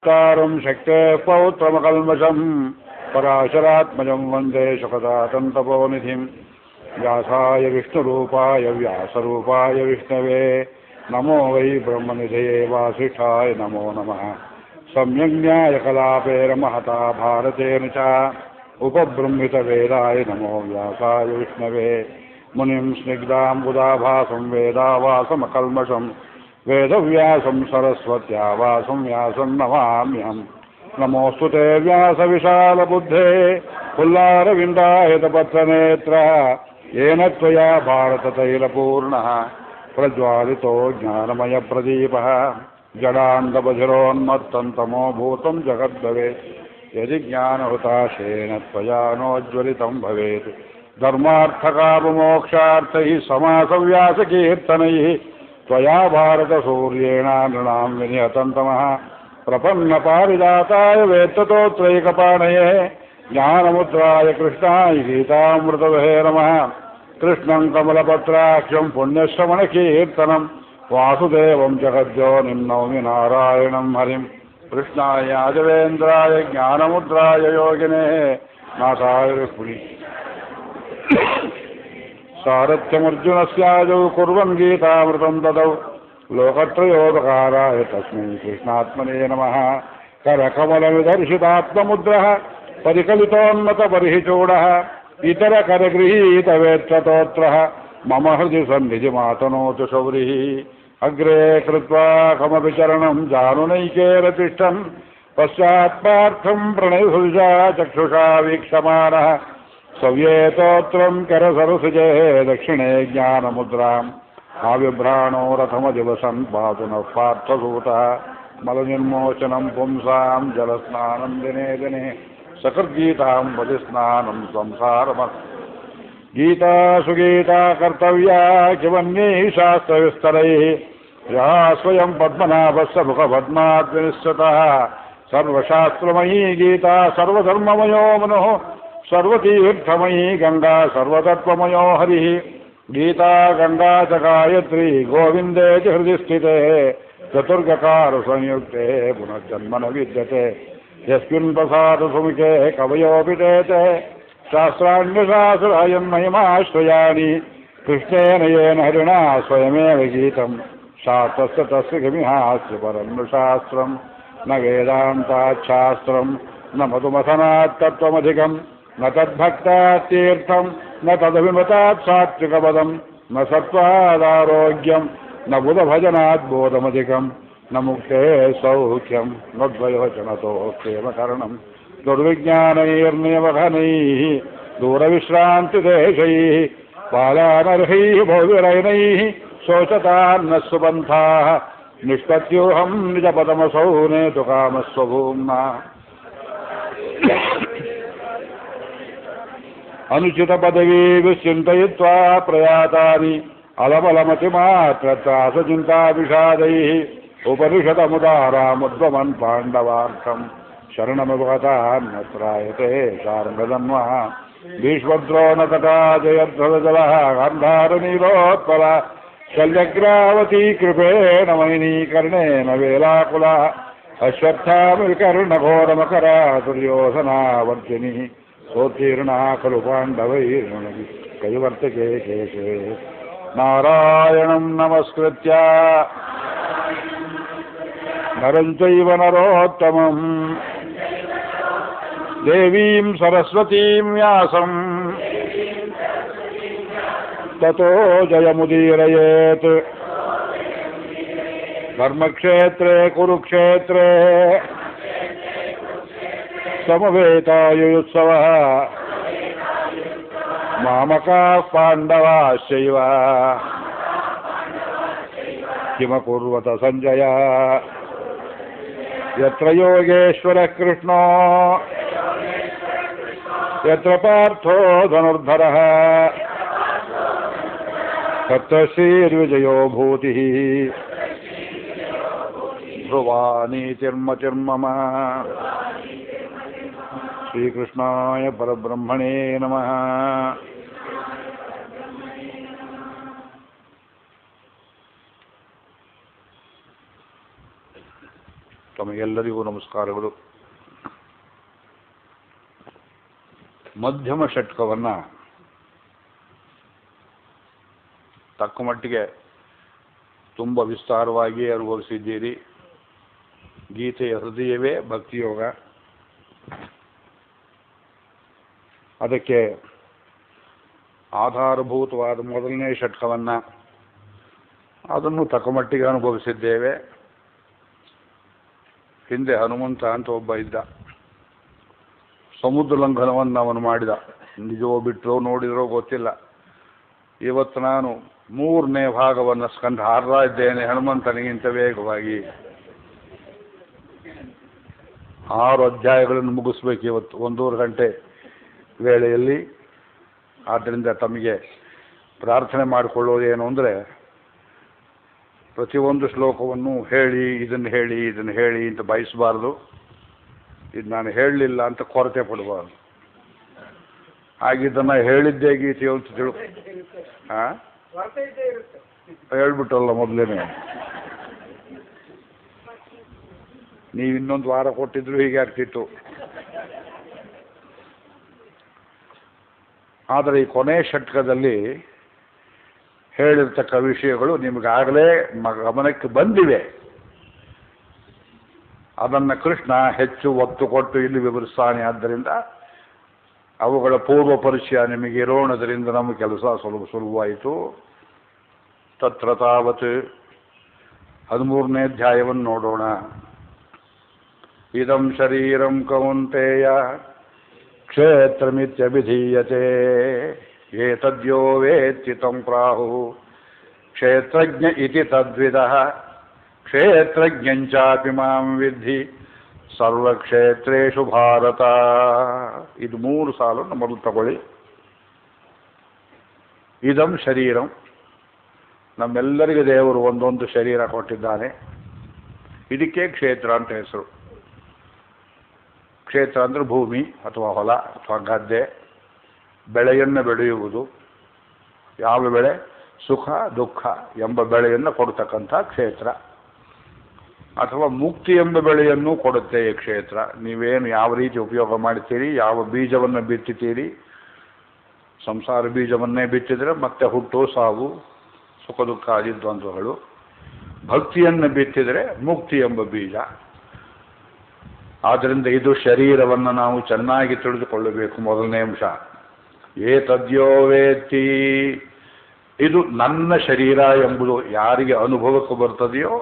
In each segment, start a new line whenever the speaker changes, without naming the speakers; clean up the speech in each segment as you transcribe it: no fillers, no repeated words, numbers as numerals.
तारं शक्ते पौत्रमकल्मषं पराशरात्मजं वन्दे शुकदातन्तपोनिधिं व्यासाय विष्णुरूपाय व्यासरूपाय विष्णवे नमो वै ब्रह्मनिधये वासिष्ठाय नमो नमः सम्यग्न्यायकलापेन महता भारतेन च उपबृंहितवेदाय नमो व्यासाय विष्णवे मुनिं स्निग्धाम्बुदाभासं वेदावासमकल्मषं वेदव्यासं सरस्वत्या वासं व्यासं नमाम्यहम् नमोऽस्तु ते व्यासविशालबुद्धे पुल्लारविन्दायतपत्रनेत्र येन त्वया भारततैलपूर्णः प्रज्वालितो ज्ञानमयप्रदीपः जडान्धबधिरोन्मत्तं तमोभूतं जगद्भवेत् यदि ज्ञानहुताशेन त्वया नोज्ज्वलितं भवेत् धर्मार्थकाममोक्षार्थैः समासव्यासकीर्तनैः त्वया भारतसूर्येण नृणां विनिहतं तमः प्रपन्नपारिजाताय वेत्ततोत्रैकपाणये ज्ञानमुद्राय कृष्णाय गीतामृतदहे नमः कृष्णं कमलपत्राक्षं पुण्यश्रवणकीर्तनं वासुदेवं जगद्योनिं नौमि नारायणं हरिं कृष्णाय यादवेन्द्राय ज्ञानमुद्राय योगिने नाथाय रुक्मिणी सारथ्यमर्जुनस्याजौ कुर्वन् गीतामृतं ददौ लोकत्रयोपकाराय तस्मै कृष्णात्मने नमः करकमलविदर्शितात्ममुद्रः परिकलितोन्नतबर्हिचूडः इतरकरगृहीतवेत्रतोत्रः मम हृदि सन्निधिमातनोतु शौरिः अग्रे कृत्वा कमविचरणं जानुनैकेरतिष्ठन् पश्चात्पार्थं प्रणयसुषा चक्षुषा वीक्षमाणः सव्येतोत्रं करसरसुजे दक्षिणे ज्ञानमुद्राम् आविभ्राणो रथमदिवसन् पातु नः पार्थसूतः मलनिर्मोचनं पुंसां जलस्नानं दिने दिने सकृद्गीतां वदिस्नानं संसारमत् गीता सुगीता कर्तव्या किमन्यैः शास्त्रविस्तरैः यः स्वयं पद्मनाभस्य मुखपद्मात् विनिश्चितः सर्वशास्त्रमयी गीता सर्वधर्ममयो मनुः सर्वतीर्थमयी गंगा सर्वतत्त्वमयो हरिः गीता गंगा च गायत्री गोविंदे च हृदि स्थिते चतुर्गकार संयुक्ते पुनर्जन्म न विद्यते यस्मिन् प्रसाद सुमुखे कवयोऽपि तेते शास्त्राण्यशास्त्रायन्महिमाश्रयाणि कृष्णेन येन हरिणा स्वयमेव गीतं शास्त्रस्य तस्य किमिहास्य परं नु शास्त्रं न वेदान्ताच्छास्त्रं न मधुमथनात् तत्त्वमधिकं न तद्भक्तात् तीर्थं न तदभिमतात् सात्विकपदं न सत्त्वादारोग्यं न बुधभजनात् बोधमधिकं न मुक्ते सौख्यं न द्वयोजनतो क्षेमकरणं दुर्विज्ञानैर्नियमघनैः दूरविश्रान्तिदेशैः बालानर्हैः भव्यरैनैः शोचतान्न सुपन्थाः निष्पत्योऽहं निजपदमसौ नेतु कामस्वभूम्ना अनुचितपदवी विचिन्तयित्वा प्रयातानि अलबलमतिमात्रत्रासचिन्ताविषादैः उपनिषदमुदारामुद्वमन् पाण्डवार्थम् शरणमवगतान्यत्रायते शार्ङ्गधन्वः भीष्मद्रोणतटा जयध्वजलः गान्धारनीलोत्पलः शल्यग्रावती कृपेण मयिनीकर्णेन वेलाकुलः अश्वत्थामविकर्णघोरमकरा दुर्योधनावर्तिनिः सोत्तीर्णः खलु पाण्डवैर्नः कैवर्तके केशे नारायणं नमस्कृत्य नरं चैव नरोत्तमं देवीं सरस्वतीं व्यासं ततो जयमुदीरयेत् धर्मक्षेत्रे कुरुक्षेत्रे समवेतायुत्सवः मामकाः पाण्डवाश्चैव किमकुर्वत सञ्जय यत्र योगेश्वरः कृष्णो यत्र पार्थो धनुर्धरः तत्र श्रीर्विजयो भूतिः ध्रुवानीतिर्मतिर्मम श्रीकृष्णाय परब्रह्मणे नमः। ತಮಗೆಲ್ಲರಿಗೂ ನಮಸ್ಕಾರಗಳು. ಮಧ್ಯಮ ಷಟ್ಕವನ್ನು ತಕ್ಕ ಮಟ್ಟಿಗೆ ತುಂಬ ವಿಸ್ತಾರವಾಗಿ ಅನುಭವಿಸಿದ್ದೀರಿ. ಗೀತೆಯ ಹೃದಯವೇ ಭಕ್ತಿಯೋಗ. ಅದಕ್ಕೆ ಆಧಾರಭೂತವಾದ ಮೊದಲನೇ ಷಟ್ಕವನ್ನು ಅದನ್ನು ತಕ್ಕ ಮಟ್ಟಿಗೆ ಅನುಭವಿಸಿದ್ದೇವೆ. ಹಿಂದೆ ಹನುಮಂತ ಅಂತ ಒಬ್ಬ ಇದ್ದ. ಸಮುದ್ರ ಲಂಘನವನ್ನು ಅವನು ಮಾಡಿದ. ನಿಜವೋ ಬಿಟ್ಟರೋ ನೋಡಿದ್ರೋ ಗೊತ್ತಿಲ್ಲ. ಇವತ್ತು ನಾನು 3ನೇ ಭಾಗವನ್ನು ಸ್ಕಂಧ ಹಾರ್ತಾ ಇದ್ದೇನೆ ಹನುಮಂತನಿಗಿಂತ ವೇಗವಾಗಿ. 6 ಅಧ್ಯಾಯಗಳನ್ನು ಮುಗಿಸ್ಬೇಕು ಇವತ್ತು 1.5 ಗಂಟೆ ವೇಳೆಯಲ್ಲಿ. ಆದ್ದರಿಂದ ತಮಗೆ ಪ್ರಾರ್ಥನೆ ಮಾಡಿಕೊಳ್ಳೋದೇನು ಅಂದರೆ, ಪ್ರತಿಯೊಂದು ಶ್ಲೋಕವನ್ನು ಇದನ್ನು ಹೇಳಿ ಅಂತ ಬಯಸಬಾರ್ದು. ಇದು ನಾನು ಹೇಳಲಿಲ್ಲ ಅಂತ ಕೊರತೆ ಪಡಬಾರ್ದು. ಹಾಗಿದ್ದನ್ನು ಹೇಳಿದ್ದೇ ಗೀತೆ ಅಂತ ಹೇಳ್ಬಿಟ್ಟಲ್ಲ ಮೊದಲೇನೆ. ನೀವು ಇನ್ನೊಂದು ವಾರ ಕೊಟ್ಟಿದ್ರು ಹೀಗೆ ಆಗ್ತಿತ್ತು. ಆದರೆ ಈ ಕೊನೆ ಷಟ್ಕದಲ್ಲಿ ಹೇಳಿರ್ತಕ್ಕ ವಿಷಯಗಳು ನಿಮಗಾಗಲೇ ಗಮನಕ್ಕೆ ಬಂದಿವೆ. ಅದನ್ನು ಕೃಷ್ಣ ಹೆಚ್ಚು ಒತ್ತು ಕೊಟ್ಟು ಇಲ್ಲಿ ವಿವರಿಸ್ತಾನೆ. ಆದ್ದರಿಂದ ಅವುಗಳ ಪೂರ್ವ ಪರಿಚಯ ನಿಮಗೆ ಇರೋಣದರಿಂದ ನಮ್ಮ ಕೆಲಸ ಸುಲಭವಾಯಿತು. ತತ್ರ ತಾವತ್ 13ನೇ ಅಧ್ಯಾಯವನ್ನು ನೋಡೋಣ. ಇದಂ ಶರೀರಂ ಕೌಂತೆಯ ಕ್ಷೇತ್ರಮಿತ್ಯಭಿಧೀಯತೆ ಏತದ್ಯೋ ವೇತ್ತಿ ತಂ ಪ್ರಾಹುಃ ಕ್ಷೇತ್ರಜ್ಞ ಇತಿ ತದ್ವಿದಃ ಕ್ಷೇತ್ರಜ್ಞಂಚಾಪಿ ಮಾಂ ವಿದ್ಧಿ ಸರ್ವಕ್ಷೇತ್ರೇಷು ಭಾರತ. ಇದು 3 ಸಾಲನ್ನು ಮೊದಲು ತಗೊಳ್ಳಿ. ಇದಂ ಶರೀರಂ, ನಮ್ಮೆಲ್ಲರಿಗೂ ದೇವರು ಒಂದೊಂದು ಶರೀರ ಕೊಟ್ಟಿದ್ದಾನೆ. ಇದಕ್ಕೆ ಕ್ಷೇತ್ರ ಅಂತ ಹೆಸರು. ಕ್ಷೇತ್ರ ಅಂದರೆ ಭೂಮಿ ಅಥವಾ ಹೊಲ ಅಥವಾ ಗದ್ದೆ, ಬೆಳೆಯನ್ನು ಬೆಳೆಯುವುದು. ಯಾವ ಬೆಳೆ? ಸುಖ ದುಃಖ ಎಂಬ ಬೆಳೆಯನ್ನು ಕೊಡ್ತಕ್ಕಂಥ ಕ್ಷೇತ್ರ. ಅಥವಾ ಮುಕ್ತಿ ಎಂಬ ಬೆಳೆಯನ್ನು ಕೊಡುತ್ತೆ ಈ ಕ್ಷೇತ್ರ. ನೀವೇನು ಯಾವ ರೀತಿ ಉಪಯೋಗ ಮಾಡ್ತೀರಿ, ಯಾವ ಬೀಜವನ್ನು ಬಿತ್ತುತ್ತೀರಿ. ಸಂಸಾರ ಬೀಜವನ್ನೇ ಬಿತ್ತಿದರೆ ಮತ್ತೆ ಹುಟ್ಟು ಸಾವು ಸುಖ ದುಃಖ ಆದಿದ್ವಂತಗಳು. ಭಕ್ತಿಯನ್ನು ಬಿತ್ತಿದರೆ ಮುಕ್ತಿ ಎಂಬ ಬೀಜ. ಆದ್ದರಿಂದ ಇದು ಶರೀರವನ್ನು ನಾವು ಚೆನ್ನಾಗಿ ತಿಳಿದುಕೊಳ್ಳಬೇಕು. ಮೊದಲನೇ ಅಂಶ ಏತದ್ಯೋ ವೇತ್ತಿ, ಇದು ನನ್ನ ಶರೀರ ಎಂಬುದು ಯಾರಿಗೆ ಅನುಭವಕ್ಕೆ ಬರ್ತದೆಯೋ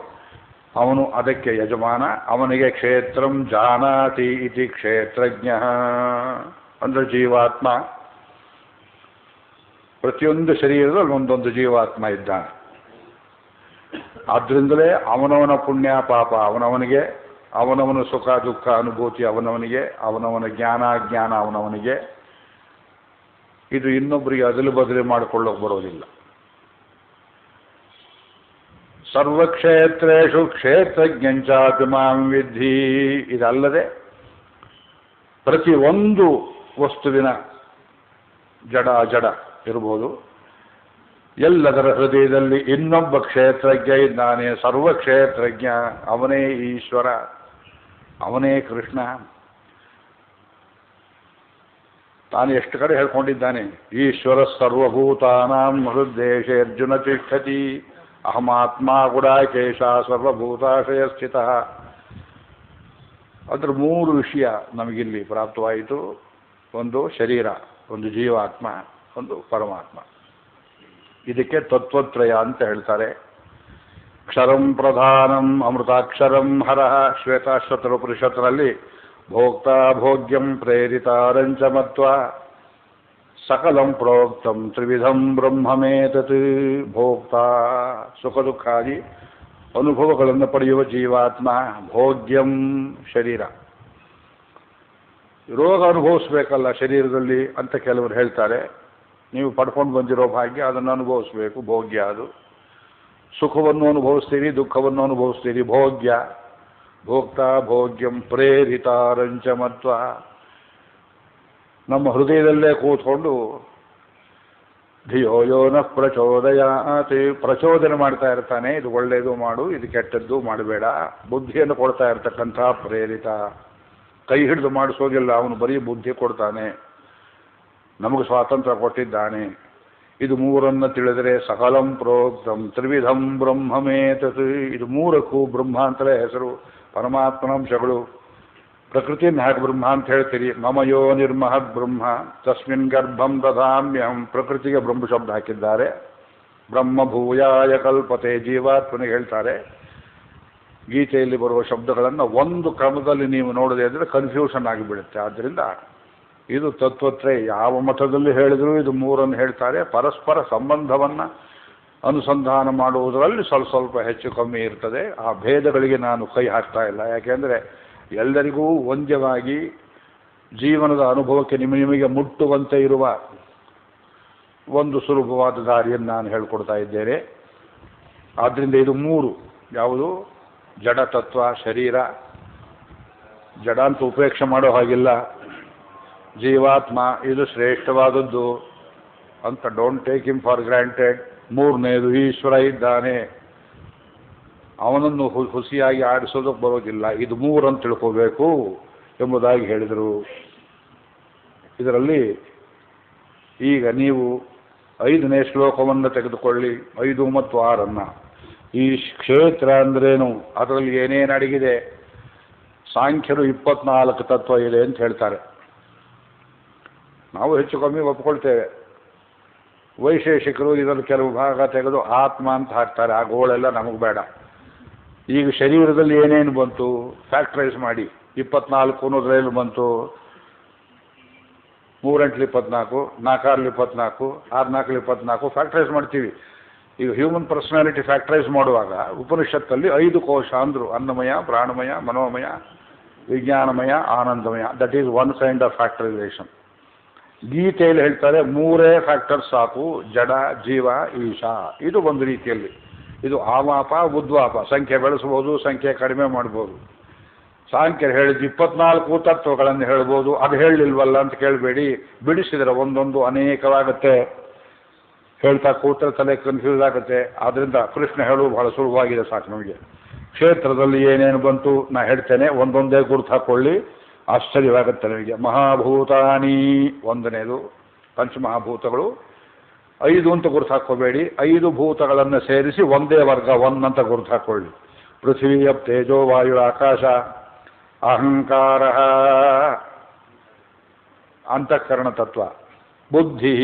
ಅವನು ಅದಕ್ಕೆ ಯಜಮಾನ. ಅವನಿಗೆ ಕ್ಷೇತ್ರಂ ಜಾನಾತಿ ಇತಿ ಕ್ಷೇತ್ರಜ್ಞ ಅಂದರೆ ಜೀವಾತ್ಮ. ಪ್ರತಿಯೊಂದು ಶರೀರದಲ್ಲಿ ಒಂದೊಂದು ಜೀವಾತ್ಮ ಇದ್ದಾನೆ. ಆದ್ದರಿಂದಲೇ ಅವನವನ ಪುಣ್ಯ ಪಾಪ ಅವನವನಿಗೆ, ಅವನವನ ಸುಖ ದುಃಖ ಅನುಭೂತಿ ಅವನವನಿಗೆ, ಅವನವನ ಜ್ಞಾನ ಅಜ್ಞಾನ ಅವನವನಿಗೆ. ಇದು ಇನ್ನೊಬ್ಬರಿಗೆ ಅದಲು ಬದಲು ಮಾಡಿಕೊಳ್ಳೋಕೆ ಬರೋದಿಲ್ಲ. ಸರ್ವಕ್ಷೇತ್ರೇಷು ಕ್ಷೇತ್ರಜ್ಞಂಚಾಪಿ ಮಾಂ ವಿದ್ಧಿ. ಇದಲ್ಲದೆ ಪ್ರತಿಯೊಂದು ವಸ್ತುವಿನ ಜಡ ಅಜಡ ಇರ್ಬೋದು, ಎಲ್ಲದರ ಹೃದಯದಲ್ಲಿ ಇನ್ನೊಬ್ಬ ಕ್ಷೇತ್ರಜ್ಞ ಇದ್ದಾನೆ. ಸರ್ವಕ್ಷೇತ್ರಜ್ಞ ಅವನೇ ಈಶ್ವರ, ಅವನೇ ಕೃಷ್ಣ. ತಾನು ಎಷ್ಟು ಕಡೆ ಹೇಳ್ಕೊಂಡಿದ್ದಾನೆ. ಈಶ್ವರ ಸರ್ವಭೂತಾನಾಂ ಹೃದ್ದೇಶೇ ಅರ್ಜುನ ತಿಷ್ಠತಿ ಅಹಮಾತ್ಮ ಗುಡಾಕೇಶ ಸರ್ವಭೂತಾಶಯ ಸ್ಥಿತ. ಅದರ 3 ವಿಷಯ ನಮಗಿಲ್ಲಿ ಪ್ರಾಪ್ತವಾಯಿತು. ಒಂದು ಶರೀರ, ಒಂದು ಜೀವಾತ್ಮ, ಒಂದು ಪರಮಾತ್ಮ. ಇದಕ್ಕೆ ತತ್ವತ್ರಯ ಅಂತ ಹೇಳ್ತಾರೆ. ಕ್ಷರಂ ಪ್ರಧಾನಂ ಅಮೃತಾಕ್ಷರಂ ಹರಃ. ಶ್ವೇತಾಶ್ವತರ ಉಪನಿಷತ್ತಿನಲ್ಲಿ ಭೋಕ್ತಾ ಭೋಗ್ಯಂ ಪ್ರೇರಿತಾರಂಚ ಮತ್ವ ಸಕಲಂ ಪ್ರೋಕ್ತಂ ತ್ರಿವಿಧಂ ಬ್ರಹ್ಮಮೇತತ್. ಭೋಕ್ತಾ ಸುಖ ದುಃಖಾದಿ ಅನುಭವಗಳನ್ನು ಪಡೆಯುವ ಜೀವಾತ್ಮ. ಭೋಗ್ಯಂ ಶರೀರ. ರೋಗ ಅನುಭವಿಸ್ಬೇಕಲ್ಲ ಶರೀರದಲ್ಲಿ ಅಂತ ಕೆಲವರು ಹೇಳ್ತಾರೆ. ನೀವು ಪಡ್ಕೊಂಡು ಬಂದಿರೋ ಭಾಗ್ಯ ಅದನ್ನು ಅನುಭವಿಸ್ಬೇಕು, ಭೋಗ್ಯ ಅದು. ಸುಖವನ್ನು ಅನುಭವಿಸ್ತೀರಿ, ದುಃಖವನ್ನು ಅನುಭವಿಸ್ತೀರಿ, ಭೋಗ್ಯ. ಭೋಕ್ತಾ ಭೋಗ್ಯಂ ಪ್ರೇರಿತಾರಂಚ ಮತ್ವ. ನಮ್ಮ ಹೃದಯದಲ್ಲೇ ಕೂತ್ಕೊಂಡು ಧಿಯೋ ಯೋ ನ ಪ್ರಚೋದಯಾತ್, ಪ್ರಚೋದನೆ ಮಾಡ್ತಾ ಇರ್ತಾನೆ, ಇದು ಒಳ್ಳೆಯದು ಮಾಡು, ಇದು ಕೆಟ್ಟದ್ದು ಮಾಡಬೇಡ, ಬುದ್ಧಿಯನ್ನು ಕೊಡ್ತಾ ಇರ್ತಕ್ಕಂಥ ಪ್ರೇರಿತ. ಕೈ ಹಿಡಿದು ಮಾಡಿಸೋದಿಲ್ಲ, ಅವನು ಬರೀ ಬುದ್ಧಿ ಕೊಡ್ತಾನೆ, ನಮಗೆ ಸ್ವಾತಂತ್ರ್ಯ ಕೊಟ್ಟಿದ್ದಾನೆ. ಇದು ಮೂರನ್ನು ತಿಳಿದರೆ ಸಕಲಂ ಪ್ರೋಕ್ತಂ ತ್ರಿವಿಧಂ ಬ್ರಹ್ಮಮೇತತ್. ಇದು ಮೂರಕ್ಕೂ ಬ್ರಹ್ಮ ಅಂತಲೇ ಹೆಸರು. ಪರಮಾತ್ಮನಂಶಗಳು. ಪ್ರಕೃತಿಯನ್ನು ಹಾಕಿ ಬ್ರಹ್ಮ ಅಂತ ಹೇಳ್ತೀರಿ. ಮಮಯೋ ನಿರ್ಮಹದ್ ಬ್ರಹ್ಮ ತಸ್ಮಿನ್ ಗರ್ಭಂ ದಧಾಮ್ಯಹಂ. ಪ್ರಕೃತಿಗೆ ಬ್ರಹ್ಮ ಶಬ್ದ ಹಾಕಿದ್ದಾರೆ. ಬ್ರಹ್ಮಭೂಯಾಯ ಕಲ್ಪತೆ ಜೀವಾತ್ಮನಿಗೆ ಹೇಳ್ತಾರೆ. ಗೀತೆಯಲ್ಲಿ ಬರುವ ಶಬ್ದಗಳನ್ನು ಒಂದು ಕ್ರಮದಲ್ಲಿ ನೀವು ನೋಡದೆ ಅಂದರೆ ಕನ್ಫ್ಯೂಷನ್ ಆಗಿಬಿಡುತ್ತೆ. ಆದ್ದರಿಂದ ಇದು ತತ್ವತ್ರಯ. ಯಾವ ಮಠದಲ್ಲಿ ಹೇಳಿದರೂ ಇದು ಮೂರನ್ನು ಹೇಳ್ತಾರೆ. ಪರಸ್ಪರ ಸಂಬಂಧವನ್ನು ಅನುಸಂಧಾನ ಮಾಡುವುದರಲ್ಲಿ ಸ್ವಲ್ಪ ಸ್ವಲ್ಪ ಹೆಚ್ಚು ಕಮ್ಮಿ ಇರ್ತದೆ. ಆ ಭೇದಗಳಿಗೆ ನಾನು ಕೈ ಹಾಕ್ತಾ ಇಲ್ಲ. ಯಾಕೆಂದರೆ ಎಲ್ಲರಿಗೂ ಒಂದ್ಯವಾಗಿ ಜೀವನದ ಅನುಭವಕ್ಕೆ ನಿಮಗೆ ಮುಟ್ಟುವಂತೆ ಇರುವ ಒಂದು ಸುಲಭವಾದ ದಾರಿಯನ್ನು ನಾನು ಹೇಳಿಕೊಡ್ತಾ ಇದ್ದೇನೆ. ಆದ್ದರಿಂದ ಇದು ಮೂರು ಯಾವುದು? ಜಡತತ್ವ, ಶರೀರ, ಜಡ ಅಂತ ಉಪೇಕ್ಷೆ ಮಾಡೋ ಹಾಗಿಲ್ಲ. ಜೀವಾತ್ಮ ಇದು ಶ್ರೇಷ್ಠವಾದದ್ದು ಅಂತ don't take him for granted. ಮೂರನೇದು ಈಶ್ವರ ಇದ್ದಾನೆ, ಅವನನ್ನು ಹುಸಿಯಾಗಿ ಆಡಿಸೋದಕ್ಕೆ ಬರೋದಿಲ್ಲ. ಇದು ಮೂರನ್ನು ತಿಳ್ಕೋಬೇಕು ಎಂಬುದಾಗಿ ಹೇಳಿದರು. ಇದರಲ್ಲಿ ಈಗ ನೀವು 5ನೇ ಶ್ಲೋಕವನ್ನು ತೆಗೆದುಕೊಳ್ಳಿ, 5 ಮತ್ತು 6. ಈ ಕ್ಷೇತ್ರ ಅಂದ್ರೇನು, ಅದರಲ್ಲಿ ಏನೇನು ಅಡಗಿದೆ? ಸಾಂಖ್ಯರು 24 ತತ್ವ ಇದೆ ಅಂತ ಹೇಳ್ತಾರೆ. ನಾವು ಹೆಚ್ಚು ಕಮ್ಮಿ ಒಪ್ಕೊಳ್ತೇವೆ. ವೈಶೇಷಿಕರು ಇದರಲ್ಲಿ ಕೆಲವು ಭಾಗ ತೆಗೆದು ಆತ್ಮ ಅಂತ ಹಾಕ್ತಾರೆ. ಆ ಗೋಳೆಲ್ಲ ನಮಗೆ ಬೇಡ. ಈಗ ಶರೀರದಲ್ಲಿ ಏನೇನು ಬಂತು ಫ್ಯಾಕ್ಟ್ರೈಸ್ ಮಾಡಿ. 24 ಅನ್ನೋದ್ರಲ್ಲಿ ಬಂತು. 3 8 24, 4 24, 6 4 24 ಫ್ಯಾಕ್ಟ್ರೈಸ್ ಮಾಡ್ತೀವಿ. ಈಗ ಹ್ಯೂಮನ್ ಪರ್ಸನಾಲಿಟಿ ಫ್ಯಾಕ್ಟ್ರೈಸ್ ಮಾಡುವಾಗ ಉಪನಿಷತ್ತಲ್ಲಿ 5 ಕೋಶ ಅಂದರು. ಅನ್ನಮಯ, ಪ್ರಾಣಮಯ, ಮನೋಮಯ, ವಿಜ್ಞಾನಮಯ, ಆನಂದಮಯ. That is one kind of factorisation. ಗೀತೆಯಲ್ಲಿ ಹೇಳ್ತಾರೆ 3 ಫ್ಯಾಕ್ಟರ್ಸ್ ಸಾಕು, ಜಡ, ಜೀವ, ಈಶಾ. ಇದು ಒಂದು ರೀತಿಯಲ್ಲಿ. ಇದು ಆಮಾಪ, ಉದ್ವಾಪ. ಸಂಖ್ಯೆ ಬೆಳೆಸ್ಬೋದು, ಸಂಖ್ಯೆ ಕಡಿಮೆ ಮಾಡ್ಬೋದು. ಸಾಂಖ್ಯರು ಹೇಳಿದ್ದು 24 ತತ್ವಗಳನ್ನು ಹೇಳ್ಬೋದು. ಅದು ಹೇಳಲಿಲ್ವಲ್ಲ ಅಂತ ಕೇಳಬೇಡಿ. ಬಿಡಿಸಿದರೆ ಒಂದೊಂದು ಅನೇಕವಾಗುತ್ತೆ. ಹೇಳ್ತಾ ಕೂತ್ರೆ ತಲೆ ಕನ್ಫ್ಯೂಸ್ ಆಗುತ್ತೆ. ಆದ್ದರಿಂದ ಕೃಷ್ಣ ಹೇಳುವುದು ಬಹಳ ಸುಲಭವಾಗಿದೆ, ಸಾಕು ನಮಗೆ. ಕ್ಷೇತ್ರದಲ್ಲಿ ಏನೇನು ಬಂತು ನಾ ಹೇಳ್ತೇನೆ, ಒಂದೊಂದೇ ಗುರುತು ಹಾಕ್ಕೊಳ್ಳಿ, ಆಶ್ಚರ್ಯವಾಗುತ್ತೆ ನಮಗೆ. ಮಹಾಭೂತಾನಿ 1ನೇದು, ಪಂಚಮಹಾಭೂತಗಳು. 5 ಅಂತ ಗುರುತು ಹಾಕ್ಕೋಬೇಡಿ. 5 ಭೂತಗಳನ್ನು ಸೇರಿಸಿ ಒಂದೇ ವರ್ಗ 1 ಅಂತ ಗುರುತು ಹಾಕ್ಕೊಳ್ಳಿ. ಪೃಥ್ವಿ, ತೇಜೋ, ವಾಯು, ಆಕಾಶ, ಅಹಂಕಾರ, ಅಂತಃಕರಣ ತತ್ವ, ಬುದ್ಧಿ.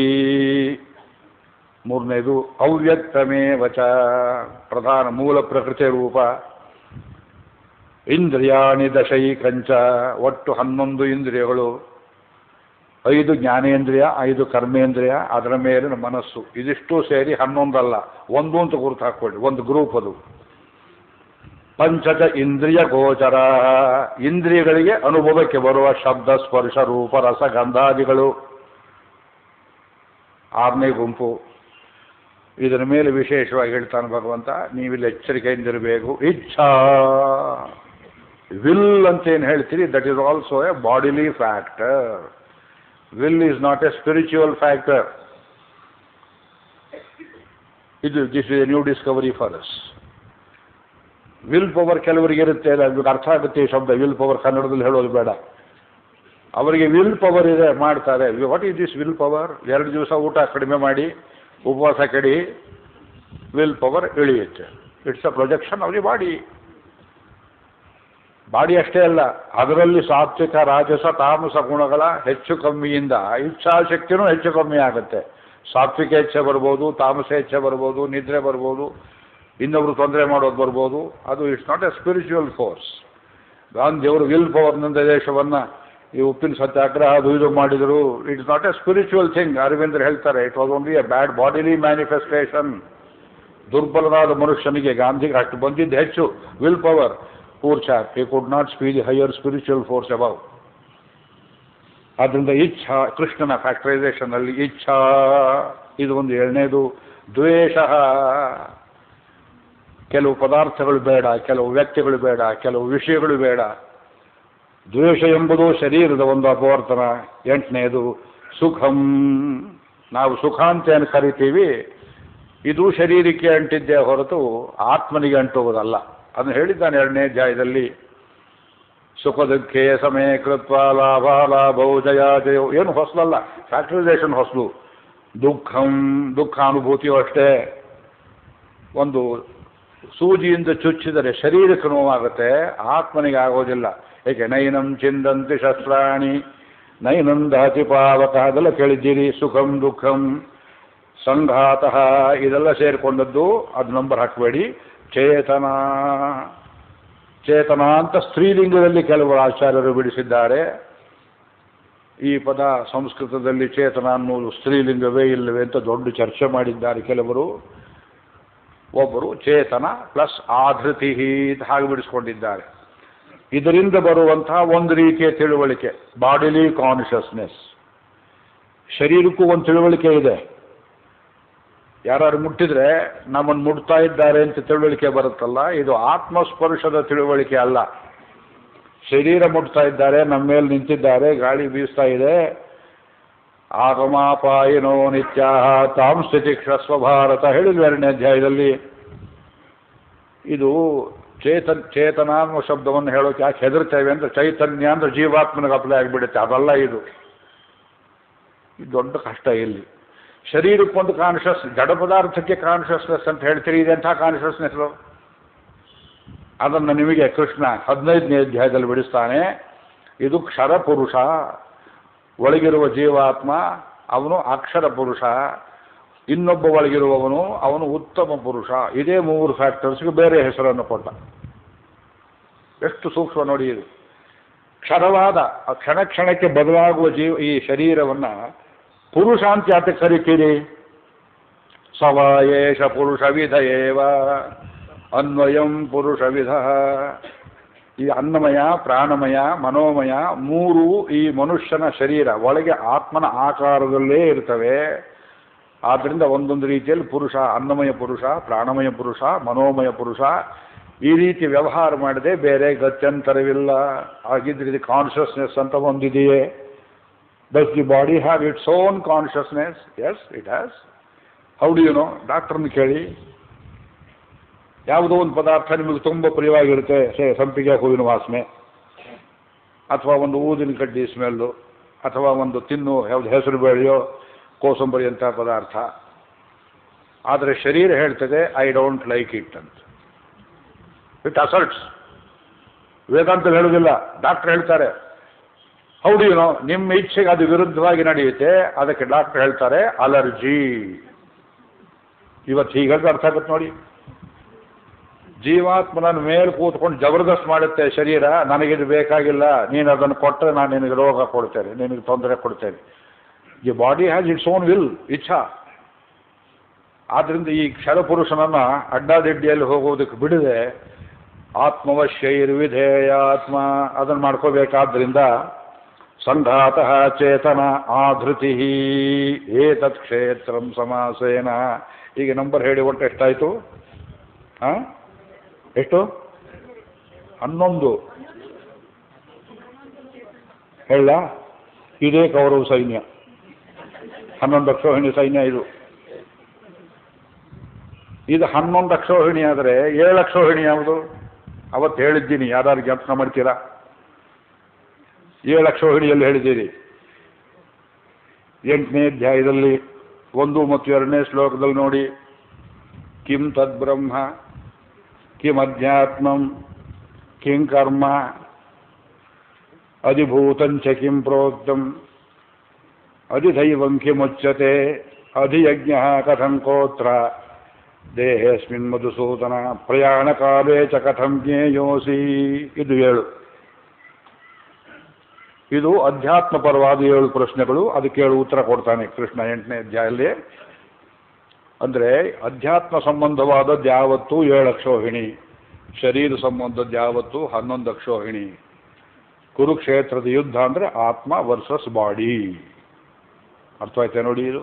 3ನೇದು ಅವ್ಯಕ್ತಮೇವಚ, ಪ್ರಧಾನ ಮೂಲ ಪ್ರಕೃತಿ ರೂಪ. ಇಂದ್ರಿಯಾಣಿ ದಶೈಕಂಚ, ಒಟ್ಟು 11 ಇಂದ್ರಿಯಗಳು. 5 ಜ್ಞಾನೇಂದ್ರಿಯ, 5 ಕರ್ಮೇಂದ್ರಿಯ, ಅದರ ಮೇಲಿನ ಮನಸ್ಸು. ಇದಿಷ್ಟು ಸೇರಿ 11 ಅಲ್ಲ, 1 ಅಂತ ಗುರುತು ಹಾಕ್ಕೊಳ್ಳಿ, ಒಂದು ಗ್ರೂಪ್ ಅದು. ಪಂಚಚ ಇಂದ್ರಿಯ ಗೋಚರ, ಇಂದ್ರಿಯಗಳಿಗೆ ಅನುಭವಕ್ಕೆ ಬರುವ ಶಬ್ದ, ಸ್ಪರ್ಶ, ರೂಪ, ರಸ, ಗಂಧಾದಿಗಳು. 6ನೇ ಗುಂಪು. ಇದರ ಮೇಲೆ ವಿಶೇಷವಾಗಿ ಹೇಳ್ತಾನೆ ಭಗವಂತ, ನೀವಿಲ್ಲಿ ಎಚ್ಚರಿಕೆಯಿಂದಿರಬೇಕು. ಇಚ್ಛಾ, ವಿಲ್ ಅಂತೇನು ಹೇಳ್ತೀರಿ, that is also A bodily factor. Will is not a spiritual factor. This is A new Discovery for us. Will power ಕೆಲವರಿಗೆ ಇರುತ್ತೆ, ಅದಕ್ಕೆ ಅರ್ಥ ಆಗುತ್ತೆ ಈ ಶಬ್ದ. ವಿಲ್ ಪವರ್ ಕನ್ನಡದಲ್ಲಿ ಹೇಳೋದು ಬೇಡ. ಅವರಿಗೆ ವಿಲ್ ಪವರ್ ಇದೆ, ಮಾಡ್ತಾರೆ. What is this will power? 2 ದಿವಸ ಊಟ ಕಡಿಮೆ ಮಾಡಿ, ಉಪವಾಸ ಕೆಡಿ, ವಿಲ್ ಪವರ್ ಇಳಿಯುತ್ತೆ. It's a projection of the body. Body ಅಷ್ಟೇ ಅಲ್ಲ, ಅದರಲ್ಲಿ ಸಾತ್ವಿಕ, ರಾಜಸ, ತಾಮಸ ಗುಣಗಳ ಹೆಚ್ಚು ಕಮ್ಮಿಯಿಂದ ಇಚ್ಛಾಶಕ್ತಿನೂ ಹೆಚ್ಚು ಕಮ್ಮಿ ಆಗುತ್ತೆ. ಸಾತ್ವಿಕ ಇಚ್ಛೆ ಬರ್ಬೋದು, ತಾಮಸ ಇಚ್ಛೆ ಬರ್ಬೋದು, ನಿದ್ರೆ ಬರ್ಬೋದು, ಇನ್ನೊಬ್ರು ತೊಂದರೆ ಮಾಡೋದು ಬರ್ಬೋದು. ಅದು it's not a spiritual force. ಗಾಂಧಿಯವರು ವಿಲ್ ಪವರ್ನಿಂದ ದೇಶವನ್ನು ಈ ಉಪ್ಪಿನ ಸತ್ಯಾಗ್ರಹ ಅದು ಇದು ಮಾಡಿದರು. It is not a spiritual thing. Aravindra ಹೇಳ್ತಾರೆ, it was only a bad bodily manifestation. ದುರ್ಬಲನಾದ ಮನುಷ್ಯನಿಗೆ, ಗಾಂಧಿಗೆ ಅಷ್ಟು ಬಂದಿದ್ದು ಹೆಚ್ಚು will power. Poor chap, he could not see the higher spiritual force above. ಆದ್ದರಿಂದ ಇಚ್ಛಾ, ಕೃಷ್ಣನ ಫ್ಯಾಕ್ಟರೈಸೇಷನ್ ಅಲ್ಲಿ ಇಚ್ಛಾ ಇದು ಒಂದು. 7ನೇದು ದ್ವೇಷ. ಕೆಲವು ಪದಾರ್ಥಗಳು ಬೇಡ, ಕೆಲವು ವ್ಯಕ್ತಿಗಳು ಬೇಡ, ಕೆಲವು ವಿಷಯಗಳು ಬೇಡ. ದ್ವೇಷ ಎಂಬುದು ಶರೀರದ ಒಂದು ಅಪವರ್ತನ. 8ನೇದು ಸುಖಂ. ನಾವು ಸುಖ ಅಂತ ಏನು ಕರಿತೀವಿ ಇದು ಶರೀರಕ್ಕೆ ಅಂಟಿದ್ದೇ ಹೊರತು ಆತ್ಮನಿಗೆ ಅಂಟುವುದಲ್ಲ. ಅದನ್ನು ಹೇಳಿದ್ದಾನೆ 2ನೇ ಅಧ್ಯಾಯದಲ್ಲಿ. ಸುಖ ದುಃಖೇ ಸಮೇ ಕೃತ್ವ ಲಾಭ ಲಾಭೌ ಜಯ ಜಯೋ. ಏನು ಹೊಸಲಲ್ಲ, ಫ್ಯಾಕ್ಟರೈಸೇಷನ್ ಹೊಸಲು. ದುಃಖಾನುಭೂತಿಯೂ ಅಷ್ಟೇ. ಒಂದು ಸೂಜಿಯಿಂದ ಚುಚ್ಚಿದರೆ ಶರೀರಕ್ಕೆ ನೋವಾಗುತ್ತೆ, ಆತ್ಮನಿಗೆ ಆಗೋದಿಲ್ಲ. ಏಕೆ ನೈನಂ ಚಿಂದಂತಿ ಶಸ್ತ್ರಾಣಿ ನೈನಂ ದಹತಿ ಪಾವಕ, ಅದೆಲ್ಲ ಕೇಳಿದ್ದೀರಿ. ಸುಖಂ ದುಃಖಂ ಸಂಘಾತಃ ಇದೆಲ್ಲ ಸೇರಿಕೊಂಡದ್ದು. ಅದು ನಂಬರ್ ಹಾಕಬೇಡಿ. ಚೇತನ ಚೇತನ ಅಂತ ಸ್ತ್ರೀಲಿಂಗದಲ್ಲಿ ಕೆಲವರು ಆಚಾರ್ಯರು ಬಿಡಿಸಿದ್ದಾರೆ. ಈ ಪದ ಸಂಸ್ಕೃತದಲ್ಲಿ ಚೇತನ ಅನ್ನೋದು ಸ್ತ್ರೀಲಿಂಗವೇ ಇಲ್ಲವೇ ಅಂತ ದೊಡ್ಡ ಚರ್ಚೆ ಮಾಡಿದ್ದಾರೆ ಕೆಲವರು. ಒಬ್ಬರು ಚೇತನ ಪ್ಲಸ್ ಆಧೃತಿ ಹಾಗೆ ಬಿಡಿಸ್ಕೊಂಡಿದ್ದಾರೆ. ಇದರಿಂದ ಬರುವಂತಹ ಒಂದು ರೀತಿಯ ತಿಳುವಳಿಕೆ ಬಾಡಿಲಿ ಕಾನ್ಷಿಯಸ್ನೆಸ್. ಶರೀರಕ್ಕೂ ಒಂದು ತಿಳುವಳಿಕೆ ಇದೆ. ಯಾರು ಮುಟ್ಟಿದ್ರೆ ನಮ್ಮನ್ನು ಮುಟ್ತಾ ಇದ್ದಾರೆ ಅಂತ ತಿಳುವಳಿಕೆ ಬರುತ್ತಲ್ಲ, ಇದು ಆತ್ಮಸ್ಪರ್ಶದ ತಿಳುವಳಿಕೆ ಅಲ್ಲ. ಶರೀರ ಮುಟ್ತಾ ಇದ್ದಾರೆ, ನಮ್ಮ ಮೇಲೆ ನಿಂತಿದ್ದಾರೆ, ಗಾಳಿ ಬೀಸ್ತಾ ಇದೆ. ಆಗಮಾಪಾಯಿನೋ ನಿತ್ಯ ತಾಂ ಸ್ಥಿತಿಕ್ಷಸ್ವ ಭಾರತ ಹೇಳಿದ್ವಿ 2ನೇ ಅಧ್ಯಾಯದಲ್ಲಿ. ಇದು ಚೇತನ ಅನ್ನೋ ಶಬ್ದವನ್ನು ಹೇಳೋಕೆ ಯಾಕೆ ಹೆದರ್ತೇವೆ ಅಂದ್ರೆ ಚೈತನ್ಯ ಅಂದ್ರೆ ಜೀವಾತ್ಮನಿಗೆ ಅಪ್ಲೈ ಆಗಿಬಿಡುತ್ತೆ. ಅದಲ್ಲ ಇದು ದೊಡ್ಡ ಕಷ್ಟ. ಇಲ್ಲಿ ಶರೀರಕ್ಕೊಂದು ಕಾನ್ಷಿಯಸ್, ಜಡ ಪದಾರ್ಥಕ್ಕೆ ಕಾನ್ಷಿಯಸ್ನೆಸ್ ಅಂತ ಹೇಳ್ತೀರಿ. ಇದೆಂಥ ಕಾನ್ಷಿಯಸ್ನೆಸ್? ಅದನ್ನು ನಿಮಗೆ ಕೃಷ್ಣ 15ನೇ ಅಧ್ಯಾಯದಲ್ಲಿ ಬಿಡಿಸ್ತಾನೆ. ಇದು ಕ್ಷರ ಪುರುಷ, ಒಳಗಿರುವ ಜೀವಾತ್ಮ ಅವನು ಅಕ್ಷರ ಪುರುಷ, ಇನ್ನೊಬ್ಬ ಒಳಗಿರುವವನು ಅವನು ಉತ್ತಮ ಪುರುಷ. ಇದೇ 3 ಫ್ಯಾಕ್ಟರ್ಸ್ಗೆ ಬೇರೆ ಹೆಸರನ್ನು ಕೊಟ್ಟ. ಎಷ್ಟು ಸೂಕ್ಷ್ಮ ನೋಡಿ ಇದು. ಕ್ಷರವಾದ ಕ್ಷಣ ಕ್ಷಣಕ್ಕೆ ಬದಲಾಗುವ ಈ ಶರೀರವನ್ನು ಪುರುಷ ಅಂತ ಯಾಕೆ ಕರಿತೀರಿ? ಸವಾಯೇಷ ಪುರುಷವಿಧ ಏವ ಅನ್ವಯಂ ಪುರುಷವಿಧ. ಈ ಅನ್ನಮಯ ಪ್ರಾಣಮಯ ಮನೋಮಯ 3 ಈ ಮನುಷ್ಯನ ಶರೀರ ಒಳಗೆ ಆತ್ಮನ ಆಕಾರದಲ್ಲೇ ಇರ್ತವೆ. ಆದ್ದರಿಂದ ಒಂದೊಂದು ರೀತಿಯಲ್ಲಿ ಪುರುಷ, ಅನ್ನಮಯ ಪುರುಷ, ಪ್ರಾಣಮಯ ಪುರುಷ, ಮನೋಮಯ ಪುರುಷ. ಈ ರೀತಿ ವ್ಯವಹಾರ ಮಾಡದೆ ಬೇರೆ ಗತ್ಯಂತರವಿಲ್ಲ. ಆಗಿದ್ರೆ ಇದು ಕಾನ್ಷಿಯಸ್ನೆಸ್ ಅಂತ ಒಂದಿದೆಯೇ? Does the body have its own consciousness? Yes, it has. How do you know? ಡಾಕ್ಟರ್ನ ಕೇಳಿ. ಯಾವುದೋ ಒಂದು ಪದಾರ್ಥ ನಿಮಗೆ ತುಂಬ ಪ್ರಿಯವಾಗಿರುತ್ತೆ, ಸಂಪಿಗೆ ಹೂವಿನ ವಾಸನೆ, ಅಥವಾ ಒಂದು ಊದಿನ ಕಡ್ಡಿ ಸ್ಮೆಲ್ಲು, ಅಥವಾ ಒಂದು ಯಾವುದು ಹೆಸರು ಬೇಳೆಯೋ ಕೋಸಂಬರಿ ಅಂತ ಪದಾರ್ಥ. ಆದರೆ ಶರೀರ ಹೇಳ್ತದೆ ಐ ಡೋಂಟ್ ಲೈಕ್ ಇಟ್ ಅಂತ. It asserts. ವೇದಾಂತ ಹೇಳುವುದಿಲ್ಲ, ಡಾಕ್ಟರ್ ಹೇಳ್ತಾರೆ. How do you know? ನಿಮ್ಮ ಇಚ್ಛೆಗೆ ಅದು ವಿರುದ್ಧವಾಗಿ ನಡೆಯುತ್ತೆ, ಅದಕ್ಕೆ ಡಾಕ್ಟರ್ ಹೇಳ್ತಾರೆ ಅಲರ್ಜಿ. ಇವತ್ತು ಹೀಗೆ ಅರ್ಥ ಆಗುತ್ತೆ ನೋಡಿ. ಜೀವಾತ್ಮನ ಮೇಲೆ ಕೂತ್ಕೊಂಡು ಜಬರ್ದಸ್ತ್ ಮಾಡುತ್ತೆ ಶರೀರ, ನನಗಿದು ಬೇಕಾಗಿಲ್ಲ, ನೀನು ಅದನ್ನು ಕೊಟ್ಟರೆ ನಾನು ನಿನಗೆ ರೋಗ ಕೊಡ್ತೇನೆ, ನಿನಗೆ ತೊಂದರೆ ಕೊಡ್ತೇನೆ. The body has its own will, ಇಚ್ಛಾ. ಆದ್ದರಿಂದ ಈ ಕ್ಷರಪುರುಷನನ್ನು ಅಡ್ಡಾದಿಡ್ಡಿಯಲ್ಲಿ ಹೋಗೋದಕ್ಕೆ ಬಿಡದೆ ಆತ್ಮವಶ್ಯೈರ್ವಿಧೇಯ ಆತ್ಮ ಅದನ್ನು ಮಾಡ್ಕೋಬೇಕಾದ್ರಿಂದ ಸಂಘಾತಃ ಚೇತನ ಆಧೃತಿ ಏತತ್ ಕ್ಷೇತ್ರಂ ಸಮಾಸೇನ. ಈಗ ನಂಬರ್ ಹೇಳಿ ಒಟ್ಟು ಎಷ್ಟಾಯಿತು? ಎಷ್ಟು? 11. ಹೇಳ, ಇದೇ ಕೌರವ ಸೈನ್ಯ, 11 ಅಕ್ಷೋಹಿಣಿ ಸೈನ್ಯ ಇದು. 11 ಅಕ್ಷೋಹಿಣಿ ಆದರೆ 7 ಅಕ್ಷೋಹಿಣಿ ಯಾವುದು? ಅವತ್ತು ಹೇಳಿದ್ದೀನಿ, ಯಾರು ಜ್ಞಾಪಕ ಮಾಡ್ತೀರಾ? 7 ಅಕ್ಷೋಹಿಣಿಯಲ್ಲಿ ಹೇಳಿದ್ದೀರಿ. 8ನೇ ಅಧ್ಯಾಯದಲ್ಲಿ 1 ಮತ್ತು 2ನೇ ಶ್ಲೋಕದಲ್ಲಿ ನೋಡಿ. ಕಿಂ ತದ್ಬ್ರಹ್ಮ ಕಿಂ ಅಧ್ಯಾತ್ಮಂ ಕಿಂ ಕರ್ಮ ಅಧಿಭೂತಂಚ ಕಿಂ ಪ್ರೋಕ್ತಂ ಅಧಿದೈವಂ ಕಿಮುಚ್ಯತೆ ಅಧಿಯಜ್ಞ ಕಥಂ ಕೋತ್ರ ದೇಹೇಸ್ಮಿನ್ ಮಧುಸೂದನ ಪ್ರಯಾಣ ಕಾಲೇ ಚ ಕಥಂ ಜ್ಞೇಯೋಸಿ. ಇದು 7. ಇದು ಅಧ್ಯಾತ್ಮ ಪರವಾದ 7 ಪ್ರಶ್ನೆಗಳು. ಅದಕ್ಕೆ 7 ಉತ್ತರ ಕೊಡ್ತಾನೆ ಕೃಷ್ಣ 8ನೇ ಅಧ್ಯಾಯದಲ್ಲಿ. ಅಂದರೆ ಅಧ್ಯಾತ್ಮ ಸಂಬಂಧವಾದದ್ದು ಯಾವತ್ತೂ 7 ಅಕ್ಷೋಹಿಣಿ, ಶರೀರ ಸಂಬಂಧದ್ದು ಯಾವತ್ತೂ 11 ಅಕ್ಷೋಹಿಣಿ. ಕುರುಕ್ಷೇತ್ರದ ಯುದ್ಧ ಅಂದರೆ ಆತ್ಮ ವರ್ಸಸ್ ಬಾಡಿ. ಅರ್ಥವಾಯ್ತಾ ನೋಡಿ? ಇದು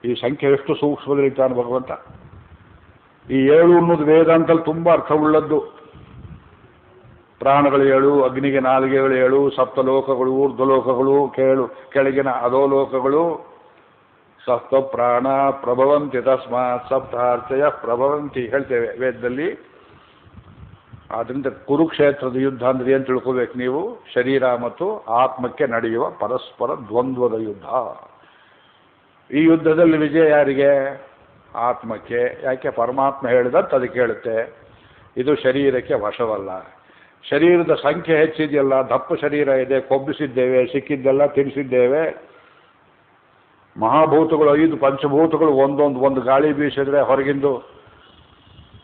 ಈ ಸಂಖ್ಯೆ ಎಷ್ಟು ಸೂಕ್ಷ್ಮದಲ್ಲಿರ್ತಾನೆ ಭಗವಂತ. ಈ 7 ಅನ್ನೋದು ವೇದಾಂತಲ್ಲಿ ತುಂಬ ಅರ್ಥವುಳ್ಳದ್ದು. ಪ್ರಾಣಗಳು 7, ಅಗ್ನಿಗೆ ನಾಲಿಗೆಗಳು 7, ಸಪ್ತಲೋಕಗಳು, ಊರ್ಧ್ವಲೋಕಗಳು, ಕೆಳಗಿನ ಅಧೋಲೋಕಗಳು, ಸಪ್ತ ಪ್ರಾಣ ಪ್ರಭವಂತಿ ತಸ್ಮಾತ್ ಸಪ್ತಾರ್ಚಯ ಪ್ರಭವಂತಿ ಹೇಳ್ತೇವೆ ವೇದದಲ್ಲಿ. ಆದ್ದರಿಂದ ಕುರುಕ್ಷೇತ್ರದ ಯುದ್ಧ ಅಂದ್ರೆ ಏನು ತಿಳ್ಕೋಬೇಕು ನೀವು? ಶರೀರ ಮತ್ತು ಆತ್ಮಕ್ಕೆ ನಡೆಯುವ ಪರಸ್ಪರ ದ್ವಂದ್ವದ ಯುದ್ಧ. ಈ ಯುದ್ಧದಲ್ಲಿ ವಿಜಯ ಯಾರಿಗೆ? ಆತ್ಮಕ್ಕೆ. ಯಾಕೆ? ಪರಮಾತ್ಮ ಹೇಳಿದಂತ ಅದಕ್ಕೆ ಹೇಳುತ್ತೆ. ಇದು ಶರೀರಕ್ಕೆ ವಶವಲ್ಲ. ಶರೀರದ ಸಂಖ್ಯೆ ಹೆಚ್ಚಿದೆಯಲ್ಲ, ದಪ್ಪ ಶರೀರ ಇದೆ, ಕೊಬ್ಬಿಸಿದ್ದೇವೆ, ಸಿಕ್ಕಿದ್ದೆಲ್ಲ ತಿನ್ನಿಸಿದ್ದೇವೆ. ಮಹಾಭೂತಗಳು 5 ಪಂಚಭೂತಗಳು ಒಂದು ಗಾಳಿ ಬೀಸಿದ್ರೆ ಹೊರಗಿಂದು,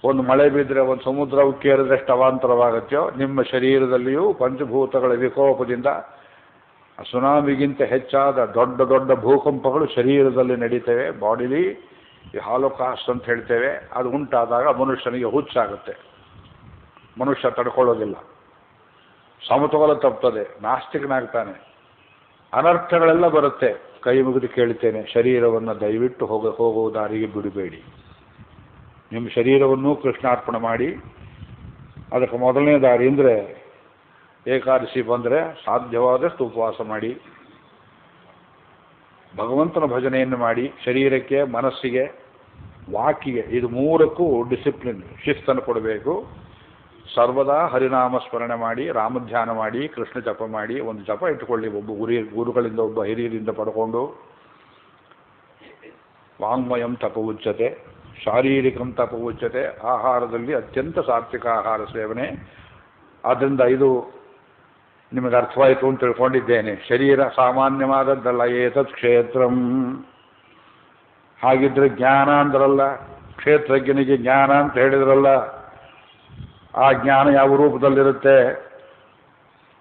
ಒಂದು ಮಳೆ ಬಿದ್ದರೆ, ಒಂದು ಸಮುದ್ರ ಉಕ್ಕೇರಿದ್ರೆ ಎಷ್ಟು ಅವಾಂತರವಾಗುತ್ತೋ, ನಿಮ್ಮ ಶರೀರದಲ್ಲಿಯೂ ಪಂಚಭೂತಗಳ ವಿಕೋಪದಿಂದ ಸುನಾಮಿಗಿಂತ ಹೆಚ್ಚಾದ ದೊಡ್ಡ ದೊಡ್ಡ ಭೂಕಂಪಗಳು ಶರೀರದಲ್ಲಿ ನಡೀತವೆ. ಬಾಡಿಲಿ ಈ ಹಾಲೋಕಾಸ್ಟ್ ಅಂತ ಹೇಳ್ತೇವೆ. ಅದು ಉಂಟಾದಾಗ ಮನುಷ್ಯನಿಗೆ ಹುಚ್ಚಾಗುತ್ತೆ, ಮನುಷ್ಯ ತಡ್ಕೊಳ್ಳೋದಿಲ್ಲ, ಸಮತೋಲ ತಪ್ಪುತ್ತದೆ, ನಾಸ್ತಿಕನಾಗ್ತಾನೆ, ಅನರ್ಥಗಳೆಲ್ಲ ಬರುತ್ತೆ. ಕೈ ಮುಗಿದು ಕೇಳ್ತೇನೆ, ಶರೀರವನ್ನು ದಯವಿಟ್ಟು ಹೋಗುವ ದಾರಿಗೆ ಬಿಡಬೇಡಿ. ನಿಮ್ಮ ಶರೀರವನ್ನು ಕೃಷ್ಣಾರ್ಪಣೆ ಮಾಡಿ. ಅದಕ್ಕೆ ಮೊದಲನೇ ದಾರಿ ಅಂದರೆ ಏಕಾದಶಿ ಬಂದರೆ ಸಾಧ್ಯವಾದಷ್ಟು ಉಪವಾಸ ಮಾಡಿ, ಭಗವಂತನ ಭಜನೆಯನ್ನು ಮಾಡಿ. ಶರೀರಕ್ಕೆ, ಮನಸ್ಸಿಗೆ, ವಾಕಿಗೆ, ಇದು 3ಕ್ಕೂ ಡಿಸಿಪ್ಲಿನ್, ಶಿಸ್ತನ್ನು ಕೊಡಬೇಕು. ಸರ್ವದಾ ಹರಿನಾಮ ಸ್ಮರಣೆ ಮಾಡಿ, ರಾಮಧ್ಯಾನ ಮಾಡಿ, ಕೃಷ್ಣ ಜಪ ಮಾಡಿ. ಒಂದು ಜಪ ಇಟ್ಟುಕೊಳ್ಳಿ, ಒಬ್ಬ ಗುರುಗಳಿಂದ, ಒಬ್ಬ ಹಿರಿಯರಿಂದ ಪಡ್ಕೊಂಡು. ವಾಂಗ್ಮಯಂ ತಪ ಉಚ್ಯತೆ, ಶಾರೀರಿಕಂ ತಪ ಉಚ್ಯತೆ. ಆಹಾರದಲ್ಲಿ ಅತ್ಯಂತ ಸಾತ್ವಿಕ ಆಹಾರ ಸೇವನೆ. ಆದ್ದರಿಂದ ಇದು ನಿಮಗೆ ಅರ್ಥವಾಯಿತು ಅಂತ ತಿಳ್ಕೊಂಡಿದ್ದೇನೆ. ಶರೀರ ಸಾಮಾನ್ಯವಾದದ್ದಲ್ಲ. ಏತತ್ ಕ್ಷೇತ್ರಂ. ಹಾಗಿದ್ರೆ ಜ್ಞಾನ ಅಂದ್ರಲ್ಲ, ಕ್ಷೇತ್ರಜ್ಞನಿಗೆ ಜ್ಞಾನ ಅಂತ ಹೇಳಿದ್ರಲ್ಲ, ಆ ಜ್ಞಾನ ಯಾವ ರೂಪದಲ್ಲಿರುತ್ತೆ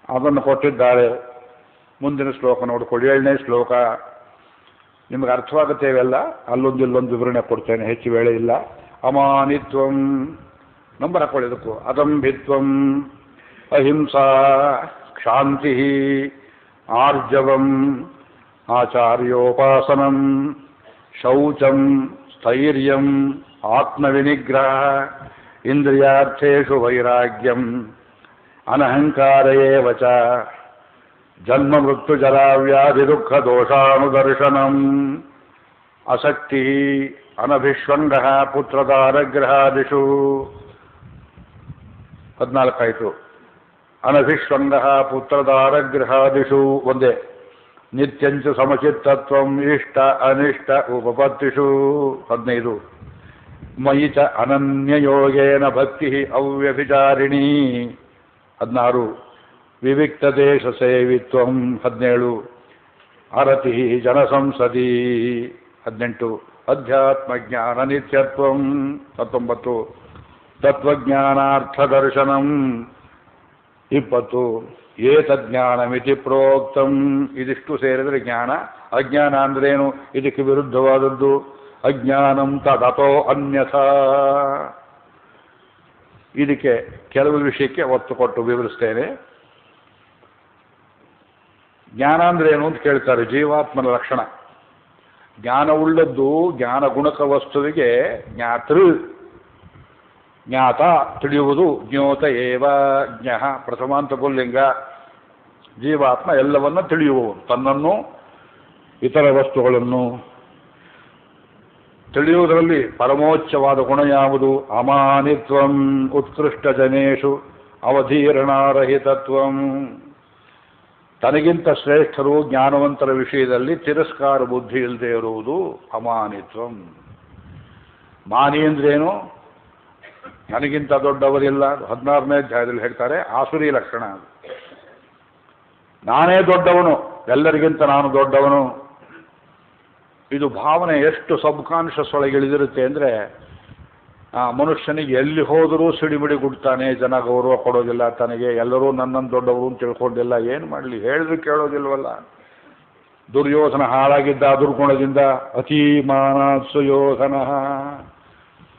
ಅದನ್ನು ಕೊಟ್ಟಿದ್ದಾರೆ. ಮುಂದಿನ ಶ್ಲೋಕ ನೋಡಿಕೊಳ್ಳಿ, 7ನೇ ಶ್ಲೋಕ. ನಿಮಗೆ ಅರ್ಥವಾಗುತ್ತೆ ಇವೆಲ್ಲ. ಅಲ್ಲೊಂದು ಇಲ್ಲೊಂದು ವಿವರಣೆ ಕೊಡ್ತೇನೆ, ಹೆಚ್ಚು ವೇಳೆ ಇಲ್ಲ. ಅಮಾನಿತ್ವಂ, ನಂಬರ್ ಹಾಕೊಳ್ಳಿದಕ್ಕೂ. ಅದಂಭಿತ್ವಂ, ಅಹಿಂಸಾ, ಕ್ಷಾಂತಿ, ಆರ್ಜವಂ, ಆಚಾರ್ಯೋಪಾಸನಂ, ಶೌಚಂ, ಸ್ಥೈರ್ಯಂ, ಆತ್ಮವಿನಿಗ್ರಹ, ಇಂದ್ರಿಯಾರ್ಥೇಷು ವೈರಾಗ್ಯಂ, ಅನಹಂಕಾರ ಏವ ಚ, ಜನ್ಮ ಮೃತ್ಯು ಜರಾವ್ಯಾಧಿ ದುಃಖ ದೋಷಾನುದರ್ಶನಂ, ಅಸಕ್ತಿ, ಅನಭಿಷ್ವಂಗ ಪುತ್ರದಾರಗ್ರಹಾದಿಷು. 14 ಆಯಿತು. ಅನಭಿಷ್ವಂಗ ಪುತ್ರದಾರಗ್ರಹಾದಿಷು ಒಂದೇ. ನಿತ್ಯಂಚ ಸಮಚಿತ್ತತ್ವಂ, ಇಷ್ಟ ಅನಿಷ್ಟ ಉಪಪತ್ತಿಷು. 15. ಮಯಿ ಚ ಅನನ್ಯಯೋಗೇನ ಭಕ್ತಿ ಅವ್ಯಭಿಚಾರಿಣೀ. 16. ವಿವಿಕ್ತದೇಶ ಸೇವಿತ್ವಂ. 17. ಅರತಿ ಜನಸಂಸದಿ. 18. ಅಧ್ಯಾತ್ಮಜ್ಞಾನ ನಿತ್ಯತ್ವಂ. 19. ತತ್ವಜ್ಞಾನಾರ್ಥದರ್ಶನಂ. 20. ಏತಜ್ಞಾನಮಿತಿ ಪ್ರೋಕ್ತಂ. ಇದಿಷ್ಟು ಸೇರಿದರೆ ಜ್ಞಾನ. ಅಜ್ಞಾನ ಅಂದ್ರೇನು? ಇದಕ್ಕೆ ವಿರುದ್ಧವಾದದ್ದು. ಅಜ್ಞಾನಂ ತದತೋ ಅನ್ಯಥಾ. ಇದಕ್ಕೆ ಕೆಲವು ವಿಷಯಕ್ಕೆ ಒತ್ತು ಕೊಟ್ಟು ವಿವರಿಸ್ತೇನೆ. ಜ್ಞಾನ ಅಂದ್ರೇನು ಅಂತ ಕೇಳ್ತಾರೆ. ಜೀವಾತ್ಮನ ಲಕ್ಷಣ. ಜ್ಞಾನವುಳ್ಳದ್ದು ಜ್ಞಾನ ಗುಣಕ ವಸ್ತುವಿಗೆ ಜ್ಞಾತೃ, ಜ್ಞಾತ ತಿಳಿಯುವುದು, ಜ್ಞೋತ ಏವ ಜ್ಞ. ಪ್ರಥಮಾಂತ ಪುಲ್ಲಿಂಗ. ಜೀವಾತ್ಮ ಎಲ್ಲವನ್ನ ತಿಳಿಯುವವನು, ತನ್ನನ್ನು ಇತರ ವಸ್ತುಗಳನ್ನು ತಿಳಿಯುವುದರಲ್ಲಿ ಪರಮೋಚ್ಚವಾದ ಗುಣ ಯಾವುದು? ಅಮಾನಿತ್ವಂ. ಉತ್ಕೃಷ್ಟ ಜನೇಶು ಅವಧೀರಣಾರಹಿತತ್ವಂ. ತನಗಿಂತ ಶ್ರೇಷ್ಠರು ಜ್ಞಾನವಂತರ ವಿಷಯದಲ್ಲಿ ತಿರಸ್ಕಾರ ಬುದ್ಧಿ ಇಲ್ಲದೆ ಇರುವುದು ಅಮಾನಿತ್ವಂ. ಮಾನಿ ಅಂದ್ರೇನು? ನನಗಿಂತ ದೊಡ್ಡವರಿಲ್ಲ. 16ನೇ ಅಧ್ಯಾಯದಲ್ಲಿ ಹೇಳ್ತಾರೆ, ಆಸುರಿ ಲಕ್ಷಣ. ನಾನೇ ದೊಡ್ಡವನು, ಎಲ್ಲರಿಗಿಂತ ನಾನು ದೊಡ್ಡವನು. ಇದು ಭಾವನೆ ಎಷ್ಟು ಸಬ್ ಕಾನ್ಷಿಯಸ್ ಒಳಗೆ ಇಳಿದಿರುತ್ತೆ ಅಂದರೆ, ಆ ಮನುಷ್ಯನಿಗೆ ಎಲ್ಲಿ ಹೋದರೂ ಸಿಡಿಮಿಡಿ ಗುಡ್ತಾನೆ. ಜನ ಗೌರವ ಕೊಡೋದಿಲ್ಲ ತನಗೆ. ಎಲ್ಲರೂ ನನ್ನನ್ನು ದೊಡ್ಡವರು ಅಂತ ತಿಳ್ಕೊಂಡಿಲ್ಲ. ಏನು ಮಾಡಲಿ? ಹೇಳಿದ್ರು ಕೇಳೋದಿಲ್ವಲ್ಲ. ದುರ್ಯೋಧನ ಹಾಳಾಗಿದ್ದ ದುರ್ಗುಣದಿಂದ. ಅತಿಮಾನ ಸುಯೋಧನ.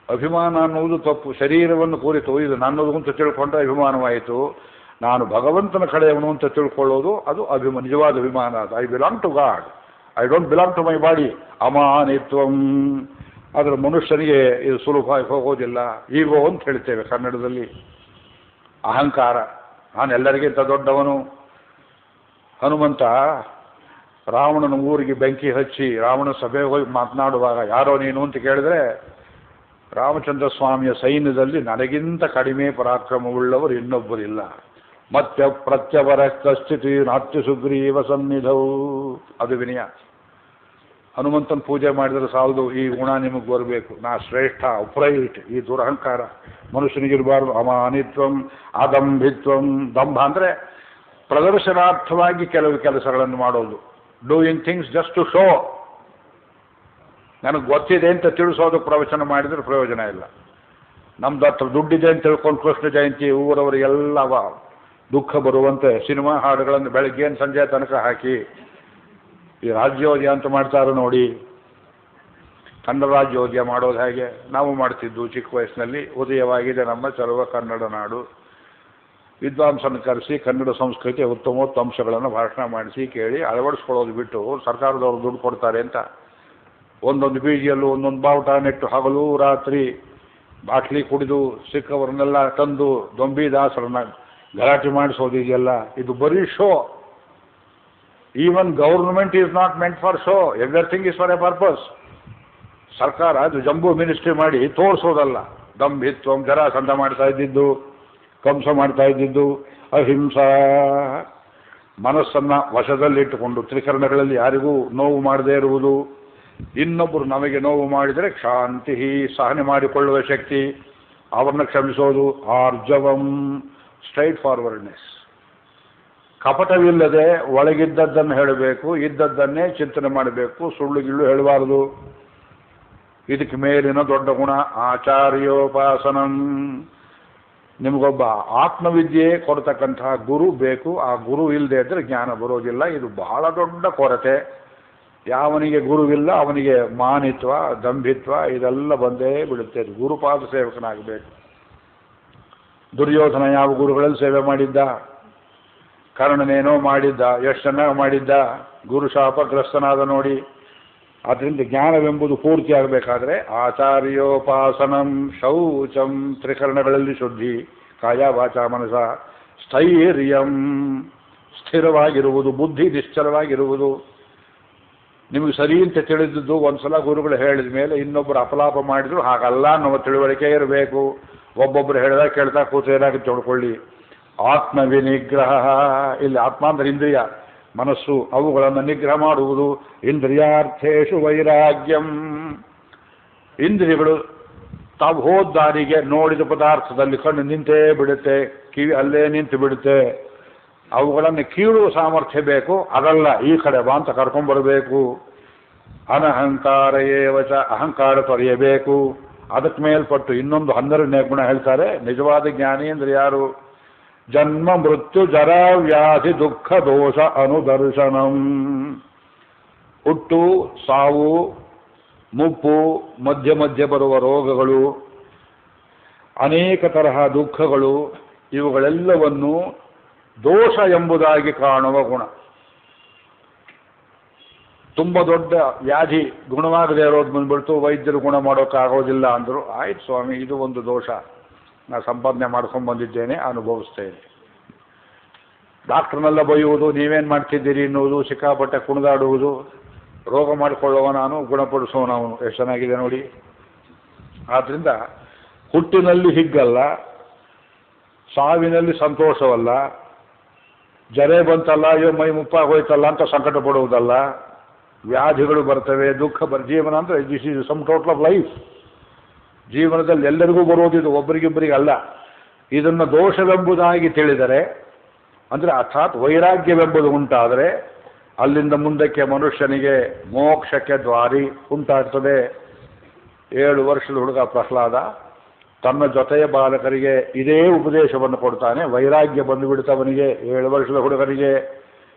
ಅಭಿಮಾನ ಅನ್ನುವುದು ತಪ್ಪು. ಶರೀರವನ್ನು ಕುರಿತು ಇದು ನನ್ನದು ಅಂತ ತಿಳ್ಕೊಂಡ್ರೆ ಅಭಿಮಾನವಾಯಿತು. ನಾನು ಭಗವಂತನ ಕಡೆಯವನು ಅಂತ ತಿಳ್ಕೊಳ್ಳೋದು ಅದು ನಿಜವಾದ ಅಭಿಮಾನ. ಅದು I belong to God, I don't belong to my body. ಅಮಾನಿತ್ವಂ. ಆದರೆ ಮನುಷ್ಯನಿಗೆ ಇದು ಸುಲಭವಾಗಿ ಹೋಗೋದಿಲ್ಲ. ಈಗೋ ಅಂತ ಹೇಳ್ತೇವೆ ಕನ್ನಡದಲ್ಲಿ. ಅಹಂಕಾರ. ನಾನು ಎಲ್ಲರಿಗಿಂತ ದೊಡ್ಡವನು. ಹನುಮಂತ ರಾವಣನ ಊರಿಗೆ ಬೆಂಕಿ ಹಚ್ಚಿ ರಾವಣ ಸಭೆಗೆ ಹೋಗಿ ಮಾತನಾಡುವಾಗ ಯಾರೋ ನೀನು ಅಂತ ಕೇಳಿದ್ರೆ ರಾಮಚಂದ್ರ ಸ್ವಾಮಿಯ ಸೈನ್ಯದಲ್ಲಿ ನನಗಿಂತ ಕಡಿಮೆ ಪರಾಕ್ರಮವುಳ್ಳವರು ಇನ್ನೊಬ್ಬರಿಲ್ಲ. ಮತ್ತೆ ಪ್ರತ್ಯವರ ಕಸ್ಥಿತಿ ನಾಟ್ಯ ಸುಗ್ರೀವ ಸನ್ನಿಧವು. ಅದು ವಿನಯ. ಹನುಮಂತನ ಪೂಜೆ ಮಾಡಿದರೆ ಸಾಲದು, ಈ ಗುಣ ನಿಮಗೆ ಬರಬೇಕು, ನಾ ಶ್ರೇಷ್ಠ, ಉಪ್ರೈಟ್, ಈ ದುರಹಂಕಾರ ಮನುಷ್ಯನಿಗಿರಬಾರ್ದು. ಅಮಾನಿತ್ವಂ ಅದಂಭಿತ್ವಂ. ದಂಭ ಅಂದರೆ ಪ್ರದರ್ಶನಾರ್ಥವಾಗಿ ಕೆಲವು ಕೆಲಸಗಳನ್ನು ಮಾಡೋದು, doing things just to show. ನನಗೆ ಗೊತ್ತಿದೆ ಅಂತ ತಿಳಿಸೋದಕ್ಕೆ ಪ್ರವಚನ ಮಾಡಿದರೆ ಪ್ರಯೋಜನ ಇಲ್ಲ. ನಮ್ದು ಹತ್ರ ದುಡ್ಡಿದೆ ಅಂತ ತಿಳ್ಕೊಂಡು ಕೃಷ್ಣ ಜಯಂತಿ ಊರವರಿಗೆಲ್ಲ ದುಃಖ ಬರುವಂತೆ ಸಿನಿಮಾ ಹಾಡುಗಳನ್ನು ಬೆಳಗ್ಗೇನು ಸಂಜೆ ತನಕ ಹಾಕಿ ಈ ರಾಜ್ಯೋದ್ಯ ಅಂತ ಮಾಡ್ತಾರೆ ನೋಡಿ. ಕನ್ನಡ ರಾಜ್ಯೋದ್ಯ ಮಾಡೋದು ಹೇಗೆ ನಾವು ಮಾಡ್ತಿದ್ದು ಚಿಕ್ಕ ವಯಸ್ಸಿನಲ್ಲಿ. ಉದಯವಾಗಿದೆ ನಮ್ಮ ಸರ್ವ ಕನ್ನಡ ನಾಡು. ವಿದ್ವಾಂಸನ ಕರೆಸಿ ಕನ್ನಡ ಸಂಸ್ಕೃತಿಯ ಉತ್ತಮೋತ್ತಮ ಅಂಶಗಳನ್ನು ಭಾಷಣ ಮಾಡಿಸಿ ಕೇಳಿ ಅಳವಡಿಸ್ಕೊಳ್ಳೋದು ಬಿಟ್ಟು ಸರ್ಕಾರದವರು ದುಡ್ಡು ಕೊಡ್ತಾರೆ ಅಂತ ಒಂದೊಂದು ಬೀದಿಯಲ್ಲೂ ಒಂದೊಂದು ಬಾವುಟ ನೆಟ್ಟು ಹಗಲು ರಾತ್ರಿ ಬಾಟ್ಲಿ ಕುಡಿದು ಸಿಕ್ಕವರನ್ನೆಲ್ಲ ತಂದು ದೊಂಬಿ ದಾಸರನ್ನ ಗಲಾಟೆ ಮಾಡಿಸೋದಿದೆಯಲ್ಲ, ಇದು ಬರೀ show. Even government is not meant for show, everything is for A purpose. ಸರ್ಕಾರ ಅದು ಜಂಬೂ ಮಿನಿಸ್ಟ್ರಿ ಮಾಡಿ ತೋರಿಸೋದಲ್ಲ. ದಂಭಿತ್ವಂ, ಜರಾಸಂಧ ಮಾಡ್ತಾ ಇದ್ದಿದ್ದು, ಕಂಸ ಮಾಡ್ತಾ ಇದ್ದಿದ್ದು, ಅಹಿಂಸಾ. ಮನಸ್ಸನ್ನು ವಶದಲ್ಲಿಟ್ಟುಕೊಂಡು ತ್ರಿಕರಣಗಳಲ್ಲಿ ಯಾರಿಗೂ ನೋವು ಮಾಡದೇ ಇರುವುದು, ಇನ್ನೊಬ್ಬರು ನಮಗೆ ನೋವು ಮಾಡಿದರೆ ಶಾಂತಿ, ಸಹನೆ ಮಾಡಿಕೊಳ್ಳುವ ಶಕ್ತಿ, ಅವರನ್ನು ಕ್ಷಮಿಸೋದು. ಆರ್ಜವಂ, ಸ್ಟ್ರೈಟ್ ಫಾರ್ವರ್ಡ್ನೆಸ್, ಕಪಟವಿಲ್ಲದೆ ಒಳಗಿದ್ದದ್ದನ್ನು ಹೇಳಬೇಕು, ಇದ್ದದ್ದನ್ನೇ ಚಿಂತನೆ ಮಾಡಬೇಕು, ಸುಳ್ಳು ಗಿಳ್ಳು ಹೇಳಬಾರದು. ಇದಕ್ಕೆ ಮೇಲಿನ ದೊಡ್ಡ ಗುಣ ಆಚಾರ್ಯೋಪಾಸನಂ. ನಿಮಗೊಬ್ಬ ಆತ್ಮವಿದ್ಯೆ ಕೊಡ್ತಕ್ಕಂತಹ ಗುರು ಬೇಕು. ಆ ಗುರು ಇಲ್ಲದೆ ಇದ್ದರೆ ಜ್ಞಾನ ಬರೋದಿಲ್ಲ. ಇದು ಬಹಳ ದೊಡ್ಡ ಕೊರತೆ. ಯಾವನಿಗೆ ಗುರುವಿಲ್ಲ ಅವನಿಗೆ ಮಾನಿತ್ವ, ದಂಭಿತ್ವ ಇದೆಲ್ಲ ಬಂದೇ ಬಿಡುತ್ತೆ. ಗುರುಪಾದ ಸೇವಕನಾಗಬೇಕು. ದುರ್ಯೋಧನ ಯಾವ ಗುರುಗಳಲ್ಲಿ ಸೇವೆ ಮಾಡಿದ್ದ? ಕರ್ಣನೇನೋ ಮಾಡಿದ್ದ, ಎಷ್ಟು ಚೆನ್ನಾಗಿ ಮಾಡಿದ್ದ, ಗುರು ಶಾಪಗ್ರಸ್ತನಾದ ನೋಡಿ. ಆದ್ದರಿಂದ ಜ್ಞಾನವೆಂಬುದು ಪೂರ್ತಿ ಆಗಬೇಕಾದ್ರೆ ಆಚಾರ್ಯೋಪಾಸನಂ, ಶೌಚಂ, ತ್ರಿಕರಣಗಳಲ್ಲಿ ಶುದ್ಧಿ, ಕಾಯ ವಾಚ ಮನಸ, ಸ್ಥೈರ್ಯಂ, ಸ್ಥಿರವಾಗಿರುವುದು, ಬುದ್ಧಿ ನಿಶ್ಚಲವಾಗಿರುವುದು. ನಿಮಗೆ ಸರಿ ಅಂತ ತಿಳಿದಿದ್ದು ಒಂದ್ಸಲ ಗುರುಗಳು ಹೇಳಿದ ಮೇಲೆ ಇನ್ನೊಬ್ಬರು ಅಪಲಾಪ ಮಾಡಿದ್ರು ಹಾಗಲ್ಲ ನಮ್ಮ ತಿಳುವಳಿಕೆ ಇರಬೇಕು. ಒಬ್ಬೊಬ್ಬರು ಹೇಳಿದಾಗ ಕೇಳ್ತಾ ಕೂತೇನಾಗಿ ತಿಳ್ಕೊಳ್ಳಿ. ಆತ್ಮವಿನಿಗ್ರಹ, ಇಲ್ಲಿ ಆತ್ಮ ಅಂದ್ರೆ ಇಂದ್ರಿಯ, ಮನಸ್ಸು, ಅವುಗಳನ್ನು ನಿಗ್ರಹ ಮಾಡುವುದು. ಇಂದ್ರಿಯಾರ್ಥೇಶು ವೈರಾಗ್ಯಂ. ಇಂದ್ರಿಯಗಳು ತಾವು ಹೋದ ದಾರಿಗೆ ನೋಡಿದ ಪದಾರ್ಥದಲ್ಲಿ ಕಣ್ಣು ನಿಂತೇ ಬಿಡುತ್ತೆ, ಕಿವಿ ಅಲ್ಲೇ ನಿಂತು ಬಿಡುತ್ತೆ. ಅವುಗಳನ್ನು ಕೀಳುವ ಸಾಮರ್ಥ್ಯ ಬೇಕು. ಅದಲ್ಲ, ಈ ಕಡೆ ಬಾ ಅಂತ ಕರ್ಕೊಂಡ್ಬರಬೇಕು. ಅನಹಂಕಾರ ಏವಚ, ಅಹಂಕಾರ ತೊರೆಯಬೇಕು. ಅದಕ್ಕೆ ಮೇಲ್ಪಟ್ಟು ಇನ್ನೊಂದು 12ನೇ ಗುಣ ಹೇಳ್ತಾರೆ. ನಿಜವಾದ ಜ್ಞಾನಿ ಅಂದ್ರೆ ಯಾರು? ಜನ್ಮ ಮೃತ್ಯು ಜರ ವ್ಯಾಧಿ ದುಃಖ ದೋಷ ಅನುದರ್ಶನಂ. ಹುಟ್ಟು, ಸಾವು, ಮುಪ್ಪು, ಮಧ್ಯ ಮಧ್ಯೆ ಬರುವ ರೋಗಗಳು, ಅನೇಕ ತರಹ ದುಃಖಗಳು, ಇವುಗಳೆಲ್ಲವನ್ನು ದೋಷ ಎಂಬುದಾಗಿ ಕಾಣುವ ಗುಣ. ತುಂಬ ದೊಡ್ಡ ವ್ಯಾಧಿ ಗುಣವಾಗದೇ ಇರೋದು ಬಂದ್ಬಿಡ್ತು, ವೈದ್ಯರು ಗುಣ ಮಾಡೋಕ್ಕಾಗೋದಿಲ್ಲ ಅಂದರು. ಆಯ್ತು ಸ್ವಾಮಿ, ಇದು ಒಂದು ದೋಷ, ನಾನು ಸಂಪಾದನೆ ಮಾಡ್ಕೊಂಡು ಬಂದಿದ್ದೇನೆ, ಅನುಭವಿಸ್ತೇನೆ. ಡಾಕ್ಟ್ರನ್ನೆಲ್ಲ ಬೈಯುವುದು, ನೀವೇನು ಮಾಡ್ತಿದ್ದೀರಿ ಎನ್ನುವುದು, ಸಿಕ್ಕಾಪಟ್ಟೆ ಕುಣಿದಾಡುವುದು. ರೋಗ ಮಾಡಿಕೊಳ್ಳುವ ನಾನು, ಗುಣಪಡಿಸುವವನವನು. ಎಷ್ಟು ಚೆನ್ನಾಗಿದೆ ನೋಡಿ. ಆದ್ದರಿಂದ ಹುಟ್ಟಿನಲ್ಲಿ ಹಿಗ್ಗಲ್ಲ, ಸಾವಿನಲ್ಲಿ ಸಂತೋಷವಲ್ಲ, ಜರೆ ಬಂತಲ್ಲ ಅಯ್ಯೋ ಮೈ ಮುಪ್ಪಾಗೋಯ್ತಲ್ಲ ಅಂತ ಸಂಕಟ ಪಡುವುದಲ್ಲ. ವ್ಯಾಧಿಗಳು ಬರ್ತವೆ, ದುಃಖ ಜೀವನ ಅಂದರೆ this is some total of life. ಜೀವನದಲ್ಲಿ ಎಲ್ಲರಿಗೂ ಬರೋದಿದು, ಒಬ್ಬರಿಗಿಬ್ಬರಿಗೆ ಅಲ್ಲ. ಇದನ್ನು ದೋಷವೆಂಬುದಾಗಿ ತಿಳಿದರೆ, ಅಂದರೆ ಅರ್ಥಾತ್ ವೈರಾಗ್ಯವೆಂಬುದು ಉಂಟಾದರೆ ಅಲ್ಲಿಂದ ಮುಂದಕ್ಕೆ ಮನುಷ್ಯನಿಗೆ ಮೋಕ್ಷಕ್ಕೆ ದ್ವಾರಿ ಉಂಟಾಗ್ತದೆ. 7 ವರ್ಷದ ಹುಡುಗ ಪ್ರಹ್ಲಾದ ತನ್ನ ಜೊತೆಯ ಬಾಲಕರಿಗೆ ಇದೇ ಉಪದೇಶವನ್ನು ಕೊಡ್ತಾನೆ. ವೈರಾಗ್ಯ ಬಂದು ಬಿಡ್ತವನಿಗೆ. 7 ವರ್ಷದ ಹುಡುಗನಿಗೆ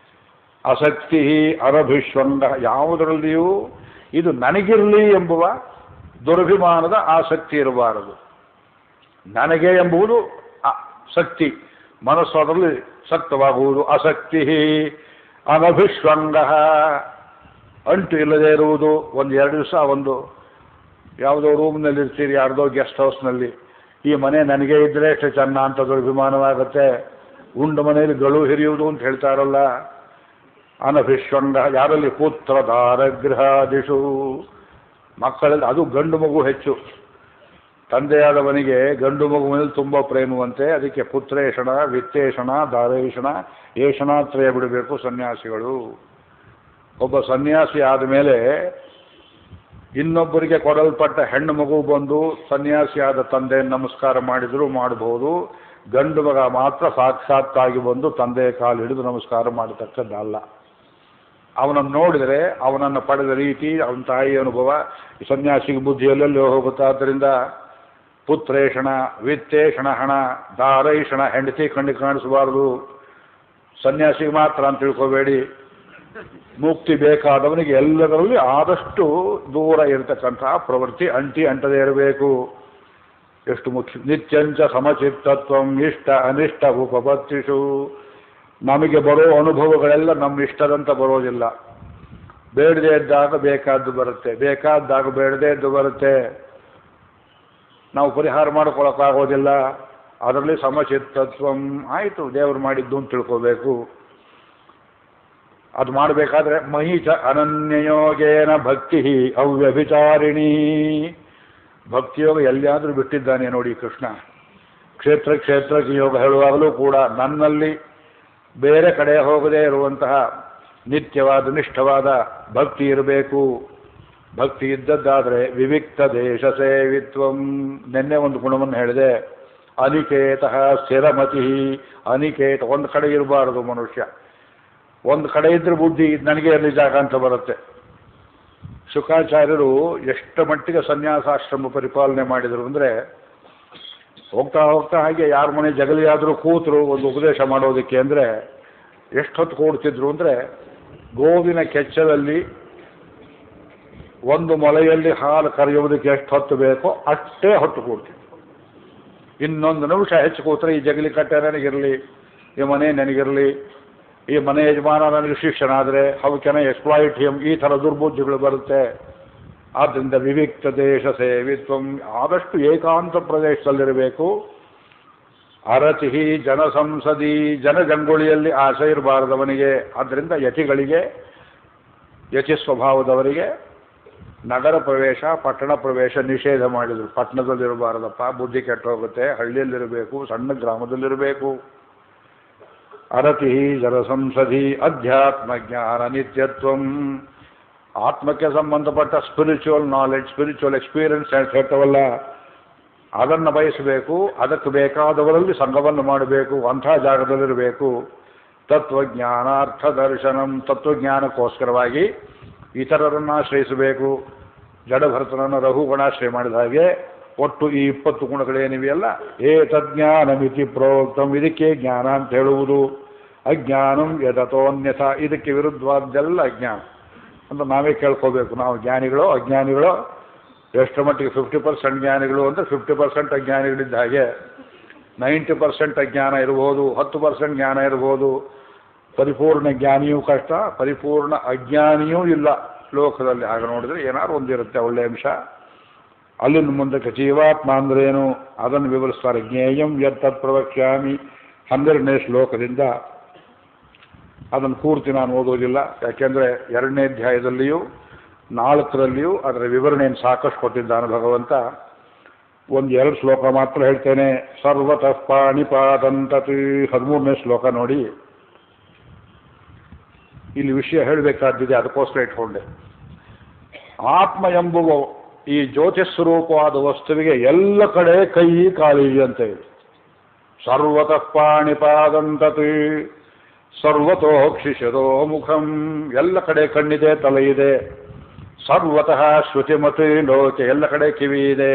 ಆಸಕ್ತಿ ಅರಭಿಶ್ವಂಗ, ಯಾವುದರಲ್ಲಿಯೂ ಇದು ನನಗಿರಲಿ ಎಂಬುವ ದುರಭಿಮಾನದ ಆಸಕ್ತಿ ಇರಬಾರದು. ನನಗೆ ಎಂಬುದು ಶಕ್ತಿ, ಮನಸ್ಸು ಅದರಲ್ಲಿ ಸಕ್ತವಾಗುವುದು. ಆಸಕ್ತಿ ಅನಭಿಶ್ವಂಗ, ಅಂಟು ಇಲ್ಲದೆ ಇರುವುದು. 1-2 ದಿವಸ ಒಂದು ಯಾವುದೋ ರೂಮ್ನಲ್ಲಿ ಇರ್ತೀರಿ, ಯಾರ್ದೋ ಗೆಸ್ಟ್ ಹೌಸ್ನಲ್ಲಿ, ಈ ಮನೆ ನನಗೆ ಇದ್ದರೆ ಎಷ್ಟು ಚೆನ್ನ ಅಂತ ದುರಭಿಮಾನವಾಗುತ್ತೆ. ಉಂಡ ಮನೆಯಲ್ಲಿ ಗಳು ಹಿರಿಯುವುದು ಅಂತ ಹೇಳ್ತಾರಲ್ಲ, ಈ ಮನೆ ನನಗೆ ಇದ್ದರೆ ಎಷ್ಟು ಚೆನ್ನ ಅಂತ ದುರಭಿಮಾನವಾಗುತ್ತೆ. ಉಂಡ ಮನೆಯಲ್ಲಿ ಗಳು ಹಿರಿಯುವುದು ಅಂತ ಹೇಳ್ತಾರಲ್ಲ, ಈ ಮನೆ ನನಗೆ ಇದ್ದರೆ ಎಷ್ಟು ಚೆನ್ನ ಅಂತ ದುರಭಿಮಾನವಾಗುತ್ತೆ. ಉಂಡ ಮನೆಯಲ್ಲಿ ಗಳು ಹಿರಿಯುವುದು ಅಂತ ಹೇಳ್ತಾರಲ್ಲ, ಈ ಮನೆ ನನಗೆ ಇದ್ದರೆ ಎಷ್ಟು ಚೆನ್ನ ಅಂತ ದುರಭಿಮಾನವಾಗುತ್ತೆ. ಉಂಡ ಮನೆಯಲ್ಲಿ ಗಳು ಹಿರಿಯುವುದು ಅಂತ ಹೇಳ್ತಾರಲ್ಲ, ಅನಭಿಶ್ವಂಗ ಯಾರಲ್ಲಿ ಪುತ್ರ ದಾರಗೃಹಾದಿಷು ಮಕ್ಕಳಲ್ಲಿ ಅದು ಗಂಡು ಮಗು ಹೆಚ್ಚು. ತಂದೆಯಾದವನಿಗೆ ಗಂಡು ಮಗು ಮೇಲೆ ತುಂಬ ಪ್ರೇಮವಂತೆ. ಅದಕ್ಕೆ ಪುತ್ರೇಷಣ ವಿತ್ತೇಷಣ ದಾರೇಷಣ ಏಷಣಾತ್ರಯ ಬಿಡಬೇಕು ಸನ್ಯಾಸಿಗಳು. ಒಬ್ಬ ಸನ್ಯಾಸಿ ಆದಮೇಲೆ ಇನ್ನೊಬ್ಬರಿಗೆ ಕೊಡಲ್ಪಟ್ಟ ಹೆಣ್ಣು ಮಗು ಬಂದು ಸನ್ಯಾಸಿಯಾದ ತಂದೆ ನಮಸ್ಕಾರ ಮಾಡಿದರೂ ಮಾಡಬಹುದು. ಗಂಡು ಮಗ ಮಾತ್ರ ಸಾಕ್ಷಾತ್ತಾಗಿ ಬಂದು ತಂದೆಯ ಕಾಲು ಹಿಡಿದು ನಮಸ್ಕಾರ ಮಾಡತಕ್ಕದ್ದಲ್ಲ. ಅವನನ್ನು ನೋಡಿದರೆ ಅವನನ್ನು ಪಡೆದ ರೀತಿ ಅವನ ತಾಯಿ ಅನುಭವ ಸನ್ಯಾಸಿಗೆ ಬುದ್ಧಿಯಲ್ಲೆಲ್ಲೋ ಹೋಗುತ್ತೆ. ಆದ್ದರಿಂದ ಪುತ್ರೇಷಣ ವಿತ್ತೇಷಣ ಹಣ ದಾರೈಷಣ ಹೆಂಡತಿ ಕಣ್ಣಿಗೆ ಕಾಣಿಸಬಾರದು. ಸನ್ಯಾಸಿಗೆ ಮಾತ್ರ ಅಂತ ತಿಳ್ಕೋಬೇಡಿ. ಮುಕ್ತಿ ಬೇಕಾದವನಿಗೆ ಎಲ್ಲದರಲ್ಲಿ ಆದಷ್ಟು ದೂರ ಇರತಕ್ಕಂತಹ ಪ್ರವೃತ್ತಿ ಅಂಟದೇ ಇರಬೇಕು. ಎಷ್ಟು ಮುಖ್ಯ. ನಿತ್ಯಂಚ ಸಮಚಿತ್ತತ್ವಂ ಇಷ್ಟ ಅನಿಷ್ಟ ಉಪಪತ್ತಿಷು. ನಮಗೆ ಬರೋ ಅನುಭವಗಳೆಲ್ಲ ನಮ್ಮ ಇಷ್ಟದಂತ ಬರೋದಿಲ್ಲ. ಬೇಡದೇ ಇದ್ದಾಗ ಬೇಕಾದ್ದು ಬರುತ್ತೆ, ಬೇಕಾದಾಗ ಬೇಡದೇ ಇದ್ದು ಬರುತ್ತೆ. ನಾವು ಪರಿಹಾರ ಮಾಡ್ಕೊಳ್ಳೋಕ್ಕಾಗೋದಿಲ್ಲ. ಅದರಲ್ಲಿ ಸಮಚಿತ್ತತ್ವಂ. ಆಯಿತು, ದೇವರು ಮಾಡಿದ್ದು ಅಂತ ತಿಳ್ಕೋಬೇಕು. ಅದು ಮಾಡಬೇಕಾದ್ರೆ ಮಹಿಚ ಅನನ್ಯಯೋಗೇನ ಭಕ್ತಿ ಅವ್ಯಭಿಚಾರಿಣಿ. ಭಕ್ತಿಯೋಗ ಎಲ್ಲಿಯಾದರೂ ಬಿಟ್ಟಿದ್ದಾನೆ ನೋಡಿ ಕೃಷ್ಣ. ಕ್ಷೇತ್ರಕ್ಕೆ ಯೋಗ ಹೇಳುವಾಗಲೂ ಕೂಡ ನನ್ನಲ್ಲಿ ಬೇರೆ ಕಡೆ ಹೋಗದೇ ಇರುವಂತಹ ನಿತ್ಯವಾದ ನಿಷ್ಠವಾದ ಭಕ್ತಿ ಇರಬೇಕು. ಭಕ್ತಿ ಇದ್ದದ್ದಾದರೆ ವಿವಿಕ್ತ ದೇಶ ಸೇವಿತ್ವಂ. ನಿನ್ನೆ ಒಂದು ಗುಣವನ್ನು ಹೇಳಿದೆ, ಅನಿಕೇತಃ ಸ್ಥಿರಮತಿ. ಅನಿಕೇತ, ಒಂದು ಕಡೆ ಇರಬಾರದು ಮನುಷ್ಯ. ಒಂದು ಕಡೆ ಇದ್ರೆ ಬುದ್ಧಿ ನನಗೆ ಎಲ್ಲಿ ಜಾಗ ಅಂತ ಬರುತ್ತೆ. ಶುಕಾಚಾರ್ಯರು ಎಷ್ಟು ಮಟ್ಟಿಗೆ ಸನ್ಯಾಸಾಶ್ರಮ ಪರಿಪಾಲನೆ ಮಾಡಿದರು ಅಂದರೆ, ಹೋಗ್ತಾ ಹೋಗ್ತಾ ಹಾಗೆ ಯಾರ ಮನೆ ಜಗಲಿಯಾದರೂ ಕೂತರು ಒಂದು ಉಪದೇಶ ಮಾಡೋದಕ್ಕೆ ಅಂದರೆ ಎಷ್ಟು ಹೊತ್ತು ಕೂಡ್ತಿದ್ರು ಅಂದರೆ, ಗೋವಿನ ಕೆಚ್ಚಲಲ್ಲಿ ಒಂದು ಮೊಲೆಯಲ್ಲಿ ಹಾಲು ಕರೆಯುವುದಕ್ಕೆ ಎಷ್ಟು ಹೊತ್ತು ಬೇಕೋ ಅಷ್ಟೇ ಹೊತ್ತು ಕೂಡ್ತಿದ್ರು. ಇನ್ನೊಂದು ನಿಮಿಷ ಹೆಚ್ಚು ಕೂತ್ರೆ ಈ ಜಗಲಿ ಕಟ್ಟೆ ನನಗಿರಲಿ, ಈ ಮನೆ ನನಗಿರಲಿ, ಈ ಮನೆ ಯಜಮಾನ ನನಗೆ ಶಿಷ್ಯನಾದರೆ ಹೌ ಕೆನ್ ಐ ಎಕ್ಸ್ಪ್ಲಾಯಿಟ್ ಹಿಮ್, ಈ ಥರ ದುರ್ಬುದ್ಧಿಗಳು ಬರುತ್ತೆ. ಆದ್ದರಿಂದ ವಿವಿಕ್ತ ದೇಶ ಸೇವಿತ್ವಂ. ಆದಷ್ಟು ಏಕಾಂತ ಪ್ರದೇಶದಲ್ಲಿರಬೇಕು. ಅರತಿ ಜನಸಂಸದಿ. ಜನಜಂಗುಳಿಯಲ್ಲಿ ಆಸೆ ಇರಬಾರದವನಿಗೆ. ಆದ್ದರಿಂದ ಯತಿಗಳಿಗೆ, ಯತಿ ಸ್ವಭಾವದವರಿಗೆ ನಗರ ಪ್ರವೇಶ ಪಟ್ಟಣ ಪ್ರವೇಶ ನಿಷೇಧ ಮಾಡಿದರು. ಪಟ್ಟಣದಲ್ಲಿರಬಾರದಪ್ಪ, ಬುದ್ಧಿ ಕೆಟ್ಟು ಹೋಗುತ್ತೆ. ಹಳ್ಳಿಯಲ್ಲಿರಬೇಕು, ಸಣ್ಣ ಗ್ರಾಮದಲ್ಲಿರಬೇಕು. ಅರತಿ ಜನಸಂಸದಿ. ಅಧ್ಯಾತ್ಮ ಜ್ಞಾನ ನಿತ್ಯತ್ವಂ. ಆತ್ಮಕ್ಕೆ ಸಂಬಂಧಪಟ್ಟ ಸ್ಪಿರಿಚುವಲ್ ನಾಲೆಡ್ಜ್, ಸ್ಪಿರಿಚುವಲ್ ಎಕ್ಸ್ಪೀರಿಯನ್ಸ್ ಹೇಳ್ತವಲ್ಲ, ಅದನ್ನು ಬಯಸಬೇಕು. ಅದಕ್ಕೆ ಬೇಕಾದವರಲ್ಲಿ ಸಂಘವನ್ನು ಮಾಡಬೇಕು. ಅಂಥ ಜಾಗದಲ್ಲಿರಬೇಕು. ತತ್ವಜ್ಞಾನಾರ್ಥ ದರ್ಶನಂ. ತತ್ವಜ್ಞಾನಕ್ಕೋಸ್ಕರವಾಗಿ ಇತರರನ್ನು ಆಶ್ರಯಿಸಬೇಕು. ಜಡಭರತನನ್ನು ರಘುಗುಣಾಶ್ರಯ ಮಾಡಿದ ಹಾಗೆ ಒಟ್ಟು ಈ 20 ಗುಣಗಳೇನಿವೆಯಲ್ಲ, ಏತಜ್ಞಾನಮಿತಿ ಪ್ರೋಕ್ತಂ. ಇದಕ್ಕೆ ಜ್ಞಾನ ಅಂತ ಹೇಳುವುದು. ಅಜ್ಞಾನಂ ಯದತೋನ್ಯಥ. ಇದಕ್ಕೆ ವಿರುದ್ಧವಾದ್ದೆಲ್ಲ ಅಜ್ಞಾನ ಅಂತ ನಾವೇ ಕೇಳ್ಕೋಬೇಕು. ನಾವು ಜ್ಞಾನಿಗಳು ಅಜ್ಞಾನಿಗಳು ಎಷ್ಟು ಮಟ್ಟಿಗೆ 50% ಜ್ಞಾನಿಗಳು ಅಂದರೆ 50% ಅಜ್ಞಾನಿಗಳಿದ್ದ ಹಾಗೆ 90% ಅಜ್ಞಾನ ಇರ್ಬೋದು, 10% ಜ್ಞಾನ ಇರ್ಬೋದು. ಪರಿಪೂರ್ಣ ಜ್ಞಾನಿಯೂ ಕಷ್ಟ, ಪರಿಪೂರ್ಣ ಅಜ್ಞಾನಿಯೂ ಇಲ್ಲ ಲೋಕದಲ್ಲಿ. ಹಾಗೆ ನೋಡಿದ್ರೆ ಏನಾದ್ರು ಒಂದಿರುತ್ತೆ ಒಳ್ಳೆಯ ಅಂಶ. ಅಲ್ಲಿಂದ ಮುಂದಕ್ಕೆ ಜೀವಾತ್ಮ ಅಂದ್ರೇನು ಅದನ್ನು ವಿವರಿಸ್ತಾರೆ. ಜ್ಞೇಯಂ ಯತ್ತತ್ ಪ್ರವಕ್ಷ್ಯಾಮಿ 12ನೇ ಶ್ಲೋಕದಿಂದ. ಅದನ್ನು ಪೂರ್ತಿ ನಾನು ಓದೋದಿಲ್ಲ, ಯಾಕೆಂದರೆ 2ನೇ ಅಧ್ಯಾಯದಲ್ಲಿಯೂ 4ರಲ್ಲಿಯೂ ಅದರ ವಿವರಣೆಯನ್ನು ಸಾಕಷ್ಟು ಕೊಟ್ಟಿದ್ದಾನೆ ಭಗವಂತ. 1-2 ಶ್ಲೋಕ ಮಾತ್ರ ಹೇಳ್ತೇನೆ. ಸರ್ವತಃ ಪಾಣಿಪಾದಂತತ್ 13ನೇ ಶ್ಲೋಕ ನೋಡಿ. ಇಲ್ಲಿ ವಿಷಯ ಹೇಳಬೇಕಾದ್ದಿದೆ, ಅದಕ್ಕೋಸ್ಕರ ಇಟ್ಕೊಂಡೆ. ಆತ್ಮ ಎಂಬುವ ಈ ಜ್ಯೋತಿಸ್ವರೂಪವಾದ ವಸ್ತುವಿಗೆ ಎಲ್ಲ ಕಡೆ ಕೈ ಕಾಲಿ ಅಂತ ಇದೆ. ಸರ್ವತಃ ಪಾಣಿಪಾದಂತತ್ ಸರ್ವತೋ ಕ್ಷಿಷದೋ ಮುಖಂ. ಎಲ್ಲ ಕಡೆ ಕಣ್ಣಿದೆ, ತಲೆ ಇದೆ. ಸರ್ವತಃ ಶ್ರುತಿಮತಿ ಲೋಕೆ. ಎಲ್ಲ ಕಡೆ ಕಿವಿ ಇದೆ.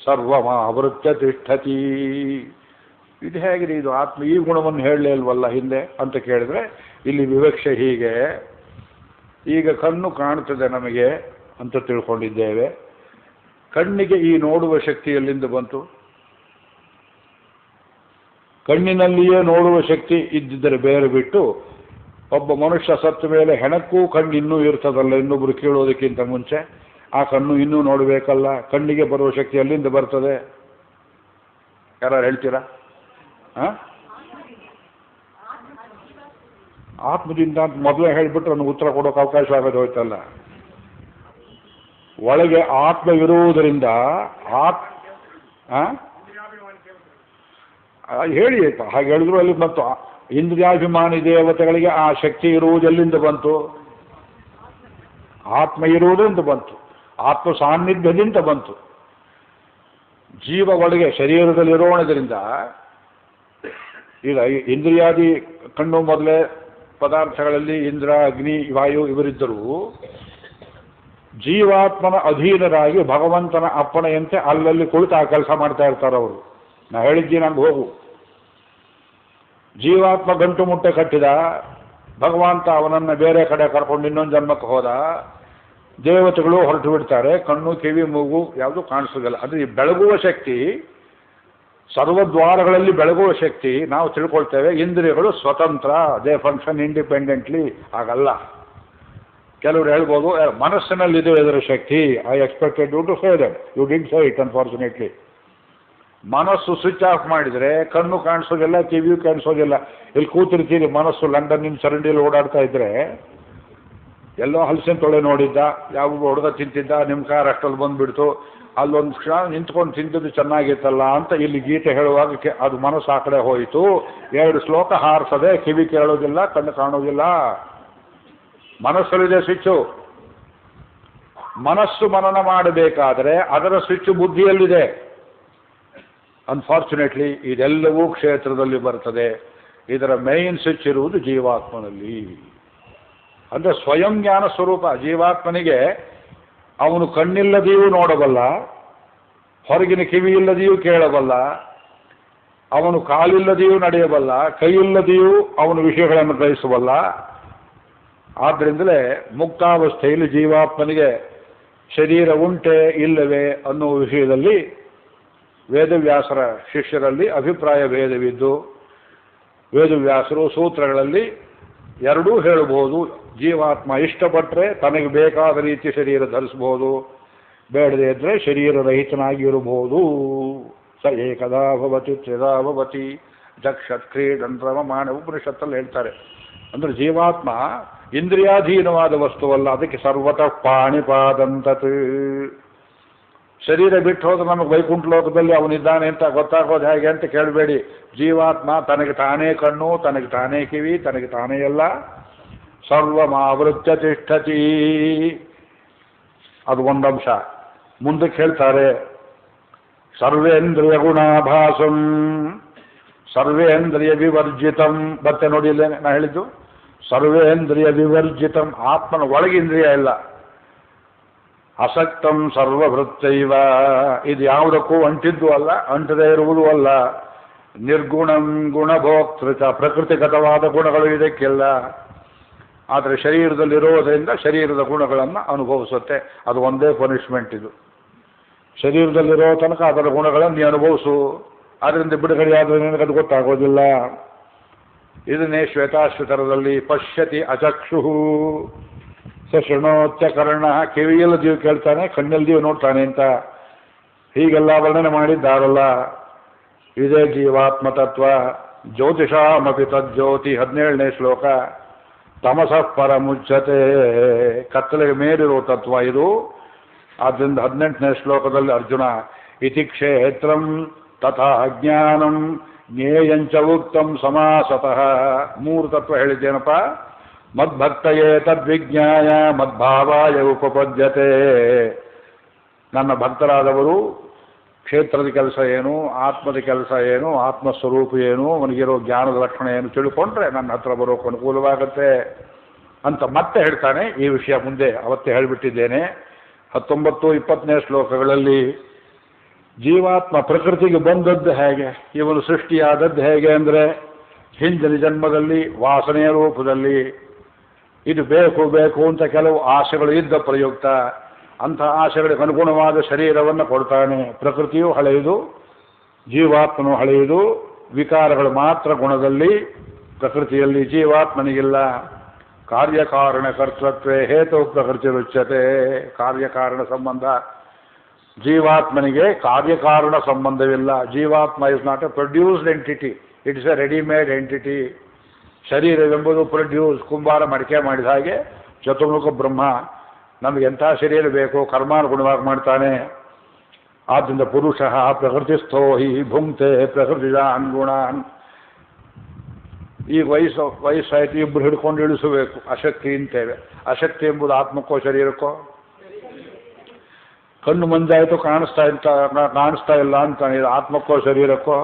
ಸರ್ವಮಾವೃತ್ಯ ತಿಷ್ಠತಿ. ಇದು ಹೇಗಿದೆ ಇದು ಆತ್ಮ? ಈ ಗುಣವನ್ನು ಹೇಳಲೇ ಇಲ್ವಲ್ಲ ಹಿಂದೆ ಅಂತ ಕೇಳಿದ್ರೆ ಇಲ್ಲಿ ವಿವಕ್ಷೆ ಹೀಗೆ. ಈಗ ಕಣ್ಣು ಕಾಣುತ್ತದೆ ನಮಗೆ ಅಂತ ತಿಳ್ಕೊಂಡಿದ್ದೇವೆ. ಕಣ್ಣಿಗೆ ಈ ನೋಡುವ ಶಕ್ತಿ ಎಲ್ಲಿಂದ ಬಂತು? ಕಣ್ಣಿನಲ್ಲಿಯೇ ನೋಡುವ ಶಕ್ತಿ ಇದ್ದಿದ್ದರೆ ಬೇರೆ ಬಿಟ್ಟು, ಒಬ್ಬ ಮನುಷ್ಯ ಸತ್ತ ಮೇಲೆ ಹೆಣಕ್ಕೂ ಕಣ್ಣು ಇನ್ನೂ ಇರ್ತದಲ್ಲ, ಇನ್ನೊಬ್ರು ಕೇಳೋದಕ್ಕಿಂತ ಮುಂಚೆ. ಆ ಕಣ್ಣು ಇನ್ನೂ ನೋಡಬೇಕಲ್ಲ. ಕಣ್ಣಿಗೆ ಬರುವ ಶಕ್ತಿ ಎಲ್ಲಿಂದ ಬರ್ತದೆ? ಯಾರು ಹೇಳ್ತೀರಾ? ಆತ್ಮದಿಂದ ಅಂತ ಮೊದಲೇ ಹೇಳಿಬಿಟ್ರೆ ನನಗೆ ಉತ್ತರ ಕೊಡೋಕೆ ಅವಕಾಶ ಆಗೋದು ಹೋಯ್ತಲ್ಲ. ಒಳಗೆ ಆತ್ಮವಿರುವುದರಿಂದ ಹೇಳಿ ಹಾಗೆ ಹೇಳಿದ್ರು ಅಲ್ಲಿ ಬಂತು. ಇಂದ್ರಿಯಾಭಿಮಾನಿ ದೇವತೆಗಳಿಗೆ ಆ ಶಕ್ತಿ ಇರುವುದೆಲ್ಲಿಂದ ಬಂತು? ಆತ್ಮ ಇರುವುದರಿಂದ ಬಂತು, ಆತ್ಮ ಸಾನ್ನಿಧ್ಯದಿಂದ ಬಂತು. ಜೀವ ಒಳಗೆ ಶರೀರದಲ್ಲಿರೋಣದ್ರಿಂದ ಈಗ ಇಂದ್ರಿಯಾದಿ ಕಣ್ಣು ಮೊದಲೇ ಪದಾರ್ಥಗಳಲ್ಲಿ ಇಂದ್ರ, ಅಗ್ನಿ, ವಾಯು ಇವರಿದ್ದರೂ ಜೀವಾತ್ಮನ ಅಧೀನರಾಗಿ ಭಗವಂತನ ಅಪ್ಪಣೆಯಂತೆ ಅಲ್ಲಲ್ಲಿ ಕುಳಿತು ಆ ಕೆಲಸ ಮಾಡ್ತಾ ಇರ್ತಾರೆ ಅವರು. ನಾ ಹೇಳಿದ್ದೀನಿ ನಂಗೆ ಹೋಗು. ಜೀವಾತ್ಮ ಗಂಟು ಮುಟ್ಟೆ ಕಟ್ಟಿದ, ಭಗವಂತ ಅವನನ್ನು ಬೇರೆ ಕಡೆ ಕರ್ಕೊಂಡು ಇನ್ನೊಂದು ಜನ್ಮಕ್ಕೆ ಹೋದ. ದೇವತೆಗಳು ಹೊರಟು ಬಿಡ್ತಾರೆ, ಕಣ್ಣು, ಕಿವಿ, ಮೂಗು ಯಾವುದು ಕಾಣಿಸೋದಿಲ್ಲ. ಅದು ಈ ಬೆಳಗುವ ಶಕ್ತಿ, ಸರ್ವದ್ವಾರಗಳಲ್ಲಿ ಬೆಳಗುವ ಶಕ್ತಿ ನಾವು ತಿಳ್ಕೊಳ್ತೇವೆ. ಇಂದ್ರಿಯಗಳು ಸ್ವತಂತ್ರ, ದೇ ಫಂಕ್ಷನ್ ಇಂಡಿಪೆಂಡೆಂಟ್ಲಿ. ಆಗಲ್ಲ. ಕೆಲವರು ಹೇಳ್ಬೋದು ಮನಸ್ಸಿನಲ್ಲಿದೆ ಇದರ ಶಕ್ತಿ. I expected you to say that, you did say it unfortunately. ಮನಸ್ಸು ಸ್ವಿಚ್ ಆಫ್ ಮಾಡಿದರೆ ಕಣ್ಣು ಕಾಣಿಸೋದಿಲ್ಲ, ಕಿವಿಯು ಕಾಣಿಸೋದಿಲ್ಲ. ಇಲ್ಲಿ ಕೂತಿರ್ತೀರಿ, ಮನಸ್ಸು ಲಂಡನ್ನಿನ ಚರಂಡಿಯಲ್ಲಿ ಓಡಾಡ್ತಾ ಇದ್ರೆ ಎಲ್ಲೋ ಹಲಸಿನ ತೊಳೆ ನೋಡಿದ್ದ, ಯಾವ ಹುಡುಗ ತಿಂತಿದ್ದ, ನಿಮ್ಮ ಕಾರ್ ಅಷ್ಟಲ್ಲಿ ಬಂದುಬಿಡ್ತು, ಅಲ್ಲೊಂದು ಕ್ಷಣ ನಿಂತ್ಕೊಂಡು ತಿಂತಿದ್ದು ಚೆನ್ನಾಗಿತ್ತಲ್ಲ ಅಂತ ಇಲ್ಲಿ ಗೀತೆ ಹೇಳುವಾಗ ಅದು ಮನಸ್ಸು ಆ ಕಡೆ ಹೋಯಿತು. 2 ಶ್ಲೋಕ ಹಾರಿಸದೆ, ಕಿವಿ ಕೇಳೋದಿಲ್ಲ, ಕಣ್ಣು ಕಾಣೋದಿಲ್ಲ. ಮನಸ್ಸಲ್ಲಿದೆ ಸ್ವಿಚ್ಚು. ಮನಸ್ಸು ಮನನ ಮಾಡಬೇಕಾದರೆ ಅದರ ಸ್ವಿಚ್ಚು ಬುದ್ಧಿಯಲ್ಲಿದೆ. ಅನ್ಫಾರ್ಚುನೇಟ್ಲಿ ಇದೆಲ್ಲವೂ ಕ್ಷೇತ್ರದಲ್ಲಿ ಬರ್ತದೆ. ಇದರ ಮೇನ್ ಸ್ವಿಚ್ ಇರುವುದು ಜೀವಾತ್ಮನಲ್ಲಿ. ಅಂದರೆ ಸ್ವಯಂ ಜ್ಞಾನ ಸ್ವರೂಪ ಜೀವಾತ್ಮನಿಗೆ. ಅವನು ಕಣ್ಣಿಲ್ಲದೆಯೂ ನೋಡಬಲ್ಲ, ಹೊರಗಿನ ಕಿವಿ ಇಲ್ಲದೆಯೂ ಕೇಳಬಲ್ಲ, ಅವನು ಕಾಲಿಲ್ಲದೆಯೂ ನಡೆಯಬಲ್ಲ, ಕೈಯಿಲ್ಲದೆಯೂ ಅವನು ವಿಷಯಗಳನ್ನು ಗ್ರಹಿಸಬಲ್ಲ. ಆದ್ದರಿಂದಲೇ ಮುಕ್ತಾವಸ್ಥೆಯಲ್ಲಿ ಜೀವಾತ್ಮನಿಗೆ ಶರೀರ ಉಂಟೆ ಇಲ್ಲವೇ ಅನ್ನುವ ವಿಷಯದಲ್ಲಿ ವೇದವ್ಯಾಸರ ಶಿಷ್ಯರಲ್ಲಿ ಅಭಿಪ್ರಾಯ ಭೇದವಿದ್ದು, ವೇದವ್ಯಾಸರು ಸೂತ್ರಗಳಲ್ಲಿ ಎರಡೂ ಹೇಳಬಹುದು. ಜೀವಾತ್ಮ ಇಷ್ಟಪಟ್ಟರೆ ತನಗೆ ಬೇಕಾದ ರೀತಿ ಶರೀರ ಧರಿಸಬಹುದು, ಬೇಡದೇ ಇದ್ದರೆ ಶರೀರ ರಹಿತನಾಗಿ ಇರಬಹುದು. ಸ ಏಕದಾ ಭವತಿ ತ್ರಿದಾ ಭವತಿ ಜಕ್ಷತ್ ಕ್ರೀಡನ್ ರಮಮಾಣ ಉಪನಿಷತ್ತಲ್ಲಿ ಹೇಳ್ತಾರೆ. ಅಂದರೆ ಜೀವಾತ್ಮ ಇಂದ್ರಿಯಾಧೀನವಾದ ವಸ್ತುವಲ್ಲ, ಅದಕ್ಕೆ ಸರ್ವತಃ ಪಾಣಿಪಾದಂತತ್. ಶರೀರ ಬಿಟ್ಟು ಹೋದ್ರೆ ನಮಗೆ ವೈಕುಂಠ ಲೋಕದಲ್ಲಿ ಅವನಿದ್ದಾನೆ ಅಂತ ಗೊತ್ತಾಗೋದು ಹೇಗೆ ಅಂತ ಕೇಳಬೇಡಿ. ಜೀವಾತ್ಮ ತನಗೆ ತಾನೇ ಕಣ್ಣು, ತನಗೆ ತಾನೇ ಕಿವಿ, ತನಗೆ ತಾನೇ ಎಲ್ಲ, ಸರ್ವಮಾವೃತ್ಯ ತಿಷ್ಠತಿ. ಅದು ಒಂದಂಶ. ಮುಂದಕ್ಕೆ ಹೇಳ್ತಾರೆ ಸರ್ವೇಂದ್ರಿಯ ಗುಣಾಭಾಸಂ ಸರ್ವೇಂದ್ರಿಯ ವಿವರ್ಜಿತಂ. ಮತ್ತೆ ನೋಡಿ ಇಲ್ಲೇ ನಾ ಹೇಳಿದ್ದು ಸರ್ವೇಂದ್ರಿಯ ವಿವರ್ಜಿತಂ. ಆತ್ಮನ ಒಳಗಿಂದ್ರಿಯ ಇಲ್ಲ. ಅಸಕ್ತಂ ಸರ್ವಭೃತ್ತೈವ. ಇದು ಯಾವುದಕ್ಕೂ ಅಂಟಿದ್ದು ಅಲ್ಲ, ಅಂಟದೇ ಇರುವುದೂ ಅಲ್ಲ. ನಿರ್ಗುಣಂ ಗುಣಭೋಕ್ತೃತ. ಪ್ರಕೃತಿಗತವಾದ ಗುಣಗಳು ಇದಕ್ಕಿಲ್ಲ. ಆದರೆ ಶರೀರದಲ್ಲಿರೋದರಿಂದ ಶರೀರದ ಗುಣಗಳನ್ನು ಅನುಭವಿಸುತ್ತೆ. ಅದು ಒಂದೇ ಪನಿಷ್ಮೆಂಟ್. ಇದು ಶರೀರದಲ್ಲಿರೋ ತನಕ ಅದರ ಗುಣಗಳನ್ನು ನೀ ಅನುಭವಿಸು. ಅದರಿಂದ ಬಿಡುಗಡೆಯಾದರೆ ನಿನಗೆ ಅದು ಗೊತ್ತಾಗೋದಿಲ್ಲ. ಇದನ್ನೇ ಶ್ವೇತಾಶ್ವತರದಲ್ಲಿ ಪಶ್ಯತಿ ಅಚಕ್ಷು ಶೃಣೋತ್ಯ ಕರ್ಣ. ಕಿವಿಯಲ್ಲದೀವು ಕೇಳ್ತಾನೆ, ಕಣ್ಣಲ್ಲದೀವು ನೋಡ್ತಾನೆ ಅಂತ ಹೀಗೆಲ್ಲ ವರ್ಣನೆ ಮಾಡಿದ್ದಾರಲ್ಲ. ಇದೇ ಜೀವಾತ್ಮ ತತ್ವ. ಜ್ಯೋತಿಷಾಮಪಿ ತಜ್ಜ್ಯೋತಿ 17ನೇ ಶ್ಲೋಕ. ತಮಸಃ ಪರಮುಚ್ಯತೆ. ಕತ್ತಲೆಗೆ ಮೇಲಿರೋ ತತ್ವ ಇದು. ಆದ್ದರಿಂದ 18ನೇ ಶ್ಲೋಕದಲ್ಲಿ ಅರ್ಜುನ ಇತಿ ಕ್ಷೇತ್ರಂ ತಥಾ ಅಜ್ಞಾನಂ ಜ್ಞೇಯಂಚ ಉಕ್ತಂ ಸಮಾಸತಃ. 3 ತತ್ವ ಹೇಳಿದ್ದೇನಪ್ಪ. ಮದ್ಭಕ್ತಯೇ ತದ್ವಿಜ್ಞಾಯ ಮದ್ಭಾವಾಯ ಉಪಪದ್ಯತೆ. ನನ್ನ ಭಕ್ತರಾದವರು ಕ್ಷೇತ್ರದ ಕೆಲಸ ಏನು, ಆತ್ಮದ ಕೆಲಸ ಏನು, ಆತ್ಮಸ್ವರೂಪ ಏನು, ಅವನಿಗಿರೋ ಜ್ಞಾನದ ಲಕ್ಷಣ ಏನು ತಿಳ್ಕೊಂಡ್ರೆ ನನ್ನ ಹತ್ರ ಬರೋಕೆ ಅನುಕೂಲವಾಗುತ್ತೆ ಅಂತ ಮತ್ತೆ ಹೇಳ್ತಾನೆ. ಈ ವಿಷಯ ಮುಂದೆ ಅವತ್ತೇ ಹೇಳಿಬಿಟ್ಟಿದ್ದೇನೆ. 19, 20ನೇ ಶ್ಲೋಕಗಳಲ್ಲಿ ಜೀವಾತ್ಮ ಪ್ರಕೃತಿಗೆ ಬಂದದ್ದು ಹೇಗೆ, ಇವನು ಸೃಷ್ಟಿಯಾದದ್ದು ಹೇಗೆ ಅಂದರೆ ಹಿಂದಿನ ಜನ್ಮದಲ್ಲಿ ವಾಸನೆಯ ರೂಪದಲ್ಲಿ. ಇದು ಬೇಕು ಬೇಕು ಅಂತ ಕೆಲವು ಆಸೆಗಳು ಇದ್ದ ಪ್ರಯುಕ್ತ ಅಂಥ ಆಸೆಗಳಿಗೆ ಅನುಗುಣವಾದ ಶರೀರವನ್ನು ಕೊಡ್ತಾನೆ. ಪ್ರಕೃತಿಯು ಹಳೆಯದು, ಜೀವಾತ್ಮನು ಹಳೆಯದು. ವಿಕಾರಗಳು ಮಾತ್ರ ಗುಣದಲ್ಲಿ, ಪ್ರಕೃತಿಯಲ್ಲಿ. ಜೀವಾತ್ಮನಿಗಿಲ್ಲ. ಕಾರ್ಯಕಾರಣ ಕರ್ತೃತ್ವೇ ಹೇತು ಪ್ರಕೃತಿ ರುಚ್ಯತೆ. ಕಾರ್ಯಕಾರಣ ಸಂಬಂಧ. ಜೀವಾತ್ಮನಿಗೆ ಕಾರ್ಯಕಾರಣ ಸಂಬಂಧವಿಲ್ಲ. ಜೀವಾತ್ಮ is not a produced entity, it is a readymade entity. ಶರೀರವೆಂಬುದು ಪ್ರೊಡ್ಯೂಸ್, ಕುಂಬಾರ ಮಡಿಕೆ ಮಾಡಿದ ಹಾಗೆ ಚತುರ್ಮುಖ ಬ್ರಹ್ಮ ನಮಗೆ ಎಂಥ ಶರೀರ ಬೇಕು ಕರ್ಮಾನುಗುಣವಾಗಿ ಮಾಡ್ತಾನೆ. ಆದ್ದರಿಂದ ಪುರುಷ ಪ್ರಕೃತಿಸ್ಥೋ ಹಿ ಭುಂಕ್ತೆ ಪ್ರಕೃತಿಜಾನ್ ಗುಣಾನ್. ಈಗ ವಯಸ್ಸಾಯ್ತು, ಇಬ್ಬರು ಹಿಡ್ಕೊಂಡು ಇಳಿಸಬೇಕು, ಅಶಕ್ತಿ ಅಂತೇವೆ. ಅಶಕ್ತಿ ಎಂಬುದು ಆತ್ಮಕ್ಕೋ ಶರೀರಕ್ಕೋ? ಕಣ್ಣು ಮಂದಾಯಿತು ಕಾಣಿಸ್ತಾ ಇಲ್ಲ ಅಂತ ಆತ್ಮಕ್ಕೋ ಶರೀರಕ್ಕೋ?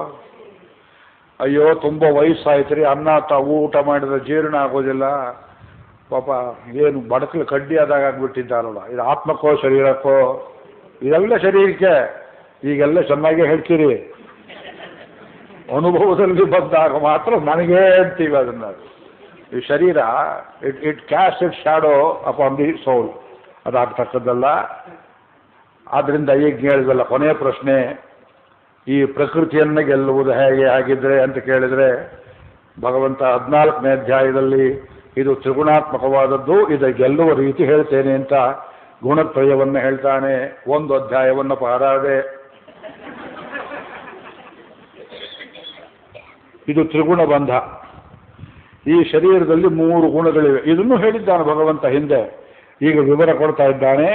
ಅಯ್ಯೋ ತುಂಬ ವಯಸ್ಸಾಯ್ತು ರೀ, ಅನ್ನ ಊಟ ಮಾಡಿದ್ರೆ ಜೀರ್ಣ ಆಗೋದಿಲ್ಲ, ಪಾಪ ಏನು ಬಡಕಲು ಕಡ್ಡಿ ಆದಾಗ ಆಗ್ಬಿಟ್ಟಿದ್ದಾರಲ್ಲ, ಇದು ಆತ್ಮಕ್ಕೋ ಶರೀರಕ್ಕೋ? ಇದೆಲ್ಲ ಶರೀರಕ್ಕೆ. ಈಗೆಲ್ಲ ಚೆನ್ನಾಗೇ ಹೇಳ್ತೀರಿ, ಅನುಭವದಲ್ಲಿ ಬಂದಾಗ ಮಾತ್ರ ನನಗೇ ಅಂತೀವಿ ಅದನ್ನು. ಈ ಶರೀರ it cast it shadow upon the soul, ಅದಾಗ್ತಕ್ಕದ್ದಲ್ಲ. ಆದ್ದರಿಂದ ಈಗ ಹೇಳಿದ್ವಲ್ಲ, ಕೊನೆಯ ಪ್ರಶ್ನೆ, ಈ ಪ್ರಕೃತಿಯನ್ನು ಗೆಲ್ಲುವುದು ಹೇಗೆ ಆಗಿದ್ರೆ ಅಂತ ಕೇಳಿದರೆ, ಭಗವಂತ 14ನೇ ಅಧ್ಯಾಯದಲ್ಲಿ ಇದು ತ್ರಿಗುಣಾತ್ಮಕವಾದದ್ದು, ಇದು ಗೆಲ್ಲುವ ರೀತಿ ಹೇಳ್ತೇನೆ ಅಂತ ಗುಣತ್ರಯವನ್ನು ಹೇಳ್ತಾನೆ. ಒಂದು ಅಧ್ಯಾಯವನ್ನು ಪಾರಾದೆ. ಇದು ತ್ರಿಗುಣ ಬಂಧ. ಈ ಶರೀರದಲ್ಲಿ 3 ಗುಣಗಳಿವೆ. ಇದನ್ನು ಹೇಳಿದ್ದಾನೆ ಭಗವಂತ ಹಿಂದೆ, ಈಗ ವಿವರ ಕೊಡ್ತಾ ಇದ್ದಾನೆ.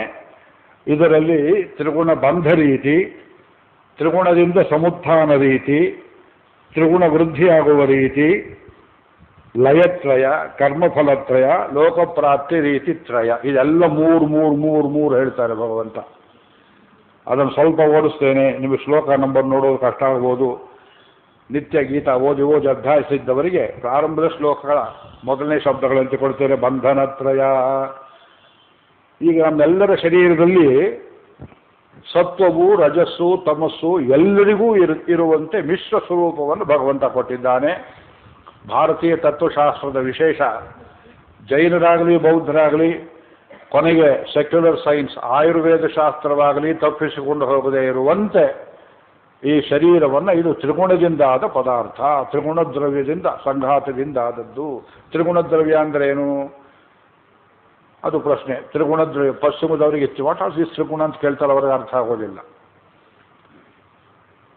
ಇದರಲ್ಲಿ ತ್ರಿಗುಣ ಬಂಧ ರೀತಿ, ತ್ರಿಗುಣದಿಂದ ಸಮುತ್ಥಾನ ರೀತಿ, ತ್ರಿಗುಣ ವೃದ್ಧಿಯಾಗುವ ರೀತಿ, ಲಯತ್ರಯ, ಕರ್ಮಫಲತ್ರಯ, ಲೋಕಪ್ರಾಪ್ತಿ ರೀತಿ ತ್ರಯ. ಇದೆಲ್ಲ ಮೂರು ಹೇಳ್ತಾರೆ ಭಗವಂತ. ಅದನ್ನು ಸ್ವಲ್ಪ ಓಡಿಸ್ತೇನೆ, ನಿಮಗೆ ಶ್ಲೋಕ ನಂಬರ್ ನೋಡೋದು ಕಷ್ಟ ಆಗ್ಬೋದು. ನಿತ್ಯ ಗೀತಾ ಓದಿ ಅಭ್ಯಾಸಿದ್ದವರಿಗೆ ಪ್ರಾರಂಭದ ಶ್ಲೋಕಗಳ ಮೊದಲನೇ ಶಬ್ದಗಳಂತೆ ಕೊಡ್ತೇನೆ. ಬಂಧನತ್ರಯ. ಈಗ ನಮ್ಮೆಲ್ಲರ ಶರೀರದಲ್ಲಿ ಸತ್ವವು, ರಜಸ್ಸು, ತಮಸ್ಸು ಎಲ್ಲರಿಗೂ ಇರುವಂತೆ ಮಿಶ್ರ ಸ್ವರೂಪವನ್ನು ಭಗವಂತ ಕೊಟ್ಟಿದ್ದಾನೆ. ಭಾರತೀಯ ತತ್ವಶಾಸ್ತ್ರದ ವಿಶೇಷ, ಜೈನರಾಗಲಿ ಬೌದ್ಧರಾಗಲಿ, ಕೊನೆಗೆ ಸೆಕ್ಯುಲರ್ ಸೈನ್ಸ್ ಆಯುರ್ವೇದ ಶಾಸ್ತ್ರವಾಗಲಿ ತಪ್ಪಿಸಿಕೊಂಡು ಹೋಗದೇ ಇರುವಂತೆ ಈ ಶರೀರವನ್ನು ಇದು ತ್ರಿಗುಣದಿಂದ ಆದ ಪದಾರ್ಥ, ತ್ರಿಗುಣ ದ್ರವ್ಯದಿಂದ ಸಂಘಾತದಿಂದ ಆದದ್ದು. ತ್ರಿಗುಣ ದ್ರವ್ಯ ಅಂದ್ರೆ ಏನು? ಅದು ಪ್ರಶ್ನೆ. ತ್ರಿಗುಣ ದ್ರವ್ಯ ಪಶ್ಚಿಮದವರಿಗೆ ವಾಟ್ ಆರ್ ದಿಸ್ ತ್ರಿಗುಣ ಅಂತ ಕೇಳ್ತಾರೆ, ಅವ್ರಿಗೆ ಅರ್ಥ ಆಗೋದಿಲ್ಲ.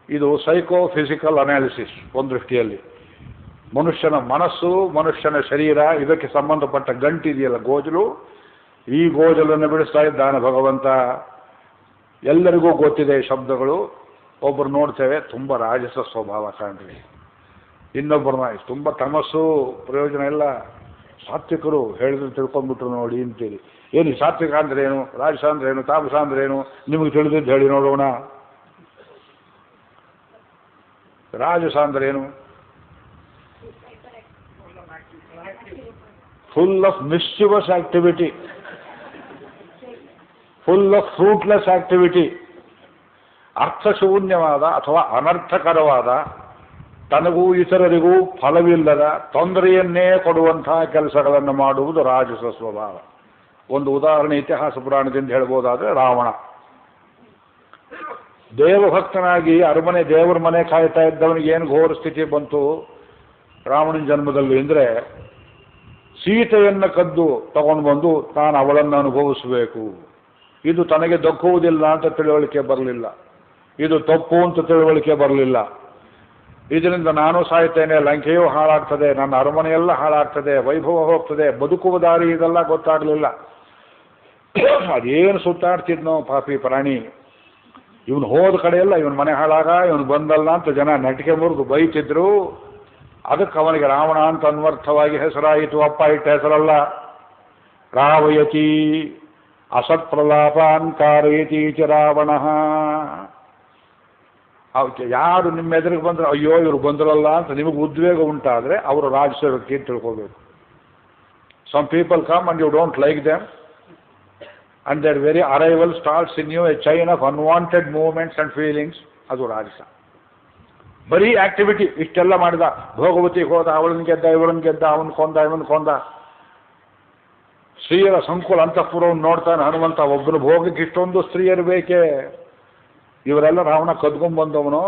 ಇದು ಸೈಕೋ ಫಿಸಿಕಲ್ ಅನಾಲಿಸಿಸ್ ಒಂದು ದೃಷ್ಟಿಯಲ್ಲಿ. ಮನುಷ್ಯನ ಮನಸ್ಸು, ಮನುಷ್ಯನ ಶರೀರ, ಇದಕ್ಕೆ ಸಂಬಂಧಪಟ್ಟ ಗಂಟಿದೆಯಲ್ಲ ಗೋಜಲು, ಈ ಗೋಜಲನ್ನು ಬಿಡಿಸ್ತಾ ಇದ್ದಾನೆ ಭಗವಂತ. ಎಲ್ಲರಿಗೂ ಗೊತ್ತಿದೆ ಶಬ್ದಗಳು. ಒಬ್ಬರು ನೋಡ್ತೇವೆ ತುಂಬ ರಾಜಸ ಸ್ವಭಾವ ಕಾಣ್ರಿ, ಇನ್ನೊಬ್ಬರನ್ನ ತುಂಬ ತಮಸ್ಸು, ಪ್ರಯೋಜನ ಇಲ್ಲ, ಸಾತ್ವಿಕರು ಹೇಳಿದ್ರೆ ತಿಳ್ಕೊಂಡ್ಬಿಟ್ರು ನೋಡಿ ಅಂತೀರಿ. ಏನು ಸಾತ್ವಿಕ ಅಂದ್ರೆ ಏನು, ರಾಜಸ ಅಂದ್ರೆ ಏನು, ತಾಮಸ ಅಂದ್ರೆ ಏನು, ನಿಮಗೆ ತಿಳಿದಿದ್ದು ಹೇಳಿ ನೋಡೋಣ. ರಾಜಸ ಅಂದ್ರೆ ಏನು? Full of mischievous activity, full of fruitless activity. ಅರ್ಥಶೂನ್ಯವಾದ ಅಥವಾ ಅನರ್ಥಕರವಾದ, ತನಗೂ ಇತರರಿಗೂ ಫಲವಿಲ್ಲದ, ತೊಂದರೆಯನ್ನೇ ಕೊಡುವಂತಹ ಕೆಲಸಗಳನ್ನು ಮಾಡುವುದು ರಾಜಸ ಸ್ವಭಾವ. ಒಂದು ಉದಾಹರಣೆ ಇತಿಹಾಸ ಪುರಾಣದಿಂದ ಹೇಳ್ಬೋದಾದ್ರೆ, ರಾವಣ ದೇವಭಕ್ತನಾಗಿ ಅರಮನೆ ದೇವರ ಮನೆ ಕಾಯ್ತಾ ಇದ್ದವನಿಗೆ ಏನು ಘೋರ ಸ್ಥಿತಿ ಬಂತು ರಾವಣನ ಜನ್ಮದಲ್ಲಿ ಅಂದರೆ, ಸೀತೆಯನ್ನು ಕದ್ದು ತಗೊಂಡು ಬಂದು ತಾನು ಅವಳನ್ನು ಅನುಭವಿಸಬೇಕು. ಇದು ತನಗೆ ದಕ್ಕುವುದಿಲ್ಲ ಅಂತ ತಿಳುವಳಿಕೆ ಬರಲಿಲ್ಲ, ಇದು ತಪ್ಪು ಅಂತ ತಿಳುವಳಿಕೆ ಬರಲಿಲ್ಲ. ಇದರಿಂದ ನಾನು ಸಾಯ್ತೇನೆ, ಲಂಕೆಯೂ ಹಾಳಾಗ್ತದೆ, ನನ್ನ ಅರಮನೆಯೆಲ್ಲ ಹಾಳಾಗ್ತದೆ, ವೈಭವ ಹೋಗ್ತದೆ, ಬದುಕುವ ದಾರಿ ಇದೆಲ್ಲ ಗೊತ್ತಾಗಲಿಲ್ಲ. ಅದೇನು ಸುತ್ತಾಡ್ತಿದ್ನೋ ಪಾಪಿ ಪ್ರಾಣಿ. ಇವನು ಹೋದ ಕಡೆಯೆಲ್ಲ ಇವನ ಮನೆ ಹಾಳಾಗ, ಇವನು ಬಂದಲ್ಲ ಅಂತ ಜನ ನಟಿಕೆ ಮುರಿದು ಬೈತಿದ್ರು. ಅದಕ್ಕೆ ಅವನಿಗೆ ರಾವಣ ಅಂತ ಅನ್ವರ್ಥವಾಗಿ ಹೆಸರಾಯಿತು. ಅಪ್ಪ ಇಟ್ಟ ಹೆಸರಲ್ಲ. ರಾವಯತಿ ಅಸತ್ಪ್ರಲಾಪಾನ್ ಕಾರಯತಿ ಚ ರಾವಣ. ಯಾರು ನಿಮ್ಮ ಎದುರಿಗೆ ಬಂದ್ರೆ ಅಯ್ಯೋ ಇವರು ಬಂದ್ರಲ್ಲ ಅಂತ ನಿಮಗೆ ಉದ್ವೇಗ ಉಂಟಾದರೆ ಅವರು ರಾಜಸೇವಕಿ ಅಂತ ತಿಳ್ಕೋಬೇಕು. Some people come and you don't like them and their very arrival starts in you a chain of unwanted movements and feelings. ಅದು ರಾಜಸ. ಬರೀ ಆಕ್ಟಿವಿಟಿ. ಇಷ್ಟೆಲ್ಲ ಮಾಡಿದ, ಭೋಗವತಿಗೆ ಹೋದ, ಅವಳನ್ನ ಗೆದ್ದ, ಇವಳನ್ನ ಗೆದ್ದ, ಅವನ್ ಕೊಂದ, ಇವನ್ ಕೊಂದ. ಸ್ತ್ರೀಯರ ಸಂಕುಲ ಅಂತಃಪುರವನ್ನು ನೋಡ್ತಾನೆ ಹನುಮಂತ. ಒಬ್ಬರು ಭೋಗಕ್ಕೆ ಇಷ್ಟೊಂದು ಸ್ತ್ರೀಯರು ಬೇಕೇ? ಇವರೆಲ್ಲ ರಾವಣ ಕದ್ಕೊಂಡ್ ಬಂದವನು.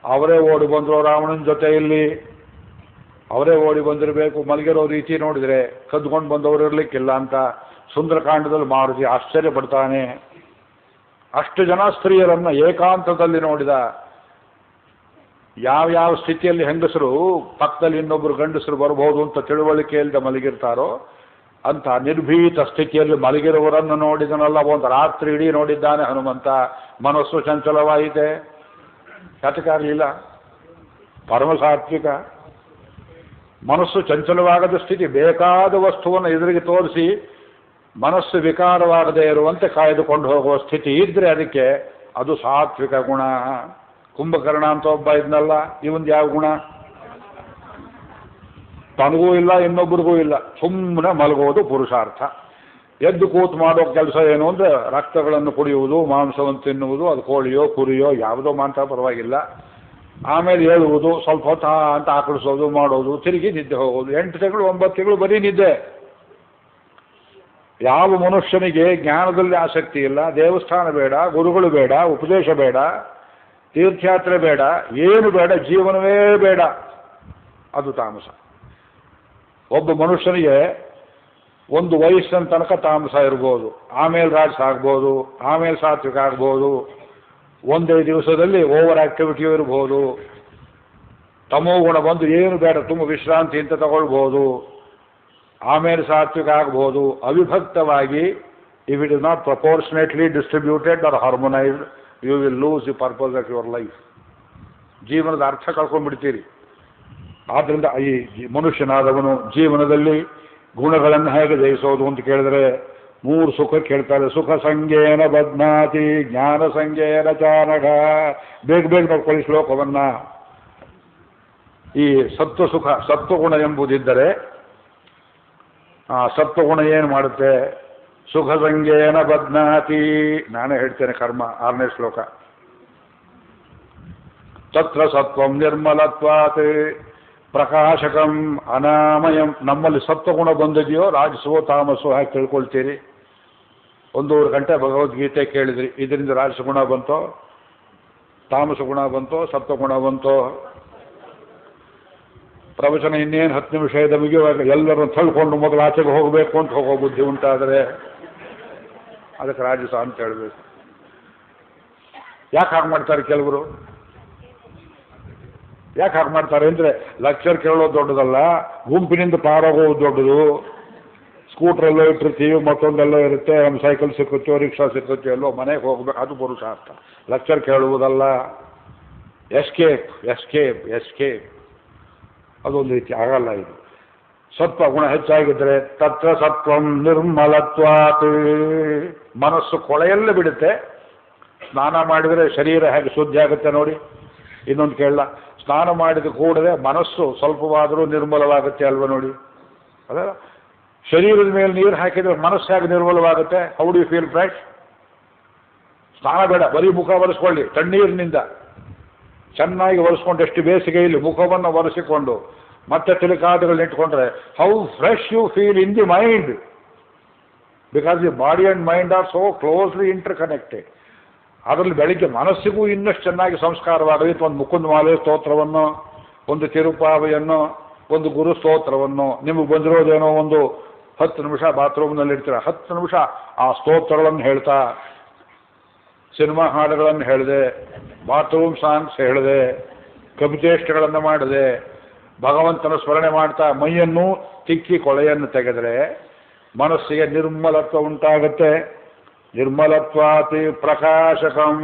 ಅವರೇ ಓಡಿ ಬಂದರು ರಾವಣನ ಜೊತೆಯಲ್ಲಿ, ಅವರೇ ಓಡಿ ಬಂದಿರಬೇಕು. ಮಲಗಿರೋ ರೀತಿ ನೋಡಿದರೆ ಕದ್ಕೊಂಡು ಬಂದವರು ಇರಲಿಕ್ಕಿಲ್ಲ ಅಂತ ಸುಂದರಕಾಂಡದಲ್ಲಿ ಮಾರುತಿ ಆಶ್ಚರ್ಯ ಪಡ್ತಾನೆ. ಅಷ್ಟು ಜನ ಸ್ತ್ರೀಯರನ್ನ ಏಕಾಂತದಲ್ಲಿ ನೋಡಿದ. ಯಾವ್ಯಾವ ಸ್ಥಿತಿಯಲ್ಲಿ ಹೆಂಗಸರು ಪಕ್ಕದಲ್ಲಿ ಇನ್ನೊಬ್ಬರು ಗಂಡಸರು ಬರ್ಬೋದು ಅಂತ ತಿಳುವಳಿಕೆ ಇಲ್ಲದೆ ಮಲಗಿರ್ತಾರೋ ಅಂತ ನಿರ್ಭೀತ ಸ್ಥಿತಿಯಲ್ಲಿ ಮಲಗಿರುವವರನ್ನು ನೋಡಿದನಲ್ಲ, ಒಂದು ರಾತ್ರಿ ಇಡೀ ನೋಡಿದ್ದಾನೆ ಹನುಮಂತ. ಮನಸ್ಸು ಚಂಚಲವಾಯಿತೆ, ಯಾತಕ್ಕಾಗಲಿಲ್ಲ? ಪರಮ ಸಾತ್ವಿಕ. ಮನಸ್ಸು ಚಂಚಲವಾಗದ ಸ್ಥಿತಿ, ಬೇಕಾದ ವಸ್ತುವನ್ನು ಎದುರಿಗೆ ತೋರಿಸಿ ಮನಸ್ಸು ವಿಕಾರವಾಗದೇ ಇರುವಂತೆ ಕಾಯ್ದುಕೊಂಡು ಹೋಗುವ ಸ್ಥಿತಿ ಇದ್ರೆ ಅದಕ್ಕೆ ಅದು ಸಾತ್ವಿಕ ಗುಣ. ಕುಂಭಕರ್ಣ ಅಂತ ಒಬ್ಬ ಇದ್ನಲ್ಲ, ಇವಂದು ಯಾವ ಗುಣ? ತನಗೂ ಇಲ್ಲ ಇನ್ನೊಬ್ಬರಿಗೂ ಇಲ್ಲ, ಸುಮ್ಮನೆ ಮಲಗೋದು ಪುರುಷಾರ್ಥ. ಎದ್ದು ಕೂತು ಮಾಡೋ ಕೆಲಸ ಏನು ಅಂದರೆ ರಕ್ತಗಳನ್ನು ಕುಡಿಯುವುದು, ಮಾಂಸವನ್ನು ತಿನ್ನುವುದು, ಅದು ಕೋಳಿಯೋ ಕುರಿಯೋ ಯಾವುದೋ ಮಾಂಸ ಪರವಾಗಿಲ್ಲ. ಆಮೇಲೆ ಹೇಳುವುದು, ಸ್ವಲ್ಪ ಹೊತ್ತು ಅಂತ ಆಕಳಿಸೋದು, ಮಾಡೋದು, ತಿರುಗಿ ನಿದ್ದೆ ಹೋಗೋದು. 8 ತಿಂಗಳು 9 ತಿಂಗಳು ಬರೀ ನಿದ್ದೆ. ಯಾವ ಮನುಷ್ಯನಿಗೆ ಜ್ಞಾನದಲ್ಲಿ ಆಸಕ್ತಿ ಇಲ್ಲ, ದೇವಸ್ಥಾನ ಬೇಡ, ಗುರುಗಳು ಬೇಡ, ಉಪದೇಶ ಬೇಡ, ತೀರ್ಥಯಾತ್ರೆ ಬೇಡ, ಏನು ಬೇಡ, ಜೀವನವೇ ಬೇಡ, ಅದು ತಾಮಸ. ಒಬ್ಬ ಮನುಷ್ಯನಿಗೆ ಒಂದು ವಯಸ್ಸಿನ ತನಕ ತಾಮಸ ಇರ್ಬೋದು, ಆಮೇಲೆ ರಾಜಸ ಆಗ್ಬೋದು, ಆಮೇಲೆ ಸಾತ್ವಿಕ ಆಗ್ಬೋದು. ಒಂದೇ ದಿವಸದಲ್ಲಿ ಓವರ್ ಆಕ್ಟಿವಿಟಿಯೂ ಇರ್ಬೋದು. ತಮೋಗುಣ ಬಂದು ಏನು ಬೇಡ, ತುಂಬ ವಿಶ್ರಾಂತಿ ಅಂತ ತಗೊಳ್ಬೋದು, ಆಮೇಲೆ ಸಾತ್ವಿಕ ಆಗ್ಬೋದು. ಅವಿಭಕ್ತವಾಗಿ, if it is not proportionately distributed or harmonised, you will lose the purpose of your life. ಜೀವನದ ಅರ್ಥ ಕಳ್ಕೊಂಡ್ಬಿಡ್ತೀರಿ. ಆದ್ದರಿಂದ ಈ ಮನುಷ್ಯನಾದವನು ಜೀವನದಲ್ಲಿ ಗುಣಗಳನ್ನು ಹೇಗೆ ಜಯಿಸೋದು ಅಂತ ಕೇಳಿದ್ರೆ 3 ಸುಖ ಕೇಳ್ತಾರೆ. ಸುಖ ಸಂಗೇನ ಬದ್ನಾತಿ ಜ್ಞಾನ ಸಂಗೇನ ಚಾನಘ. ಬೇಗ ಬೇಗ ನೋಡ್ಕೊಳ್ಳಿ ಶ್ಲೋಕವನ್ನ. ಈ ಸತ್ವಸುಖ, ಸತ್ವಗುಣ ಎಂಬುದಿದ್ದರೆ ಆ ಸತ್ವಗುಣ ಏನು ಮಾಡುತ್ತೆ? ಸುಖ ಸಂಗೇನ ಬದ್ನಾತಿ. ನಾನೇ ಹೇಳ್ತೇನೆ ಕರ್ಮ, 6ನೇ ಶ್ಲೋಕ. ತತ್ರ ಸತ್ವಂ ನಿರ್ಮಲತ್ವಾತ್ ಪ್ರಕಾಶಕಂ ಅನಾಮಯಂ. ನಮ್ಮಲ್ಲಿ ಸತ್ವಗುಣ ಬಂದಿದೆಯೋ ರಾಜಸವೋ ತಾಮಸೋ ಹಾಗೆ ತಿಳ್ಕೊಳ್ತೀರಿ. 1.5 ಗಂಟೆ ಭಗವದ್ಗೀತೆ ಕೇಳಿದ್ರಿ, ಇದರಿಂದ ರಾಜಸಗುಣ ಬಂತೋ, ತಾಮಸ ಗುಣ ಬಂತೋ, ಸತ್ವಗುಣ ಬಂತೋ? ಪ್ರವಚನ ಇನ್ನೇನು 10 ನಿಮಿಷ ಇದೆ ಮುಗಿಯುವಾಗ ಎಲ್ಲರೂ ತಳ್ಕೊಂಡು ಮೊದಲು ಆಚೆಗೆ ಹೋಗಬೇಕು ಅಂತ ಹೋಗೋ ಬುದ್ಧಿ ಉಂಟಾದರೆ ಅದಕ್ಕೆ ರಾಜಸ ಅಂತ ಹೇಳಬೇಕು. ಯಾಕೆ ಹಾಗೆ ಮಾಡ್ತಾರೆ ಕೆಲವರು? ಯಾಕೆ ಹಾಗೆ ಮಾಡ್ತಾರೆ ಅಂದರೆ, ಲೆಕ್ಚರ್ ಕೇಳೋದು ದೊಡ್ಡದಲ್ಲ, ಗುಂಪಿನಿಂದ ಪಾರಾಗೋದು ದೊಡ್ಡದು. ಸ್ಕೂಟ್ರೆಲ್ಲೋ ಇಟ್ಟಿರ್ತೀವಿ, ಮತ್ತೊಂದೆಲ್ಲೋ ಇರುತ್ತೆ, ನಮ್ಮ ಸೈಕಲ್ ಸಿಕ್ಕುತ್ತೋ, ರಿಕ್ಷಾ ಸಿಕ್ಕುತ್ತೋ, ಎಲ್ಲೋ ಮನೆಗೆ ಹೋಗ್ಬೇಕು, ಅದು ಪುರುಷಾರ್ಥ. ಲೆಕ್ಚರ್ ಕೇಳುವುದಲ್ಲ. ಎಸ್ಕೇಪ್ ಎಸ್ಕೇಪ್ ಎಸ್ಕೇಪ್, ಅದೊಂದು ರೀತಿ ಆಗಲ್ಲ. ಇದು ಸತ್ವ ಗುಣ ಹೆಚ್ಚಾಗಿದ್ದರೆ ತತ್ರ ಸತ್ವಂ ನಿರ್ಮಲತ್ವಾತ್. ಮನಸ್ಸು ಕೊಳೆಯಲ್ಲೇ ಬಿಡುತ್ತೆ. ಸ್ನಾನ ಮಾಡಿದರೆ ಶರೀರ ಹೇಗೆ ಶುದ್ಧಿ ಆಗುತ್ತೆ ನೋಡಿ. ಇನ್ನೊಂದು ಕೇಳಲ್ಲ, ಸ್ನಾನ ಮಾಡಿದ ಕೂಡಲೇ ಮನಸ್ಸು ಸ್ವಲ್ಪವಾದರೂ ನಿರ್ಮಲವಾಗುತ್ತೆ ಅಲ್ವ ನೋಡಿ. ಅದಲ್ಲ, ಶರೀರದ ಮೇಲೆ ನೀರು ಹಾಕಿದರೆ ಮನಸ್ಸು ಹೇಗೆ ನಿರ್ಮಲವಾಗುತ್ತೆ? How do you feel fresh? ಸ್ನಾನ ಬೇಡ, ಬರೀ ಮುಖ ಒರೆಸ್ಕೊಳ್ಳಿ ತಣ್ಣೀರಿನಿಂದ. ಚೆನ್ನಾಗಿ ಒರೆಸ್ಕೊಂಡು, ಎಷ್ಟು ಬೇಸಿಗೆಯಲ್ಲಿ ಮುಖವನ್ನು ಒರೆಸಿಕೊಂಡು ಮತ್ತೆ ತಿಲಕಾದಿಗಳನ್ನ ಇಟ್ಕೊಂಡ್ರೆ how fresh you feel in the mind. Because the body and mind are so closely interconnected. ಅದರಲ್ಲಿ ಬೆಳಿಗ್ಗೆ ಮನಸ್ಸಿಗೂ ಇನ್ನಷ್ಟು ಚೆನ್ನಾಗಿ ಸಂಸ್ಕಾರವಾಗಲಿತ್ತು. ಒಂದು ಮುಕುಂದಮಾಲೆ ಸ್ತೋತ್ರವನ್ನು, ಒಂದು ತಿರುಪಾವೆಯನ್ನು, ಒಂದು ಗುರು ಸ್ತೋತ್ರವನ್ನು. ನಿಮಗೆ ಬಂದಿರೋದೇನೋ ಒಂದು 10 ನಿಮಿಷ ಬಾತ್ರೂಮ್ನಲ್ಲಿ ಇರ್ತೀರ, 10 ನಿಮಿಷ ಆ ಸ್ತೋತ್ರಗಳನ್ನು ಹೇಳ್ತಾ, ಸಿನಿಮಾ ಹಾಡುಗಳನ್ನು ಹೇಳಿದೆ, ಬಾತ್ರೂಮ್ ಸಾಂಗ್ಸ್ ಹೇಳಿದೆ, ಕವಿಚೇಷ್ಟೆಗಳನ್ನು ಮಾಡಿದೆ, ಭಗವಂತನ ಸ್ಮರಣೆ ಮಾಡ್ತಾ ಮೈಯನ್ನು ತಿಕ್ಕಿ ಕೊಳೆಯನ್ನು ತೆಗೆದರೆ ಮನಸ್ಸಿಗೆ ನಿರ್ಮಲತ್ವ ಉಂಟಾಗುತ್ತೆ. ನಿರ್ಮಲತ್ವಾತಿ ಪ್ರಕಾಶಕಂ.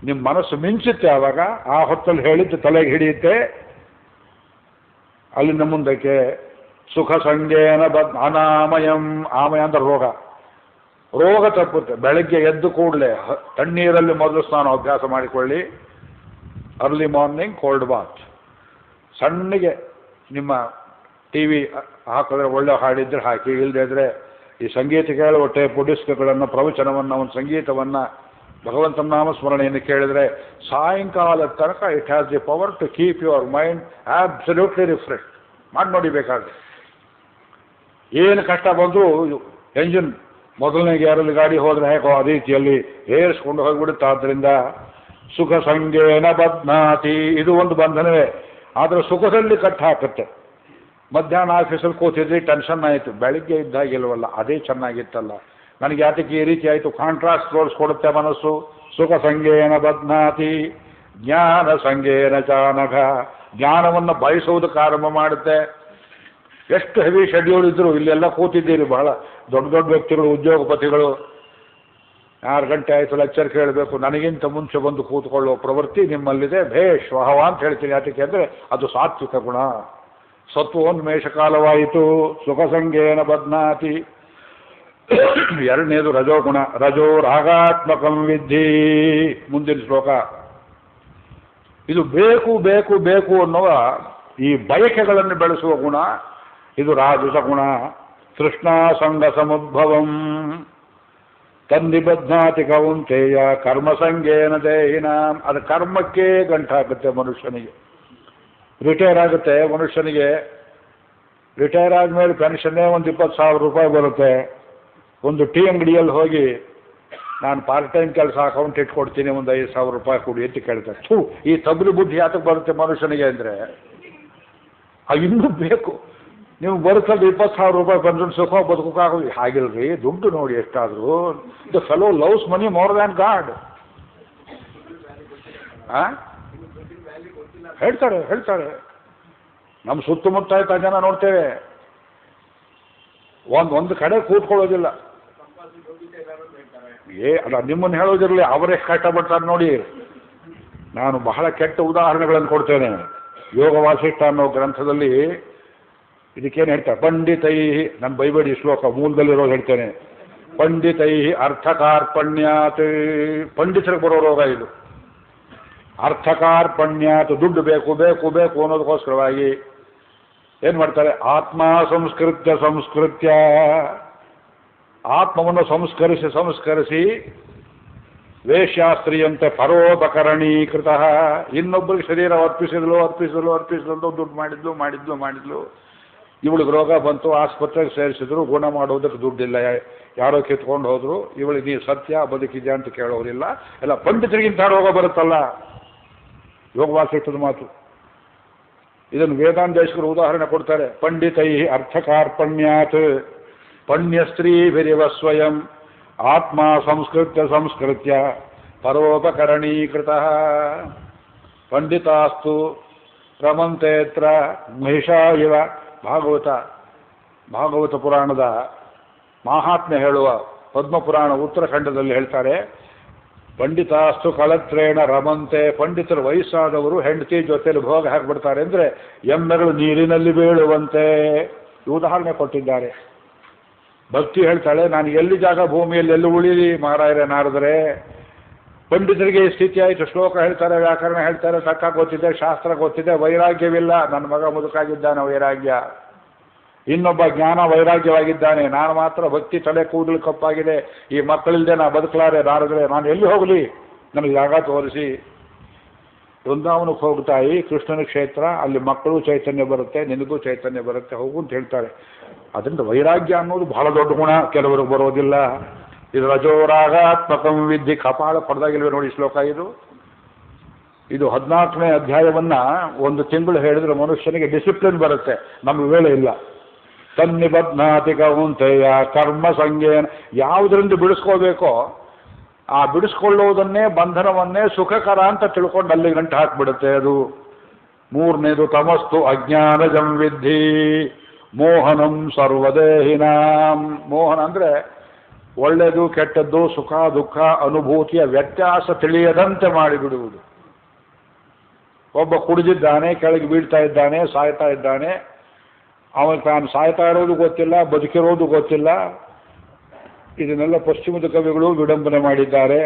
ನಿಮ್ಮ ಮನಸ್ಸು ಮಿಂಚುತ್ತೆ. ಆವಾಗ ಆ ಹೊತ್ತಲ್ಲಿ ಹೇಳಿದ್ದು ತಲೆಗೆ ಹಿಡಿಯುತ್ತೆ. ಅಲ್ಲಿಂದ ಮುಂದಕ್ಕೆ ಸುಖ ಸಂಗೇನ ಅನಾಮಯಂ. ಆಮಯ ಅಂದ್ರೆ ರೋಗ. ರೋಗ ತಪ್ಪುತ್ತೆ. ಬೆಳಗ್ಗೆ ಎದ್ದು ಕೂಡಲೇ ತಣ್ಣೀರಲ್ಲಿ ಮೊದಲು ಸ್ನಾನ ಅಭ್ಯಾಸ ಮಾಡಿಕೊಳ್ಳಿ. Early morning cold bath. ಸಣ್ಣಗೆ ನಿಮ್ಮ TV ಹಾಕಿದ್ರೆ ಒಳ್ಳೆ ಹಾಡಿದ್ರೆ ಹಾಕಿ, ಇಲ್ಲದೆ ಇದ್ರೆ ಈ ಸಂಗೀತ ಕೇಳುವ ಟೇಪು ಡಿಸ್ಕ್ಗಳನ್ನು, ಪ್ರವಚನವನ್ನು, ಒಂದು ಸಂಗೀತವನ್ನು, ಭಗವಂತನ ನಾಮಸ್ಮರಣೆಯನ್ನು ಕೇಳಿದರೆ ಸಾಯಂಕಾಲದ ತನಕ it has the power to keep your mind absolutely refresh. ಮಾಡಿ ನೋಡಿ ಬೇಕಾದ್ರೆ. ಏನು ಕಷ್ಟ ಬಂದರೂ ಎಂಜಿನ್ ಮೊದಲನೇ ಗೇರಲ್ಲಿ ಗಾಡಿ ಹೋದರೆ ಹೇಗೋ ಆ ರೀತಿಯಲ್ಲಿ ಏರಿಸ್ಕೊಂಡು ಹೋಗಿಬಿಡುತ್ತೆ. ಆದ್ದರಿಂದ ಸುಖ ಸಂಗೇನ ಬದ್ನಾತಿ. ಇದು ಒಂದು ಬಂಧನವೇ. ಆದರೆ ಸುಖದಲ್ಲಿ ಕಟ್ಟು ಹಾಕುತ್ತೆ. ಮಧ್ಯಾಹ್ನ ಆಫೀಸಲ್ಲಿ ಕೂತಿದ್ರಿ, ಟೆನ್ಷನ್ ಆಯಿತು, ಬೆಳಿಗ್ಗೆ ಇದ್ದಾಗಿಲ್ವಲ್ಲ, ಅದೇ ಚೆನ್ನಾಗಿತ್ತಲ್ಲ, ನನಗೆ ಯಾತಕ್ಕೆ ಈ ರೀತಿ ಆಯಿತು, ಕಾಂಟ್ರಾಸ್ಟ್ ತೋರಿಸ್ಕೊಡುತ್ತೆ ಮನಸ್ಸು. ಸುಖ ಸಂಗೇನ ಬದ್ನಾತಿ. ಜ್ಞಾನ ಸಂಗೇನ ಚಾನಘ, ಜ್ಞಾನವನ್ನು ಬಯಸುವುದಕ್ಕೆ ಆರಂಭ ಮಾಡುತ್ತೆ. ಎಷ್ಟು ಹೆವಿ ಶೆಡ್ಯೂಲ್ ಇದ್ರು ಇಲ್ಲೆಲ್ಲ ಕೂತಿದ್ದೀರಿ, ಬಹಳ ದೊಡ್ಡ ದೊಡ್ಡ ವ್ಯಕ್ತಿಗಳು, ಉದ್ಯೋಗಪತಿಗಳು. 6 ಗಂಟೆ ಆಯಿತು ಲೆಕ್ಚರ್ ಕೇಳಬೇಕು, ನನಗಿಂತ ಮುಂಚೆ ಬಂದು ಕೂತ್ಕೊಳ್ಳುವ ಪ್ರವೃತ್ತಿ ನಿಮ್ಮಲ್ಲಿದೆ. ಭೇಷ್ ವಹವ ಅಂತ ಹೇಳ್ತೀನಿ. ಯಾತಕ್ಕೆ ಅಂದರೆ ಅದು ಸಾತ್ವಿಕ ಗುಣ. ಸತ್ವೋನ್ಮೇಷ ಕಾಲವಾಯಿತು. ಸುಖ ಸಂಗೇನ ಬದ್ನಾತಿ. ಎರಡನೇದು ರಜೋಗುಣ. ರಜೋ ರಾಗಾತ್ಮಕಂ ವಿದ್ಧಿ. ಮುಂದಿನ ಶ್ಲೋಕ. ಇದು ಬೇಕು ಬೇಕು ಬೇಕು ಅನ್ನುವ ಈ ಬಯಕೆಗಳನ್ನು ಬೆಳೆಸುವ ಗುಣ, ಇದು ರಾಜಸ ಗುಣ. ತೃಷ್ಣಾ ಸಂಗ ಸಮುದ್ಭವಂ ತನ್ನಿಬದ್ನಾತಿ ಕೌಂತೆಯ ಕರ್ಮ ಸಂಗೇನ ದೇಹಿನ. ಅದು ಕರ್ಮಕ್ಕೆ ಗಂಟಾಗುತ್ತೆ ಮನುಷ್ಯನಿಗೆ. ರಿಟೈರ್ ಆಗುತ್ತೆ ಮನುಷ್ಯನಿಗೆ. ರಿಟೈರ್ ಆದಮೇಲೆ ಪೆನ್ಷನ್ನೇ ಒಂದು 20,000 ರೂಪಾಯಿ ಬರುತ್ತೆ. ಒಂದು ಟೀ ಅಂಗಡಿಯಲ್ಲಿ ಹೋಗಿ ನಾನು ಪಾರ್ಟ್ ಟೈಮ್ ಕೆಲಸ ಅಕೌಂಟ್ ಇಟ್ಕೊಡ್ತೀನಿ, ಒಂದು 5,000 ರೂಪಾಯಿ ಕೊಡಿ ಅಂತ ಕೇಳ್ತಾರೆ. ಈ ತಬ್ಲಿ ಬುದ್ಧಿ ಯಾತಕ್ಕೆ ಬರುತ್ತೆ ಮನುಷ್ಯನಿಗೆ ಅಂದರೆ ಇನ್ನೂ ಬೇಕು. ನೀವು ಬರುತ್ತಲ್ಲ 20,000 ರೂಪಾಯಿ ಪೆನ್ಷನ್ ಸುಖ ಬದುಕೋಕ್ಕಾಗೋದು. ಹಾಗಿಲ್ರಿ, ದುಡ್ಡು ನೋಡಿ ಎಷ್ಟಾದರೂ. The fellow loves money more than god. ಹೇಳ್ತಾರೆ. ನಮ್ಮ ಸುತ್ತಮುತ್ತ ಜನ ನೋಡ್ತೇವೆ, ಒಂದು ಕಡೆ ಕೂತ್ಕೊಳ್ಳೋದಿಲ್ಲ. ಅಲ್ಲ, ನಿಮ್ಮನ್ನು ಹೇಳೋದಿರಲಿ, ಅವರೆಷ್ಟು ಕಷ್ಟಪಡ್ತಾರೆ ನೋಡಿ. ನಾನು ಬಹಳ ಕೆಟ್ಟ ಉದಾಹರಣೆಗಳನ್ನು ಕೊಡ್ತೇನೆ. ಯೋಗ ವಾಸಿಷ್ಠ ಅನ್ನೋ ಗ್ರಂಥದಲ್ಲಿ ಇದಕ್ಕೇನು ಹೇಳ್ತಾರೆ, ಪಂಡಿತೈ, ನಾನು ಬೈಬೇಡಿ ಶ್ಲೋಕ ಮೂಲದಲ್ಲಿರೋದು ಹೇಳ್ತೇನೆ. ಪಂಡಿತೈ ಅರ್ಥಕಾರ್ಪಣ್ಯಾತ್. ಪಂಡಿತರಿಗೆ ಬರೋ ರೋಗ ಇದು. ಅರ್ಥಕಾರ್ಪಣ್ಯಾತ್, ದುಡ್ಡು ಬೇಕು ಬೇಕು ಬೇಕು ಅನ್ನೋದಕ್ಕೋಸ್ಕರವಾಗಿ ಏನು ಮಾಡ್ತಾರೆ, ಆತ್ಮ ಸಂಸ್ಕೃತ್ಯ ಆತ್ಮವನ್ನು ಸಂಸ್ಕರಿಸಿ ವೇಶ್ಯಾಸ್ತ್ರೀಯಂತೆ ಪರೋಪಕರಣೀಕೃತ. ಇನ್ನೊಬ್ಬರಿಗೆ ಶರೀರ ಅರ್ಪಿಸಲು ದುಡ್ಡು ಮಾಡಿದ್ಲು. ಇವಳಿಗೆ ರೋಗ ಬಂತು, ಆಸ್ಪತ್ರೆಗೆ ಸೇರಿಸಿದ್ರು, ಗುಣ ಮಾಡೋದಕ್ಕೆ ದುಡ್ಡಿಲ್ಲ, ಯಾರೋ ಕಿತ್ಕೊಂಡು ಹೋದ್ರು. ಇವಳಿಗೆ ನೀ ಸತ್ಯ ಬದುಕಿದ್ಯಾ ಅಂತ ಕೇಳೋರಿಲ್ಲ. ಎಲ್ಲ ಪಂಡಿತರಿಗಿಂತ ರೋಗ ಬರುತ್ತಲ್ಲ. ಯೋಗ ವಾಸಿಷ್ಠದ ಮಾತು. ಇದನ್ನು ವೇದಾಂತೇಶ್ವರ ಉದಾಹರಣೆ ಕೊಡ್ತಾರೆ. ಪಂಡಿತೈ ಅರ್ಥಕಾರ್ಪಣ್ಯಾತ್ ಪಣ್ಯಸ್ತ್ರೀಭಿರಿವ ಸ್ವಯಂ ಆತ್ಮ ಸಂಸ್ಕೃತ್ಯ ಪರೋಪಕರಣೀಕೃತ. ಪಂಡಿತಾಸ್ತು ರಮಂತೇತ್ರ ಮಹಿಷಾ ಇವ. ಭಾಗವತ ಪುರಾಣದ ಮಹಾತ್ಮೆ ಹೇಳುವ ಪದ್ಮಪುರಾಣ ಉತ್ತರಖಂಡದಲ್ಲಿ ಹೇಳ್ತಾರೆ, ಪಂಡಿತಾಸ್ತು ಕಳತ್ರೇಣ ರಮಂತೆ. ಪಂಡಿತರು ವಯಸ್ಸಾದವರು ಹೆಂಡತಿ ಜೊತೆಯಲ್ಲಿ ಭೋಗ ಹಾಕಿಬಿಡ್ತಾರೆ ಅಂದರೆ ಎಮ್ಮೆಗಳು ನೀರಿನಲ್ಲಿ ಬೀಳುವಂತೆ ಉದಾಹರಣೆ ಕೊಟ್ಟಿದ್ದಾರೆ. ಭಕ್ತಿ ಹೇಳ್ತಾಳೆ, ನಾನು ಎಲ್ಲಿ ಜಾಗ ಭೂಮಿಯಲ್ಲಿ ಎಲ್ಲಿ ಉಳಿಲಿ ಮಹಾರಾಯರೇ ನಾರದರೆ. ಪಂಡಿತರಿಗೆ ಈ ಸ್ಥಿತಿ ಆಯಿತು. ಶ್ಲೋಕ ಹೇಳ್ತಾರೆ, ವ್ಯಾಕರಣ ಹೇಳ್ತಾರೆ, ತಕ್ಕ ಗೊತ್ತಿದೆ, ಶಾಸ್ತ್ರ ಗೊತ್ತಿದೆ, ವೈರಾಗ್ಯವಿಲ್ಲ. ನನ್ನ ಮಗ ಮುದುಕಾಗಿದ್ದಾನೆ, ವೈರಾಗ್ಯ. ಇನ್ನೊಬ್ಬ ಜ್ಞಾನ ವೈರಾಗ್ಯವಾಗಿದ್ದಾನೆ. ನಾನು ಮಾತ್ರ ಭಕ್ತಿ, ತಲೆ ಕೂದಲು ಕಪ್ಪಾಗಿದೆ, ಈ ಮಕ್ಕಳಿಲ್ಲದೆ ನಾ ಬದುಕಲಾರೆ ನಾರದರೆ. ನಾನು ಎಲ್ಲಿ ಹೋಗಲಿ, ನನಗೆ ಜಾಗ ತೋರಿಸಿ. ವೃಂದಾವನಕ್ಕೆ ಹೋಗ್ತಾಯಿ, ಕೃಷ್ಣನ ಕ್ಷೇತ್ರ, ಅಲ್ಲಿ ಮಕ್ಕಳು ಚೈತನ್ಯ ಬರುತ್ತೆ, ನಿನಗೂ ಚೈತನ್ಯ ಬರುತ್ತೆ, ಹೋಗು ಅಂತ ಹೇಳ್ತಾರೆ. ಅದರಿಂದ ವೈರಾಗ್ಯ ಅನ್ನೋದು ಬಹಳ ದೊಡ್ಡ ಗುಣ, ಕೆಲವರಿಗೆ ಬರೋದಿಲ್ಲ. ಇದು ರಜೋರಾಗಾತ್ಮಕಂ ವಿದ್ಧಿ. ಕಪಾಳ ಪಡೆದಾಗಿಲ್ವೇ ನೋಡಿ ಶ್ಲೋಕ ಇದು 14ನೇ ಅಧ್ಯಾಯವನ್ನ 1 ತಿಂಗಳು ಹೇಳಿದ್ರೆ ಮನುಷ್ಯನಿಗೆ ಡಿಸಿಪ್ಲಿನ್ ಬರುತ್ತೆ. ನಮ್ಗೆ ವೇಳೆ ಇಲ್ಲ. ತನ್ನಿಬದ್ನಾತಿ ಕೌಂತೆಯ ಕರ್ಮ ಸಂಗೇನ. ಯಾವುದರಿಂದ ಬಿಡಿಸ್ಕೋಬೇಕೋ ಆ ಬಿಡಿಸ್ಕೊಳ್ಳೋದನ್ನೇ, ಬಂಧನವನ್ನೇ ಸುಖಕರ ಅಂತ ತಿಳ್ಕೊಂಡು ಅಲ್ಲಿ ಗಂಟು ಹಾಕಿಬಿಡುತ್ತೆ ಅದು. 3ನೇದು ತಮಸ್ತು ಅಜ್ಞಾನಜಂ ವಿದ್ಧಿ ಮೋಹನಂ ಸರ್ವದೇಹಿನಾಂ. ಮೋಹನ ಅಂದರೆ ಒಳ್ಳೆಯದು ಕೆಟ್ಟದ್ದು, ಸುಖ ದುಃಖ ಅನುಭೂತಿಯ ವ್ಯತ್ಯಾಸ ತಿಳಿಯದಂತೆ ಮಾಡಿಬಿಡುವುದು. ಒಬ್ಬ ಕುಡಿದಿದ್ದಾನೆ, ಕೆಳಗೆ ಬೀಳ್ತಾ ಇದ್ದಾನೆ, ಸಾಯ್ತಾ ಇದ್ದಾನೆ. ಅವನು ತಾನು ಸಾಯ್ತಾ ಇರೋದು ಗೊತ್ತಿಲ್ಲ, ಬದುಕಿರೋದು ಗೊತ್ತಿಲ್ಲ. ಇದನ್ನೆಲ್ಲ ಪಶ್ಚಿಮದ ಕವಿಗಳು ವಿಡಂಬನೆ ಮಾಡಿದ್ದಾರೆ.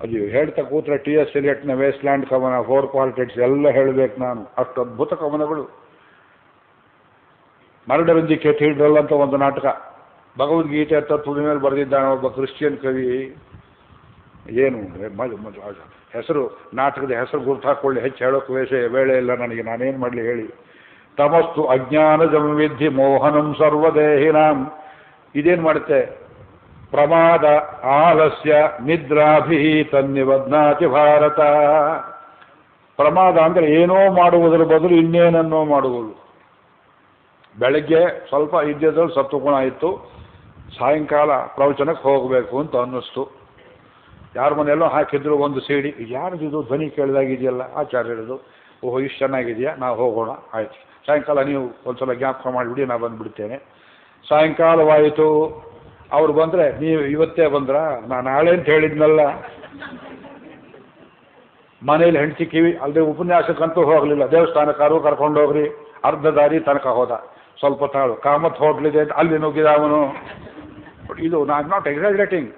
ಅದು ಹೇಳ್ತಾ ಕೂತ್ರೆ T.S. ಎಲಿಯಟ್ನ ವೇಸ್ಟ್ಲ್ಯಾಂಡ್ ಕವನ, 4 ಕ್ವಾಲಿಟೀಸ್ ಎಲ್ಲ ಹೇಳಬೇಕು ನಾನು. ಅಷ್ಟು ಅದ್ಭುತ ಕವನಗಳು. ಮರ್ಡರ್ ಇನ್ ದಿ ಕೆಥೀಡ್ರಲ್ ಅಂತ ಒಂದು ನಾಟಕ, ಭಗವದ್ಗೀತೆ ತತ್ವದ ಮೇಲೆ ಬರೆದಿದ್ದಾನೆ ಒಬ್ಬ ಕ್ರಿಶ್ಚಿಯನ್ ಕವಿ. ಏನು ಹೆಸರು, ನಾಟಕದ ಹೆಸರು ಗುರ್ತು ಹಾಕ್ಕೊಳ್ಳಿ, ಹೆಚ್ಚು ಹೇಳೋಕೆ ವೇಳೆ ಇಲ್ಲ ನನಗೆ, ನಾನೇನು ಮಾಡಲಿ ಹೇಳಿ. ತಮಸ್ತು ಅಜ್ಞಾನಜಂ ವಿದ್ಧಿ ಮೋಹನಂ ಸರ್ವದೇಹಿನಾಂ. ಇದೇನು ಮಾಡುತ್ತೆ, ಪ್ರಮಾದ ಆಲಸ್ಯ ನಿದ್ರಾಭಿ ತನ್ನಿಬದ್ನಾತಿ ಭಾರತ. ಪ್ರಮಾದ ಅಂದರೆ ಏನೋ ಮಾಡುವುದರ ಬದಲು ಇನ್ನೇನನ್ನೋ ಮಾಡುವುದು. ಬೆಳಗ್ಗೆ ಸ್ವಲ್ಪ ಇದ್ಯದಲ್ಲಿ ಸತ್ವಗುಣ ಇತ್ತು, ಸಾಯಂಕಾಲ ಪ್ರವಚನಕ್ಕೆ ಹೋಗಬೇಕು ಅಂತ ಅನ್ನಿಸ್ತು. ಯಾರ ಮನೆಯಲ್ಲೋ ಹಾಕಿದ್ರು ಒಂದು ಸಿಡಿ, ಯಾರ್ದಿದು ಧ್ವನಿ ಕೇಳಿದಾಗಿದೆಯಲ್ಲ ಆಚಾರ್ಯರದು, ಓಹೋ ಇಷ್ಟು ಚೆನ್ನಾಗಿದೆಯಾ, ನಾವು ಹೋಗೋಣ, ಆಯ್ತು ಸಾಯಂಕಾಲ ನೀವು ಒಂದ್ಸಲ ಜ್ಞಾಪಕ ಮಾಡಿಬಿಡಿ, ನಾ ಬಂದುಬಿಡ್ತೇನೆ. ಸಾಯಂಕಾಲವಾಯಿತು, ಅವ್ರು ಬಂದರೆ ನೀವು ಇವತ್ತೇ ಬಂದ್ರಾ, ನಾನು ನಾಳೆ ಅಂತ ಹೇಳಿದ್ನಲ್ಲ. ಮನೇಲಿ ಹೆಂಡತಿ ಕಿವಿ ಅಲ್ಲದೆ ಉಪನ್ಯಾಸಕ್ಕಂತೂ ಹೋಗಲಿಲ್ಲ, ದೇವಸ್ಥಾನಕ್ಕಾರು ಕರ್ಕೊಂಡು ಹೋಗ್ರಿ, ಅರ್ಧ ದಾರಿ ತನಕ ಹೋದ, ಸ್ವಲ್ಪ ತಾಳು ಕಾಮತ್ ಹೋಟ್ಲಿದೆ ಅಲ್ಲಿ ನುಗ್ಗಿದ ಅವನು. ಇದು ನಾಟ್ ಎಕ್ಸಾಗ್ರೇಟಿಂಗ್,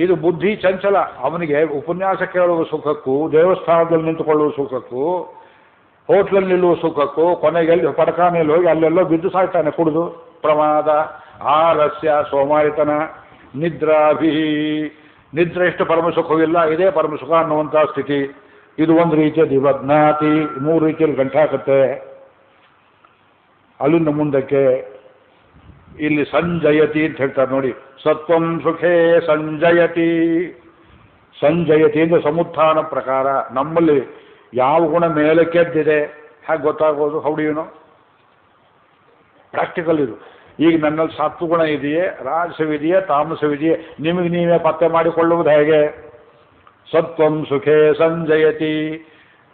ಇದು ಬುದ್ಧಿ ಚಂಚಲ. ಅವನಿಗೆ ಉಪನ್ಯಾಸ ಕೇಳುವ ಸುಖಕ್ಕೂ, ದೇವಸ್ಥಾನದಲ್ಲಿ ನಿಂತುಕೊಳ್ಳುವ ಸುಖಕ್ಕೂ, ಹೋಟ್ಲಲ್ಲಿ ನಿಲ್ಲುವ ಸುಖಕ್ಕೂ, ಕೊನೆಗೆ ಎಲ್ಲಿ ಪಡಕಾನೆಯಲ್ಲಿ ಹೋಗಿ ಅಲ್ಲೆಲ್ಲೋ ಬಿದ್ದು ಸಾಯ್ತಾನೆ ಕುಡಿದು. ಪ್ರಮಾದ, ಆಲಸ್ಯ, ಸೋಮಾರಿತನ, ನಿದ್ರಾಭಿ. ನಿದ್ರೆ ಎಷ್ಟು ಪರಮಸುಖವಿಲ್ಲ, ಇದೇ ಪರಮಸುಖ ಅನ್ನುವಂಥ ಸ್ಥಿತಿ. ಇದು ಒಂದು ರೀತಿಯ ದಿವಜ್ಞಾತಿ, 3 ರೀತಿಯಲ್ಲಿ ಗಂಟಾಕತ್ತೆ. ಅಲ್ಲಿಂದ ಮುಂದಕ್ಕೆ ಇಲ್ಲಿ ಸಂಜಯತಿ ಅಂತ ಹೇಳ್ತಾರೆ ನೋಡಿ, ಸತ್ವಂ ಸುಖೇ ಸಂಜಯತಿ. ಸಂಜಯತಿ ಅಂದರೆ ಸಮುತ್ಥಾನ ಪ್ರಕಾರ. ನಮ್ಮಲ್ಲಿ ಯಾವ ಗುಣ ಮೇಲೆ ಕೆದ್ದಿದೆ ಹಾಗೆ ಗೊತ್ತಾಗೋದು? ಹೌಡಿಯೂನೋ ಪ್ರಾಕ್ಟಿಕಲ್ ಇದು. ಈಗ ನನ್ನಲ್ಲಿ ಸತ್ವಗುಣ ಇದೆಯೇ, ರಾಜಸವಿದೆಯೇ, ತಾಮಸವಿದೆಯೇ, ನಿಮಗೆ ನೀವೇ ಪತ್ತೆ ಮಾಡಿಕೊಳ್ಳುವುದು ಹೇಗೆ? ಸತ್ವಂ ಸುಖೇ ಸಂಜಯತಿ.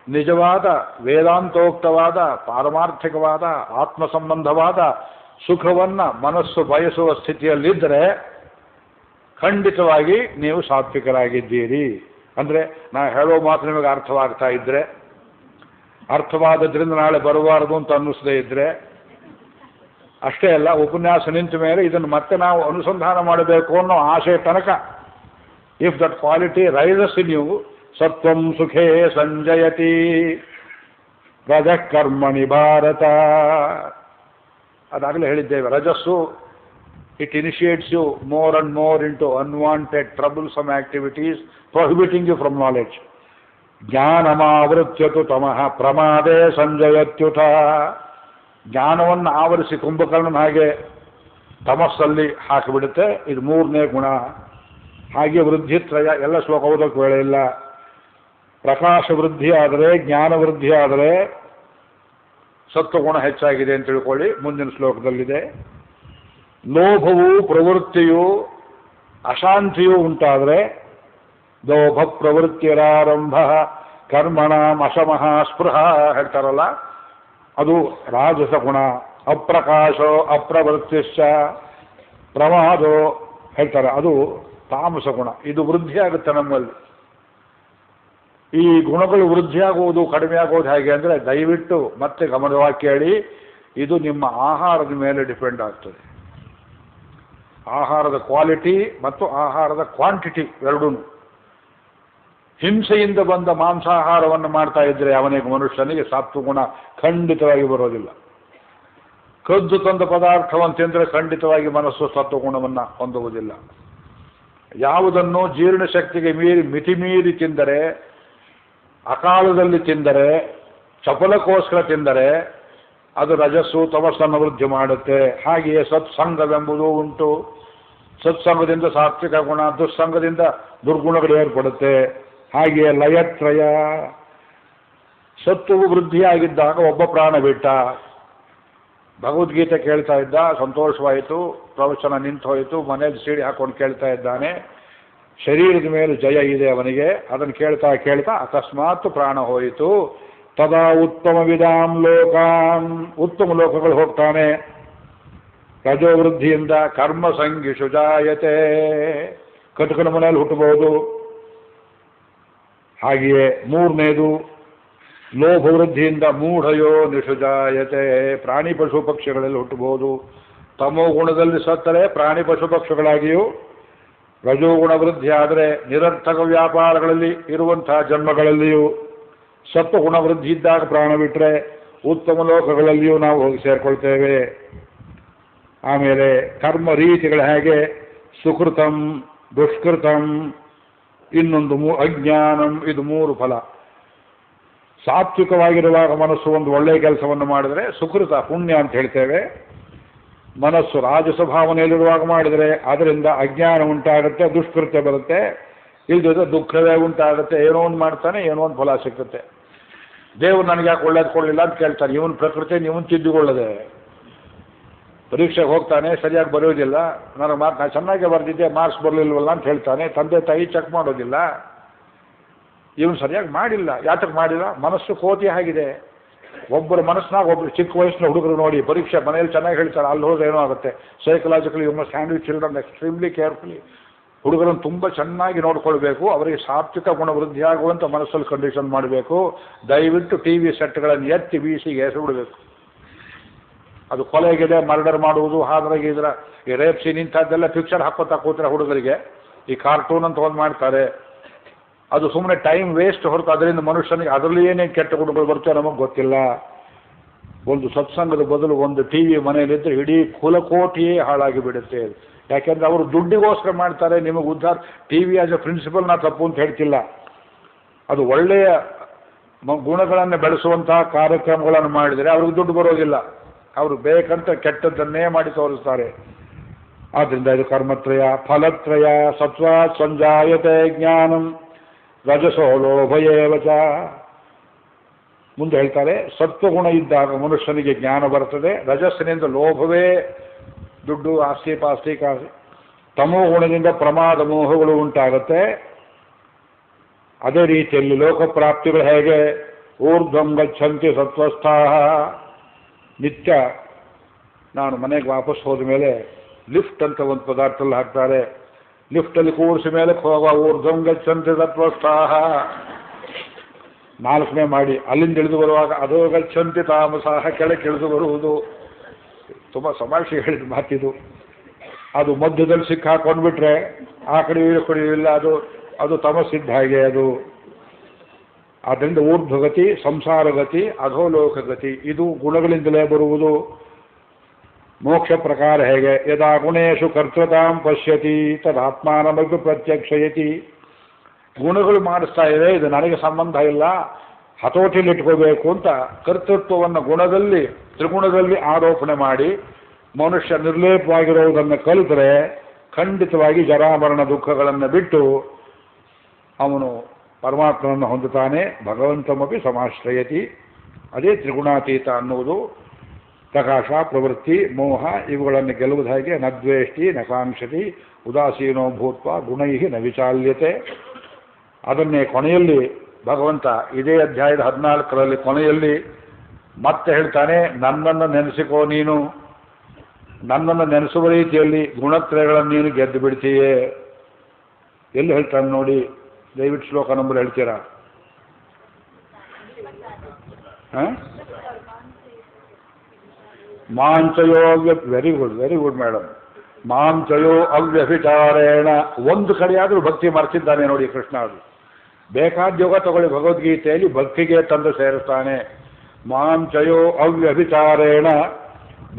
ನಿಜವಾದ ವೇದಾಂತೋಕ್ತವಾದ ಪಾರಮಾರ್ಥಿಕವಾದ ಆತ್ಮ ಸಂಬಂಧವಾದ ಸುಖವನ್ನು ಮನಸ್ಸು ಬಯಸುವ ಸ್ಥಿತಿಯಲ್ಲಿದ್ದರೆ ಖಂಡಿತವಾಗಿ ನೀವು ಸಾತ್ವಿಕರಾಗಿದ್ದೀರಿ. ಅಂದರೆ ನಾ ಹೇಳೋ ಮಾತು ನಿಮಗೆ ಅರ್ಥವಾಗ್ತಾ ಇದ್ದರೆ, ಅರ್ಥವಾದದ್ರಿಂದ ನಾಳೆ ಬರಬಾರದು ಅಂತ ಅನ್ನಿಸದೇ ಇದ್ದರೆ, ಅಷ್ಟೇ ಅಲ್ಲ ಉಪನ್ಯಾಸ ನಿಂತ ಮೇಲೆ ಇದನ್ನು ಮತ್ತೆ ನಾವು ಅನುಸಂಧಾನ ಮಾಡಬೇಕು ಅನ್ನೋ ಆಶೆ ತನಕ, if that quality rises in you, ಸತ್ವಂ ಸುಖೇ ಸಂಜಯತಿ. ರಜಃ ಕರ್ಮಣಿ ಭಾರತ, ಅದಾಗಲೇ ಹೇಳಿದ್ದೇವೆ. ರಜಸ್ಸು it initiates you more and more into unwanted troublesome activities prohibiting you from knowledge. ಜ್ಞಾನಮಾವೃತ್ಯತು ತಮಃ ಪ್ರಮಾದೇ ಸಂಜಯತ್ಯುತ. ಜ್ಞಾನವನ್ನು ಆವರಿಸಿ ಕುಂಭಕರ್ಣನ ಹಾಗೆ ತಮಸ್ಸಲ್ಲಿ ಹಾಕಿಬಿಡುತ್ತೆ. ಇದು 3ನೇ ಗುಣ. ಹಾಗೆ ವೃದ್ಧಿತ್ರಯ, ಎಲ್ಲ ಶ್ಲೋಕ ಓದೋಕ್ಕೆ ವೇಳೆ ಇಲ್ಲ. ಪ್ರಕಾಶ ವೃದ್ಧಿ ಆದರೆ, ಜ್ಞಾನ ವೃದ್ಧಿ ಆದರೆ ಸತ್ವಗುಣ ಹೆಚ್ಚಾಗಿದೆ ಅಂತ ತಿಳ್ಕೊಳ್ಳಿ. ಮುಂದಿನ ಶ್ಲೋಕದಲ್ಲಿದೆ. ಲೋಭವು ಪ್ರವೃತ್ತಿಯು ಅಶಾಂತಿಯೂ ಉಂಟಾದರೆ, ಲೋಭ ಪ್ರವೃತ್ತಿರಾರಂಭ ಕರ್ಮಣಾಂ ಅಶಮಃ ಸ್ಪೃಹ ಹೇಳ್ತಾರಲ್ಲ, ಅದು ರಾಜಸ ಗುಣ. ಅಪ್ರಕಾಶೋ ಅಪ್ರವೃತ್ತಿಶ್ಚ ಪ್ರಮಾದೋ ಹೇಳ್ತಾರೆ, ಅದು ತಾಮಸ ಗುಣ. ಇದು ವೃದ್ಧಿಯಾಗುತ್ತೆ ನಮ್ಮಲ್ಲಿ. ಈ ಗುಣಗಳು ವೃದ್ಧಿಯಾಗುವುದು ಕಡಿಮೆ ಆಗೋದು ಹೇಗೆ ಅಂದರೆ, ದಯವಿಟ್ಟು ಮತ್ತೆ ಗಮನವಾಗಿ ಕೇಳಿ, ಇದು ನಿಮ್ಮ ಆಹಾರದ ಮೇಲೆ ಡಿಪೆಂಡ್ ಆಗ್ತದೆ. ಆಹಾರದ ಕ್ವಾಲಿಟಿ ಮತ್ತು ಆಹಾರದ ಕ್ವಾಂಟಿಟಿ ಎರಡೂ. ಹಿಂಸೆಯಿಂದ ಬಂದ ಮಾಂಸಾಹಾರವನ್ನು ಮಾಡ್ತಾ ಇದ್ದರೆ ಅವನಿಗೆ, ಮನುಷ್ಯನಿಗೆ ಸಾತ್ವಗುಣ ಖಂಡಿತವಾಗಿ ಬರೋದಿಲ್ಲ. ಕದ್ದು ತಂದ ಪದಾರ್ಥವನ್ನು ತಿಂದರೆ ಖಂಡಿತವಾಗಿ ಮನಸ್ಸು ಸತ್ವಗುಣವನ್ನು ಹೊಂದುವುದಿಲ್ಲ. ಯಾವುದನ್ನು ಜೀರ್ಣಶಕ್ತಿಗೆ ಮಿತಿ ಮೀರಿ ತಿಂದರೆ, ಅಕಾಲದಲ್ಲಿ ತಿಂದರೆ, ಚಪಲಕ್ಕೋಸ್ಕರ ತಿಂದರೆ ಅದು ರಜಸ್ಸು ತಮಸ್ಸನ್ನು ವೃದ್ಧಿ ಮಾಡುತ್ತೆ. ಹಾಗೆಯೇ ಸತ್ಸಂಗವೆಂಬುದು ಉಂಟು. ಸತ್ಸಂಗದಿಂದ ಸಾತ್ವಿಕ ಗುಣ, ದುಸ್ಸಂಗದಿಂದ ದುರ್ಗುಣಗಳು ಏರ್ಪಡುತ್ತೆ. ಹಾಗೆಯೇ ಲಯತ್ರಯ. ಸತ್ವವು ವೃದ್ಧಿಯಾಗಿದ್ದಾಗ ಒಬ್ಬ ಪ್ರಾಣ ಬಿಟ್ಟ. ಭಗವದ್ಗೀತೆ ಕೇಳ್ತಾ ಇದ್ದ, ಸಂತೋಷವಾಯಿತು, ಪ್ರವಚನ ನಿಂತು ಹೋಯಿತು, ಮನೇಲಿ ಸಿಡಿ ಹಾಕೊಂಡು ಕೇಳ್ತಾ ಇದ್ದಾನೆ. ಶರೀರದ ಮೇಲೆ ಜಯ ಇದೆ ಅವನಿಗೆ. ಅದನ್ನು ಕೇಳ್ತಾ ಕೇಳ್ತಾ ಅಕಸ್ಮಾತ್ ಪ್ರಾಣ ಹೋಯಿತು. ತದಾ ಉತ್ತಮ ವಿಧಾಂ ಲೋಕಾನ್, ಉತ್ತಮ ಲೋಕಗಳು ಹೋಗ್ತಾನೆ. ರಜೋವೃದ್ಧಿಯಿಂದ ಕರ್ಮ ಸಂಗಿಷು ಜಾಯತೆ, ಕಟುಕನ ಮನೆಯಲ್ಲಿ ಹುಟ್ಟಬಹುದು. ಹಾಗೆಯೇ 3ನೇದು ಲೋಭವೃದ್ಧಿಯಿಂದ ಮೂಢಯೋ ನಿಷುಜಾಯತೆ, ಪ್ರಾಣಿ ಪಶು ಪಕ್ಷಿಗಳಲ್ಲಿ ಹುಟ್ಟಬಹುದು. ತಮೋ ಗುಣದಲ್ಲಿ ಸತ್ತರೆ ಪ್ರಾಣಿ ಪಶು ಪಕ್ಷಿಗಳಾಗಿಯೂ, ರಜೋಗುಣ ವೃದ್ಧಿ ಆದರೆ ನಿರರ್ಥಕ ವ್ಯಾಪಾರಗಳಲ್ಲಿ ಇರುವಂತಹ ಜನ್ಮಗಳಲ್ಲಿಯೂ, ಸತ್ವಗುಣ ವೃದ್ಧಿ ಇದ್ದಾಗ ಪ್ರಾಣ ಬಿಟ್ಟರೆ ಉತ್ತಮ ಲೋಕಗಳಲ್ಲಿಯೂ ನಾವು ಹೋಗಿ ಸೇರ್ಕೊಳ್ತೇವೆ. ಆಮೇಲೆ ಕರ್ಮ ರೀತಿಗಳು ಹೇಗೆ? ಸುಕೃತಂ, ದುಷ್ಕೃತಂ, ಇನ್ನೊಂದು ಅಜ್ಞಾನಂ. ಇದು 3 ಫಲ. ಸಾತ್ವಿಕವಾಗಿರುವಾಗ ಮನಸ್ಸು ಒಂದು ಒಳ್ಳೆಯ ಕೆಲಸವನ್ನು ಮಾಡಿದರೆ ಸುಕೃತ, ಪುಣ್ಯ ಅಂತ ಹೇಳ್ತೇವೆ. ಮನಸ್ಸು ರಾಜಸ ಭಾವನೆಯಲ್ಲಿರುವಾಗ ಮಾಡಿದರೆ ಅದರಿಂದ ಅಜ್ಞಾನ ಉಂಟಾಗುತ್ತೆ, ದುಷ್ಕೃತ್ಯ ಬರುತ್ತೆ. ಇಲ್ಲದ ದುಃಖವೇ ಉಂಟಾಗುತ್ತೆ. ಏನೋ ಒಂದು ಮಾಡ್ತಾನೆ, ಏನೋ ಒಂದು ಫಲ ಸಿಕ್ಕುತ್ತೆ. ದೇವರು ನನಗೆ ಯಾಕೆ ಒಳ್ಳೇದು ಕೊಡಲಿಲ್ಲ ಅಂತ ಕೇಳ್ತಾನೆ. ಇವನ ಪ್ರಕೃತಿ ಇವನು ತಿದ್ದುಕೊಳ್ಳದೆ. ಪರೀಕ್ಷೆಗೆ ಹೋಗ್ತಾನೆ, ಸರಿಯಾಗಿ ಬರೆಯೋದಿಲ್ಲ. ನಾನು ಚೆನ್ನಾಗೇ ಬರೆದಿದ್ದೆ, ಮಾರ್ಕ್ಸ್ ಬರಲಿಲ್ವಲ್ಲ ಅಂತ ಹೇಳ್ತಾನೆ. ತಂದೆ ತಾಯಿ ಚೆಕ್ ಮಾಡೋದಿಲ್ಲ. ಇವನು ಸರಿಯಾಗಿ ಮಾಡಿಲ್ಲ. ಯಾತಕ್ಕೆ ಮಾಡಿಲ್ಲ? ಮನಸ್ಸು ಕೋತಿ ಆಗಿದೆ. ಒಬ್ಬರ ಮನಸ್ಸಿನಾಗ ಒಬ್ಬರು ಚಿಕ್ಕ ವಯಸ್ಸಿನ ಹುಡುಗರು ನೋಡಿ ಪರೀಕ್ಷೆ ಮನೆಯಲ್ಲಿ ಚೆನ್ನಾಗಿ ಹೇಳ್ತಾರೆ, ಅಲ್ಲಿ ಹೋದ್ರೆ ಏನೋ ಆಗುತ್ತೆ. Psychologically you must handle children extremely carefully. ಹುಡುಗರನ್ನು ತುಂಬ ಚೆನ್ನಾಗಿ ನೋಡ್ಕೊಳ್ಬೇಕು, ಅವರಿಗೆ ಸಾತ್ವಿಕ ಗುಣವೃದ್ಧಿಯಾಗುವಂಥ ಮನಸ್ಸಲ್ಲಿ ಕಂಡೀಷನ್ ಮಾಡಬೇಕು. ದಯವಿಟ್ಟು ಟಿ ವಿ ಸೆಟ್ಗಳನ್ನು ಎತ್ತಿ ಬೀಸಿಗೆ ಎಸೆಬಿಡಬೇಕು. ಅದು ಕೊಲೆಗಿದೆ, ಮರ್ಡರ್ ಮಾಡುವುದು, ಹಾದ್ರಾಗಿದ್ರ ಈ ರೇಪ್ ಸೀನ್ ಇಂಥದ್ದೆಲ್ಲ ಪಿಕ್ಚರ್ ಹಾಕೋತಾ ಕೂತ್ರೆ ಹುಡುಗರಿಗೆ ಈ ಕಾರ್ಟೂನ್ ಅಂತ ಒಂದು ಮಾಡ್ತಾರೆ. ಅದು ಸುಮ್ಮನೆ ಟೈಮ್ ವೇಸ್ಟ್ ಹೊರತು ಅದರಿಂದ ಮನುಷ್ಯನಿಗೆ ಅದರಲ್ಲಿ ಏನೇನು ಕೆಟ್ಟ ಗುಣಗಳು ಬರ್ತವೆ ನಮಗೆ ಗೊತ್ತಿಲ್ಲ. ಒಂದು ಸತ್ಸಂಗದ ಬದಲು ಒಂದು ಟಿ ವಿ ಮನೆಯಲ್ಲಿದ್ದರೆ ಇಡೀ ಕುಲಕೋಟಿಯೇ ಹಾಳಾಗಿ ಬಿಡುತ್ತೆ. ಯಾಕೆಂದರೆ ಅವರು ದುಡ್ಡಿಗೋಸ್ಕರ ಮಾಡ್ತಾರೆ. ನಿಮಗೆ ಉದ್ಧಾರ T V as a principle ನಾ ತಪ್ಪು ಅಂತ ಹೇಳ್ತಿಲ್ಲ. ಅದು ಒಳ್ಳೆಯ ಗುಣಗಳನ್ನು ಬೆಳೆಸುವಂತಹ ಕಾರ್ಯಕ್ರಮಗಳನ್ನು ಮಾಡಿದರೆ ಅವ್ರಿಗೆ ದುಡ್ಡು ಬರೋದಿಲ್ಲ. ಅವರು ಬೇಕಂತ ಕೆಟ್ಟದ್ದನ್ನೇ ಮಾಡಿ ತೋರಿಸ್ತಾರೆ. ಆದ್ದರಿಂದ ಇದು ಕರ್ಮತ್ರಯ, ಫಲತ್ರಯ. ಸತ್ವಾ ಸಂಜಾಯತೆ ಜ್ಞಾನಂ ರಜಸೋ ಲೋಭಯೇವಚ. ಮುಂದೆ ಹೇಳ್ತಾರೆ, ಸತ್ವಗುಣ ಇದ್ದಾಗ ಮನುಷ್ಯನಿಗೆ ಜ್ಞಾನ ಬರ್ತದೆ. ರಜಸ್ಸಿನಿಂದ ಲೋಭವೇ, ದುಡ್ಡು, ಆಸ್ತಿ ಪಾಸ್ತಿ ಕಾಸಿ. ತಮೋ ಗುಣದಿಂದ ಪ್ರಮಾದ ಮೋಹಗಳು ಉಂಟಾಗುತ್ತೆ. ಅದೇ ರೀತಿಯಲ್ಲಿ ಲೋಕಪ್ರಾಪ್ತಿಗಳು ಹೇಗೆ? ಊರ್ಧ್ವಂ ಗಚ್ಚಂತಿ ಸತ್ವಸ್ಥಾಃ. ನಿತ್ಯ ನಾನು ಮನೆಗೆ ವಾಪಸ್ ಹೋದ ಮೇಲೆ ಲಿಫ್ಟ್ ಅಂತ ಒಂದು ಪದಾರ್ಥದಲ್ಲಿ ಹಾಕ್ತಾರೆ. ಲಿಫ್ಟಲ್ಲಿ ಕೂರಿಸಿ ಮೇಲೆ ಹೋಗುವ ಊರ್ಧ್ವಂ ಗಚ್ಚಂತಿ ಸತ್ವಸ್ಥಾಃ. 4ನೇ ಮಾಡಿ ಅಲ್ಲಿಂದ ಇಳಿದು ಬರುವಾಗ ಅದೋ ಗಚ್ಚಂತಿ ತಾಮಸಾಃ, ಕೆಳಗೆ ಇಳಿದು ಬರುವುದು. ತುಂಬ ಸಮಾವೇಶ ಹೇಳಿದ ಮಾತಿದು. ಅದು ಮಧ್ಯದಲ್ಲಿ ಸಿಕ್ಕಾಕೊಂಡ್ಬಿಟ್ರೆ ಆ ಕಡೆ ಈ ಕಡೆ ಇಲ್ಲ, ಅದು ತಮಸ್ಸಿದ್ದ ಹಾಗೆ ಅದು. ಆದ್ದರಿಂದ ಊರ್ಧ್ವಗತಿ, ಸಂಸಾರಗತಿ, ಅಧೋಲೋಕಗತಿ ಇದು ಗುಣಗಳಿಂದಲೇ ಬರುವುದು. ಮೋಕ್ಷ ಪ್ರಕಾರ ಹೇಗೆ? ಯದಾ ಗುಣೇಶು ಕರ್ತೃತಾಂ ಪಶ್ಯತಿ ತದಾತ್ಮಾನಮಗ್ದು ಪ್ರತ್ಯಕ್ಷಯತಿ. ಗುಣಗಳು ಮಾಡಿಸ್ತಾ ಇದೆ, ಇದು ನನಗೆ ಸಂಬಂಧ ಇಲ್ಲ, ಹತೋಟಿಲಿಟ್ಕೋಬೇಕು ಅಂತ ಕರ್ತೃತ್ವವನ್ನು ಗುಣದಲ್ಲಿ, ತ್ರಿಗುಣದಲ್ಲಿ ಆರೋಪಣೆ ಮಾಡಿ ಮನುಷ್ಯ ನಿರ್ಲೇಪವಾಗಿರುವುದನ್ನು ಕಲಿತರೆ ಖಂಡಿತವಾಗಿ ಜರಾಮರಣ ದುಃಖಗಳನ್ನು ಬಿಟ್ಟು ಅವನು ಪರಮಾತ್ಮನನ್ನು ಹೊಂದುತ್ತಾನೆ. ಭಗವಂತಮಪಿ ಸಮಾಶ್ರಯತಿ. ಅದೇ ತ್ರಿಗುಣಾತೀತ ಅನ್ನುವುದು. ಪ್ರಕಾಶ, ಪ್ರವೃತ್ತಿ, ಮೋಹ ಇವುಗಳನ್ನು ಗೆಲ್ಲುವುದು ಹೇಗೆ? ನ ದ್ವೇಷ್ಟಿ ನ ಕಾಂಕ್ಷತಿ ಉದಾಸೀನೋ ಭೂತ್ವ ಗುಣೈಹಿ ನ ವಿಚಾಲ್ಯತೆ. ಅದನ್ನೇ ಕೊನೆಯಲ್ಲಿ ಭಗವಂತ ಇದೇ ಅಧ್ಯಾಯದ 14ರಲ್ಲಿ ಕೊನೆಯಲ್ಲಿ ಮತ್ತೆ ಹೇಳ್ತಾನೆ, ನನ್ನನ್ನು ನೆನೆಸಿಕೋ ನೀನು. ನನ್ನನ್ನು ನೆನೆಸುವ ರೀತಿಯಲ್ಲಿ ಗುಣತ್ರಯಗಳನ್ನು ನೀನು ಗೆದ್ದು ಬಿಡ್ತೀಯೇ. ಎಲ್ಲಿ ಹೇಳ್ತಾನೆ ನೋಡಿ, ದಯವಿಟ್ಟು ಶ್ಲೋಕ ನಂಬರ್ ಹೇಳ್ತೀರಾ? ಮಾಂಚಯೋ ವೆರಿ ಗುಡ್ ಮೇಡಮ್. ಮಾಂಚಯೋ ಅವ್ಯಭಿಚಾರೇಣ. ಒಂದು ಕಡೆಯಾದರೂ ಭಕ್ತಿ ಮರೆತಿದ್ದಾನೆ ನೋಡಿ ಕೃಷ್ಣ. ಅದು ಬೇಕಾದ ಯೋಗ ತಗೊಳ್ಳಿ, ಭಗವದ್ಗೀತೆಯಲ್ಲಿ ಭಕ್ತಿಗೆ ತಂದು ಸೇರಿಸ್ತಾನೆ. ಮಾಂಚಯೋ ಅವ್ಯಭಿಚಾರೇಣ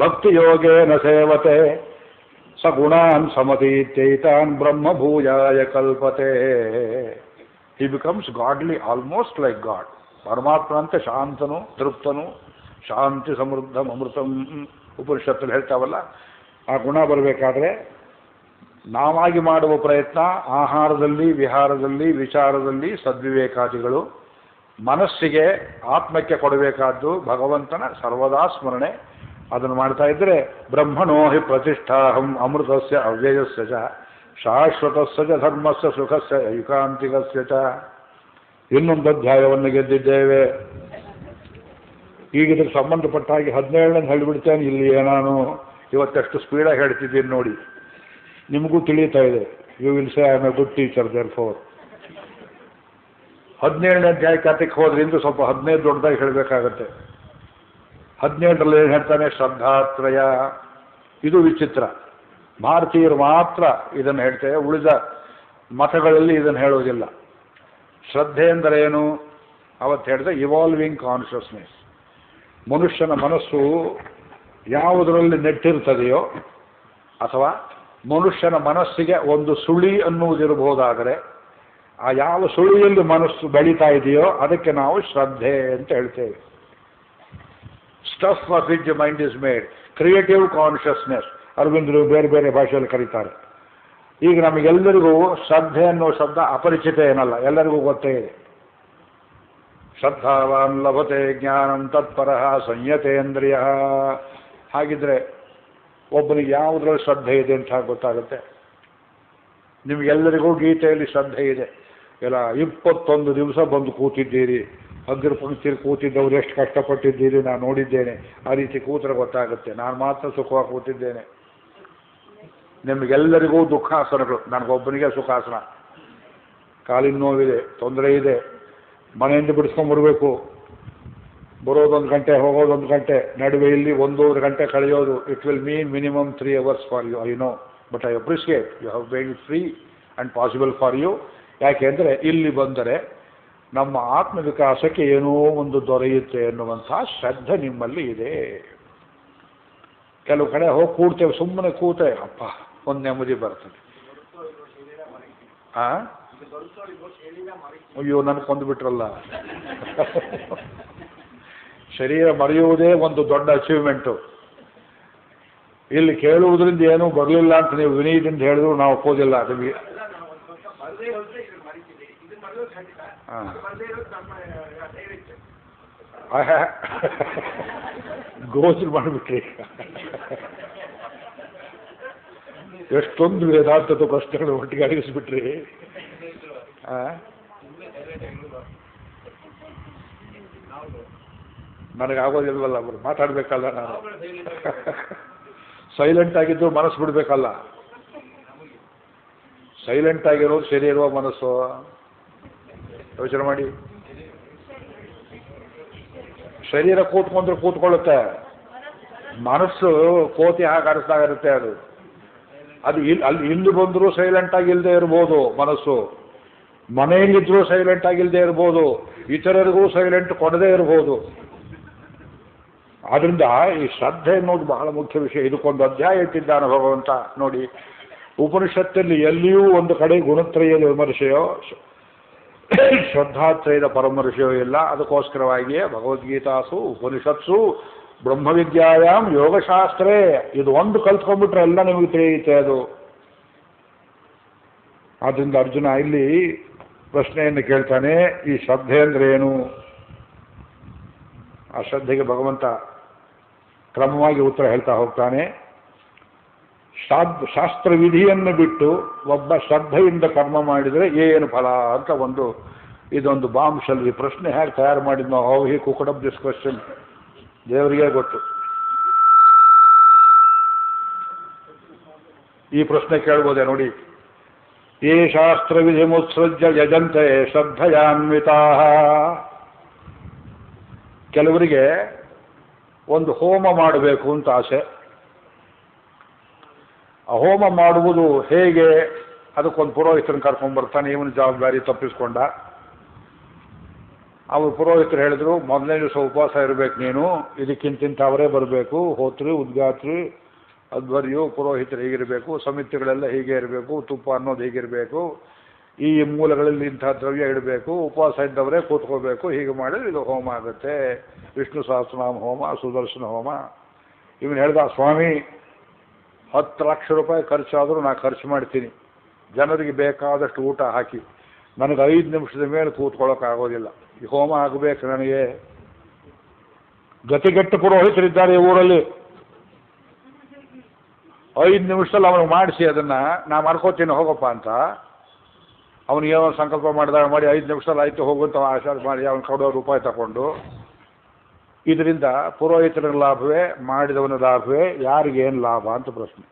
ಭಕ್ತಿ ಯೋಗೇನ ಸೇವತೆ ಸಗುಣಾನ್ ಸಮತೀತ್ಯೈತಾನ್ ಬ್ರಹ್ಮಭೂಯಾಯ ಕಲ್ಪತೆ. He becomes godly, almost like God. ಪರಮಾತ್ಮನಂತೆ ಶಾಂತನು, ತೃಪ್ತನು, ಶಾಂತಿ ಸಮೃದ್ಧಂ ಅಮೃತಂ ಉಪನಿಷತ್ತಲ್ಲಿ ಹೇಳ್ತಾವಲ್ಲ, ಆ ಗುಣ ಬರಬೇಕಾದ್ರೆ ನಾವಾಗಿ ಮಾಡುವ ಪ್ರಯತ್ನ ಆಹಾರದಲ್ಲಿ, ವಿಹಾರದಲ್ಲಿ, ವಿಚಾರದಲ್ಲಿ ಸದ್ವಿವೇಕಾದಿಗಳು. ಮನಸ್ಸಿಗೆ, ಆತ್ಮಕ್ಕೆ ಕೊಡಬೇಕಾದ್ದು ಭಗವಂತನ ಸರ್ವದಾ ಸ್ಮರಣೆ. ಅದನ್ನು ಮಾಡ್ತಾ ಇದ್ದರೆ ಬ್ರಹ್ಮಣೋ ಹಿ ಪ್ರತಿಷ್ಠಾಹಂ ಅಮೃತಸ್ಯ ಅವ್ಯಯಸ್ಯ ಚ ಶಾಶ್ವತಸ್ಯ ಚ ಧರ್ಮಸ್ಯ ಸುಖಸ್ಯ ಐಕಾಂತಿಕಸ್ಯ ಚ. ಇನ್ನೊಂದು ಅಧ್ಯಾಯವನ್ನು ಗೆದ್ದಿದ್ದೇವೆ. ಈಗ ಇದಕ್ಕೆ ಸಂಬಂಧಪಟ್ಟ ಹಾಗೆ 17ನೇ ಹೇಳಿಬಿಡ್ತೇನೆ ಇಲ್ಲಿಯೇ. ನಾನು ಇವತ್ತೆಷ್ಟು ಸ್ಪೀಡಾಗಿ ಹೇಳ್ತಿದ್ದೀನಿ ನೋಡಿ, ನಿಮಗೂ ತಿಳಿಯುತ್ತಾ ಇದೆ. You will say I am a good teacher therefore. 17ನೇ ಅಧ್ಯಾಯ ಕಥೆಗೆ ಹೋದ್ರಿಂದ ಸ್ವಲ್ಪ 15 ದೊಡ್ಡದಾಗಿ ಹೇಳಬೇಕಾಗತ್ತೆ. 17ರಲ್ಲಿ ಏನು ಹೇಳ್ತಾನೆ? ಶ್ರದ್ಧಾತ್ರಯ. ಇದು ವಿಚಿತ್ರ. ಭಾರತೀಯರು ಮಾತ್ರ ಇದನ್ನು ಹೇಳ್ತೇವೆ, ಉಳಿದ ಮತಗಳಲ್ಲಿ ಇದನ್ನು ಹೇಳೋದಿಲ್ಲ. ಶ್ರದ್ಧೆ ಎಂದರೆ ಏನು? ಅವತ್ತು ಹೇಳಿದೆ ಇವಾಲ್ವಿಂಗ್ ಕಾನ್ಷಿಯಸ್ನೆಸ್. ಮನುಷ್ಯನ ಮನಸ್ಸು ಯಾವುದರಲ್ಲಿ ನೆಟ್ಟಿರ್ತದೆಯೋ, ಅಥವಾ ಮನುಷ್ಯನ ಮನಸ್ಸಿಗೆ ಒಂದು ಸುಳಿ ಅನ್ನುವುದಿರಬಹುದಾದರೆ, ಆ ಯಾವ ಸುಳಿಯಲ್ಲಿ ಮನಸ್ಸು ಬೆಳೀತಾ ಇದೆಯೋ ಅದಕ್ಕೆ ನಾವು ಶ್ರದ್ಧೆ ಅಂತ ಹೇಳ್ತೇವೆ. Stuff of which mind is made, creative consciousness ಅರವಿಂದರು ಬೇರೆ ಬೇರೆ ಭಾಷೆಯಲ್ಲಿ ಕರೀತಾರೆ. ಈಗ ನಮಗೆಲ್ಲರಿಗೂ ಶ್ರದ್ಧೆ ಅನ್ನೋ ಶಬ್ದ ಅಪರಿಚಿತ ಏನಲ್ಲ, ಎಲ್ಲರಿಗೂ ಗೊತ್ತೇ ಇದೆ. ಶ್ರದ್ಧಾವಾನ್ ಲಭತೆ ಜ್ಞಾನಂ ತತ್ಪರಃ ಸಂಯತೇಂದ್ರಿಯ. ಹಾಗಿದ್ರೆ ಒಬ್ಬನಿಗೆ ಯಾವುದ್ರಲ್ಲಿ ಶ್ರದ್ಧೆ ಇದೆ ಅಂತ ಗೊತ್ತಾಗುತ್ತೆ. ನಿಮಗೆಲ್ಲರಿಗೂ ಗೀತೆಯಲ್ಲಿ ಶ್ರದ್ಧೆ ಇದೆ. ಎಲ್ಲ 21 ದಿವಸ ಬಂದು ಕೂತಿದ್ದೀರಿ, ಅಗ್ರ ಪಂಕ್ತಿಯಲ್ಲಿ ಕೂತಿದ್ದವ್ರು ಎಷ್ಟು ಕಷ್ಟಪಟ್ಟಿದ್ದೀರಿ ನಾನು ನೋಡಿದ್ದೇನೆ. ಆ ರೀತಿ ಕೂತ್ರೆ ಗೊತ್ತಾಗುತ್ತೆ. ನಾನು ಮಾತ್ರ ಸುಖವಾಗಿ ಕೂತಿದ್ದೇನೆ. ನಿಮಗೆಲ್ಲರಿಗೂ ದುಃಖಾಸನಗಳು, ನನಗೊಬ್ಬನಿಗೆ ಸುಖಾಸನ. ಕಾಲಿನ ನೋವಿದೆ, ತೊಂದರೆ ಇದೆ, ಮನೆಯಿಂದ ಬಿಡಿಸ್ಕೊಂಡ್ಬರ್ಬೇಕು, ಬರೋದೊಂದು ಗಂಟೆ ಹೋಗೋದೊಂದು ಗಂಟೆ, ನಡುವೆ ಇಲ್ಲಿ 1.5 ಗಂಟೆ ಕಳೆಯೋದು. It will mean minimum 3 hours for you, I know, but I appreciate you have made it free and possible for you. ಯಾಕೆಂದರೆ ಇಲ್ಲಿ ಬಂದರೆ ನಮ್ಮ ಆತ್ಮ ವಿಕಾಸಕ್ಕೆ ಏನೋ ಒಂದು ದೊರೆಯುತ್ತೆ ಎನ್ನುವಂಥ ಶ್ರದ್ಧೆ ನಿಮ್ಮಲ್ಲಿ ಇದೆ. ಕೆಲವು ಕಡೆ ಹೋಗಿ ಕೂಡ್ತೇವೆ, ಸುಮ್ಮನೆ ಕೂತೆ ಅಪ್ಪ ಒಂದು ನೆಮ್ಮದಿ ಬರ್ತದೆ. ಅಯ್ಯೋ ನನಗೆ ಕೊಂದುಬಿಟ್ರಲ್ಲ. ಶರೀರ ಮರೆಯುವುದೇ ಒಂದು ದೊಡ್ಡ ಅಚೀವ್ಮೆಂಟು. ಇಲ್ಲಿ ಕೇಳುವುದರಿಂದ ಏನೂ ಬರಲಿಲ್ಲ ಅಂತ ನೀವು ವಿನಯದಿಂದ ಹೇಳಿದ್ರು ನಾವು ಒಪ್ಪೋದಿಲ್ಲ. ನಿಮಗೆ ಗೋಚರ ಮಾಡಿಬಿಟ್ರಿ. ಎಷ್ಟೊಂದು ವೇದಾಂತದ ಪ್ರಶ್ನೆಗಳು ಒಟ್ಟಿಗೆ ಅಡಗಿಸ್ಬಿಟ್ರಿ. ನನಗಾಗೋದಿಲ್ವಲ್ಲ, ಅವರು ಮಾತಾಡಬೇಕಲ್ಲ. ನಾನು ಸೈಲೆಂಟ್ ಆಗಿದ್ದು ಮನಸ್ಸು ಬಿಡಬೇಕಲ್ಲ. ಸೈಲೆಂಟ್ ಆಗಿರೋದು ಸರಿ ಇರುವ ಮನಸ್ಸು. ಯೋಚನೆ ಮಾಡಿ. ಶರೀರ ಕೂತ್ಕೊಂಡ್ರೆ ಕೂತ್ಕೊಳ್ಳುತ್ತೆ, ಮನಸ್ಸು ಕೋತಿ ಹಾಗೆ ಆಡಿಸ್ದಾಗಿರುತ್ತೆ. ಅದು ಇಲ್ಲಿ ಬಂದರೂ ಸೈಲೆಂಟ್ ಆಗಿಲ್ಲದೆ ಇರ್ಬೋದು ಮನಸ್ಸು, ಮನೆಯಲ್ಲಿದ್ದರೂ ಸೈಲೆಂಟ್ ಆಗಿಲ್ಲದೆ ಇರ್ಬೋದು, ಇತರರಿಗೂ ಸೈಲೆಂಟ್ ಕೊಡದೇ ಇರ್ಬೋದು. ಆದ್ರಿಂದ ಈ ಶ್ರದ್ಧೆ ಅನ್ನೋದು ಬಹಳ ಮುಖ್ಯ ವಿಷಯ. ಇದಕ್ಕೊಂದು ಅಧ್ಯಾಯ ಇಟ್ಟಿದ್ದಾನೆ ಭಗವಂತ ನೋಡಿ. ಉಪನಿಷತ್ತಲ್ಲಿ ಎಲ್ಲಿಯೂ ಒಂದು ಕಡೆ ಗುಣತ್ರಯದ ವಿಮರ್ಶೆಯೋ ಶ್ರದ್ಧಾತ್ರಯದ ಪರಮರ್ಶೆಯೋ ಇಲ್ಲ. ಅದಕ್ಕೋಸ್ಕರವಾಗಿಯೇ ಭಗವದ್ಗೀತಾಸು ಉಪನಿಷತ್ಸು ಬ್ರಹ್ಮವಿದ್ಯಾಯಾಮ್ ಯೋಗಶಾಸ್ತ್ರೇ ಇದು ಒಂದು ಕಲ್ತ್ಕೊಂಡ್ಬಿಟ್ರೆ ಎಲ್ಲ ನಿಮಗೆ ತಿಳಿಯುತ್ತೆ ಅದು. ಆದ್ದರಿಂದ ಅರ್ಜುನ ಇಲ್ಲಿ ಪ್ರಶ್ನೆಯನ್ನು ಕೇಳ್ತಾನೆ, ಈ ಶ್ರದ್ಧೆ ಅಂದ್ರೆ ಏನು? ಆ ಶ್ರದ್ಧೆಗೆ ಭಗವಂತ ಕ್ರಮವಾಗಿ ಉತ್ತರ ಹೇಳ್ತಾ ಹೋಗ್ತಾನೆ. ಶಾಸ್ತ್ರ ವಿಧಿಯನ್ನು ಬಿಟ್ಟು ಒಬ್ಬ ಶ್ರದ್ಧೆಯಿಂದ ಕರ್ಮ ಮಾಡಿದರೆ ಏನು ಫಲ ಅಂತ ಇದೊಂದು ಬಾಂಬ್ಶೆಲ್. ಈ ಪ್ರಶ್ನೆ ಹೇಗೆ ತಯಾರು ಮಾಡಿದ್ನೋ, how he cooked up this question ದೇವರಿಗೆ ಗೊತ್ತು. ಈ ಪ್ರಶ್ನೆ ಕೇಳ್ಬೋದೆ ನೋಡಿ. ಯೇ ಶಾಸ್ತ್ರ ವಿಧಿ ಮುತ್ಸೃಜ್ಯ ಯಜಂತೆ ಶ್ರದ್ಧಯಾನ್ವಿತಾ. ಕೆಲವರಿಗೆ ಒಂದು ಹೋಮ ಮಾಡಬೇಕು ಅಂತ ಆಸೆ. ಆ ಹೋಮ ಮಾಡುವುದು ಹೇಗೆ? ಅದಕ್ಕೊಂದು ಪುರೋಹಿತರನ್ನು ಕರ್ಕೊಂಡ್ಬರ್ತಾನೆ. ಇವನ ಜವಾಬ್ದಾರಿ ತಪ್ಪಿಸ್ಕೊಂಡ. ಅವರು ಪುರೋಹಿತರು ಹೇಳಿದ್ರು, ಮೊದಲನೇ ದಿವಸ ಉಪವಾಸ ಇರಬೇಕು ನೀನು, ಇದಕ್ಕಿಂತಿಂತವರೇ ಬರಬೇಕು, ಹೋತ್ರಿ ಉದ್ಗಾತ್ರಿ ಅಧ್ವರ್ಯು ಪುರೋಹಿತರು ಹೀಗಿರಬೇಕು, ಸಮಿತಿಗಳೆಲ್ಲ ಹೀಗೆ ಇರಬೇಕು, ತುಪ್ಪ ಅನ್ನೋದು ಹೀಗಿರಬೇಕು, ಈ ಮೂಲಗಳಲ್ಲಿ ಇಂಥ ದ್ರವ್ಯ ಇಡಬೇಕು, ಉಪವಾಸ ಇದ್ದವರೇ ಕೂತ್ಕೋಬೇಕು, ಹೀಗೆ ಮಾಡಿದ್ರೆ ಇದು ಹೋಮ ಆಗುತ್ತೆ. ವಿಷ್ಣು ಸಹಸ್ರನಾಮ ಹೋಮ, ಸುದರ್ಶನ ಹೋಮ. ಇವನು ಹೇಳ್ದ, ಸ್ವಾಮಿ 10 ಲಕ್ಷ ರೂಪಾಯಿ ಖರ್ಚಾದರೂ ನಾನು ಖರ್ಚು ಮಾಡ್ತೀನಿ, ಜನರಿಗೆ ಬೇಕಾದಷ್ಟು ಊಟ ಹಾಕಿ, ನನಗೆ 5 ನಿಮಿಷದ ಮೇಲೆ ಕೂತ್ಕೊಳ್ಳೋಕ್ಕಾಗೋದಿಲ್ಲ, ಈ ಹೋಮ ಆಗಬೇಕು ನನಗೆ. ಗತಿಗೆಟ್ಟ ಪುರೋಹಿತರಿದ್ದಾರೆ ಊರಲ್ಲಿ. 5 ನಿಮಿಷದಲ್ಲಿ ಅವನಿಗೆ ಮಾಡಿಸಿ ಅದನ್ನು ನಾ ಮಾಡ್ಕೋತೀನಿ ಹೋಗಪ್ಪ ಅಂತ. ಅವನಿಗೆ ಏನೋ ಸಂಕಲ್ಪ ಮಾಡಿದಾಗ ಮಾಡಿ 5 ನಿಮಿಷದಲ್ಲಿ ಆಯ್ತು ಹೋಗುವಂತ ಆಶಾರ ಮಾಡಿ ಅವನು ಕೊಡೋ ರೂಪಾಯಿ ತಗೊಂಡು. ಇದರಿಂದ ಪುರೋಹಿತರಿಗೆ ಲಾಭವೇ, ಮಾಡಿದವನ ಲಾಭವೇ, ಯಾರಿಗೇನು ಲಾಭ ಅಂತ ಪ್ರಶ್ನೆ.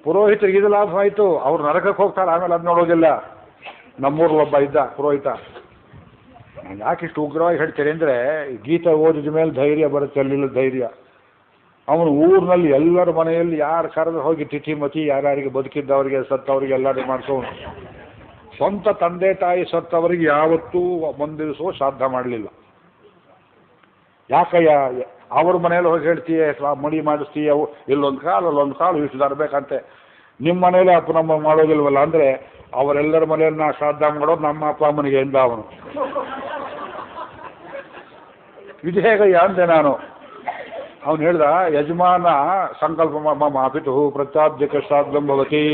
ಪುರೋಹಿತರಿಗೆ ಇದು ಲಾಭ ಆಯಿತು, ಅವ್ರು ನರಕಕ್ಕೆ ಹೋಗ್ತಾರೆ, ಆಮೇಲೆ ಅದು ನೋಡೋದಿಲ್ಲ. ನಮ್ಮೂರಲ್ಲಿ ಒಬ್ಬ ಇದ್ದ ಪುರೋಹಿತ. ನಾನು ಯಾಕೆ ಇಷ್ಟು ಉಗ್ರವಾಗಿ ಹೇಳ್ತೇನೆ ಅಂದರೆ, ಗೀತೆ ಓದಿದ ಮೇಲೆ ಧೈರ್ಯ ಬರುತ್ತೆ, ಅಲ್ಲಿಲ್ಲ ಧೈರ್ಯ. ಅವನು ಊರಿನಲ್ಲಿ ಎಲ್ಲರ ಮನೆಯಲ್ಲಿ ಯಾರು ಕರೆದು ಹೋಗಿ ತಿಥಿ ಮತಿ ಯಾರ್ಯಾರಿಗೆ ಬದುಕಿದ್ದವರಿಗೆ ಸತ್ತವರಿಗೆ ಎಲ್ಲರಿಗೂ ಮಾಡಿಸೋನು. ಸ್ವಂತ ತಂದೆ ತಾಯಿ ಸತ್ತವರಿಗೆ ಯಾವತ್ತೂ ಮುಂದಿರಿಸೋ ಶ್ರಾದ್ದ ಮಾಡಲಿಲ್ಲ. ಯಾಕಯ್ಯ ಅವ್ರ ಮನೇಲಿ ಹೋಗಿ ಹೇಳ್ತೀಯ ಮಡಿ ಮಾಡಿಸ್ತೀಯ, ಇಲ್ಲೊಂದು ಕಾಲು ಅಲ್ಲೊಂದು ಕಾಲು ಇಷ್ಟು ತರಬೇಕಂತೆ, ನಿಮ್ಮ ಮನೇಲಿ ಅಪ್ಪ ನಮ್ಮ ಮಾಡೋದಿಲ್ವಲ್ಲ ಅಂದರೆ, ಅವರೆಲ್ಲರ ಮನೆಯಲ್ಲಿ ನಾ ಶ್ರಾದ್ದ ಮಾಡೋದು ನಮ್ಮ ಅಪ್ಪ ಅಮ್ಮನಿಗೆ ಎಂದ ಅವನು. ಇದು ಹೇಗಯ್ಯ ಅಂದೆ ನಾನು. ಅವನು ಹೇಳ್ದ, ಯಜಮಾನ ಸಂಕಲ್ಪ ಮಮ ಪಿತು ಪ್ರತ್ಯಾಬ್ಜಕ ಶ್ರಾದ್ದಂ ಭವತಿ,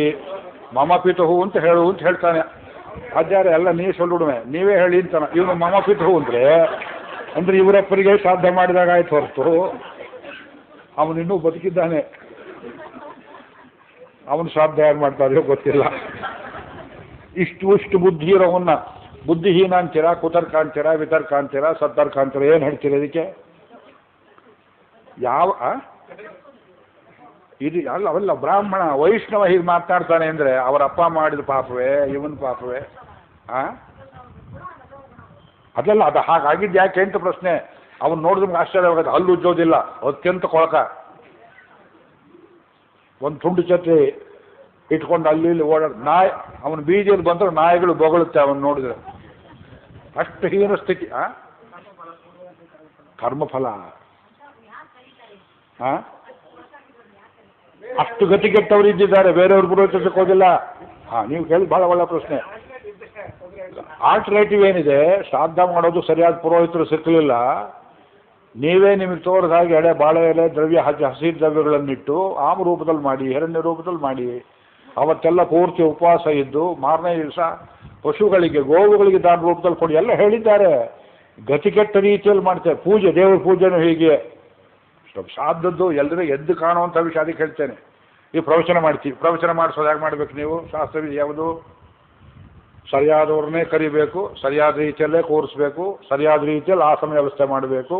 ಮಮ ಪಿತು ಅಂತ ಹೇಳ್ತಾನೆ. ಆಚಾರ್ಯ ಎಲ್ಲ ನೀ ಸೊಲ್ಲುಡುವೆ, ನೀವೇ ಹೇಳಿ ಅಂತಾನ. ಇವನು ಮಮ ಪಿತು ಅಂದರೆ ಇವರಪ್ಪರಿಗೆ ಶ್ರಾದ್ದ ಮಾಡಿದಾಗ ಆಯ್ತು ಹೊರತು ಅವನಿನ್ನೂ ಬದುಕಿದ್ದಾನೆ. ಅವನು ಶ್ರಾದ್ದ ಯಾರು ಮಾಡ್ತಾರೆಯೋ ಗೊತ್ತಿಲ್ಲ. ಇಷ್ಟು ಬುದ್ಧಿ ಇರೋವನ್ನ ಬುದ್ಧಿಹೀನ ಅಂತೀರಾ, ಕುತರ್ಕ ಅಂತೀರಾ, ವಿತರ್ಕ ಅಂತೀರಾ, ಸತ್ತರ್ಕ ಅಂತೀರಾ, ಏನು ಹೇಳ್ತೀರ ಇದಕ್ಕೆ? ಯಾವ ಇದು ಅಲ್ಲ ಬ್ರಾಹ್ಮಣ ವೈಷ್ಣವ ಹೀಗೆ ಮಾತನಾಡ್ತಾನೆ ಅಂದರೆ ಅವರ ಅಪ್ಪ ಮಾಡಿದ ಪಾಪವೇ, ಇವನ್ ಪಾಪವೇ? ಅದೆಲ್ಲ ಅದು ಹಾಗಾಗಿದ್ದು ಯಾಕೆ ಅಂತ ಪ್ರಶ್ನೆ. ಅವನು ನೋಡಿದ್ರೆ ಆಶ್ಚರ್ಯವಾಗುತ್ತೆ. ಹಲ್ಲು ಉಜ್ಜೋದಿಲ್ಲ, ಅತ್ಯಂತ ಕೊಳಕ, ಒಂದು ತುಂಡು ಛತ್ರಿ ಇಟ್ಕೊಂಡು ಅಲ್ಲಿ ಇಲ್ಲಿ ಓಡಾಡ ನಾಯಿ. ಅವನ ಬೀದಿಯಲ್ಲಿ ಬಂದ್ರೆ ನಾಯಿಗಳು ಬೊಗಳುತ್ತೆ ಅವನು ನೋಡಿದ್ರೆ. ಅಷ್ಟು ಹೀನ ಸ್ಥಿತಿ. ಕರ್ಮಫಲ. ಅಷ್ಟು ಗತಿಗೆಟ್ಟವರು ಇದ್ದಿದ್ದಾರೆ, ಬೇರೆಯವ್ರು ಪುರೋಹಿತಕ್ಕೆ ಹೋಗಿಲ್ಲ. ನೀವು ಕೇಳಿ ಬಹಳ ಒಳ್ಳೆ ಪ್ರಶ್ನೆ. ಆಲ್ಟರ್ನೇಟಿವ್ ಏನಿದೆ, ಶ್ರಾದ್ದ ಮಾಡೋದು ಸರಿಯಾದ ಪುರೋಹಿತರು ಸಿಕ್ಕಲಿಲ್ಲ, ನೀವೇ ನಿಮಗೆ ತೋರಿದ ಹಾಗೆ ಎಡೆ ಬಾಳೆ ಎಲೆ ದ್ರವ್ಯ ಹಸಿ ದ್ರವ್ಯಗಳನ್ನಿಟ್ಟು ಆಮ ರೂಪದಲ್ಲಿ ಮಾಡಿ, ಹಿರಣ್ಯ ರೂಪದಲ್ಲಿ ಮಾಡಿ, ಅವತ್ತೆಲ್ಲ ಪೂರ್ತಿ ಉಪವಾಸ ಇದ್ದು ಮಾರನೇ ದಿವಸ ಪಶುಗಳಿಗೆ ಗೋವುಗಳಿಗೆ ದಾನ ರೂಪದಲ್ಲಿ ಕೊಡಿ ಎಲ್ಲ ಹೇಳಿದ್ದಾರೆ. ಗತಿಕೆಟ್ಟ ರೀತಿಯಲ್ಲಿ ಮಾಡ್ತೇವೆ. ಪೂಜೆ, ದೇವರ ಪೂಜೆನೂ ಹೀಗೆ. ಶ್ರಾದ್ದದ್ದು ಎಲ್ಲರೂ ಎದ್ದು ಕಾಣುವಂಥ ವಿಷಯ. ಅದಕ್ಕೆ ಹೇಳ್ತೇನೆ, ಈ ಪ್ರವಚನ ಮಾಡ್ತೀವಿ. ಪ್ರವಚನ ಮಾಡಿಸೋದು ಹೇಗೆ ಮಾಡಬೇಕು ನೀವು? ಶಾಸ್ತ್ರವಿದೆ ಯಾವುದು? ಸರಿಯಾದವ್ರನ್ನೇ ಕರಿಬೇಕು, ಸರಿಯಾದ ರೀತಿಯಲ್ಲೇ ಕೂರಿಸ್ಬೇಕು, ಸರಿಯಾದ ರೀತಿಯಲ್ಲಿ ಆಸನ ವ್ಯವಸ್ಥೆ ಮಾಡಬೇಕು.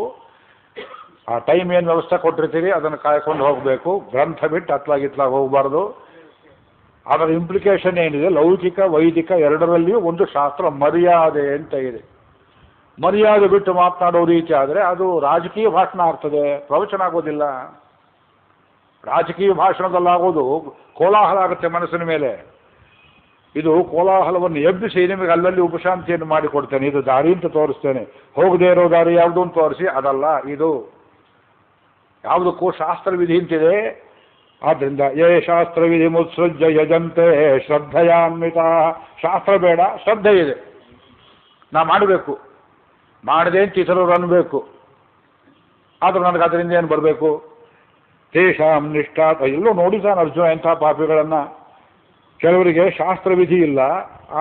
ಆ ಟೈಮ್ ಏನು ವ್ಯವಸ್ಥೆ ಕೊಟ್ಟಿರ್ತೀರಿ ಅದನ್ನು ಕಾಯ್ಕೊಂಡು ಹೋಗಬೇಕು. ಗ್ರಂಥ ಬಿಟ್ಟು ಅತ್ಲಾಗಿತ್ಲಾಗಿ ಹೋಗಬಾರ್ದು. ಅದರ ಇಂಪ್ಲಿಕೇಶನ್ ಏನಿದೆ, ಲೌಕಿಕ ವೈದಿಕ ಎರಡರಲ್ಲಿಯೂ ಒಂದು ಶಾಸ್ತ್ರ ಮರ್ಯಾದೆ ಅಂತ ಇದೆ. ಮರ್ಯಾದೆ ಬಿಟ್ಟು ಮಾತನಾಡೋ ರೀತಿ ಆದರೆ ಅದು ರಾಜಕೀಯ ಭಾಷಣ ಆಗ್ತದೆ, ಪ್ರವಚನ ಆಗೋದಿಲ್ಲ. ರಾಜಕೀಯ ಭಾಷಣದಲ್ಲಾಗೋದು ಕೋಲಾಹಲ ಆಗುತ್ತೆ ಮನಸ್ಸಿನ ಮೇಲೆ. ಇದು ಕೋಲಾಹಲವನ್ನು ಎಬ್ಬಿಸಿ ನಿಮಗೆ ಅಲ್ಲಲ್ಲಿ ಉಪಶಾಂತಿಯನ್ನು ಮಾಡಿಕೊಡ್ತೇನೆ. ಇದು ದಾರಿ ಅಂತ ತೋರಿಸ್ತೇನೆ. ಹೋಗದೇ ಇರೋ ದಾರಿ ಯಾವುದು ಅಂತ ತೋರಿಸಿ, ಅದಲ್ಲ ಇದು. ಯಾವುದಕ್ಕೂ ಶಾಸ್ತ್ರವಿಧಿ ಅಂತಿದೆ. ಆದ್ದರಿಂದ ಯೇ ಶಾಸ್ತ್ರವಿಧಿ ಮುತ್ಸೃಜ್ಯ ಯಜಂತೆ ಶ್ರದ್ಧೆಯಾನ್ವಿತ. ಶಾಸ್ತ್ರ ಬೇಡ, ಶ್ರದ್ಧೆ ಇದೆ. ನಾ ಮಾಡಬೇಕು, ಮಾಡದೆ ಅಂತ ಇತರರು ಅನ್ನಬೇಕು. ಆದರೂ ನನಗೆ ಅದರಿಂದ ಏನು ಬರಬೇಕು? ತೇಷಾಂ ನಿಷ್ಠಾ. ಎಲ್ಲೋ ನೋಡಿದ್ದಾನೆ ಅರ್ಜುನ ಎಂಥ ಪಾಪಿಗಳನ್ನು. ಕೆಲವರಿಗೆ ಶಾಸ್ತ್ರವಿಧಿ ಇಲ್ಲ,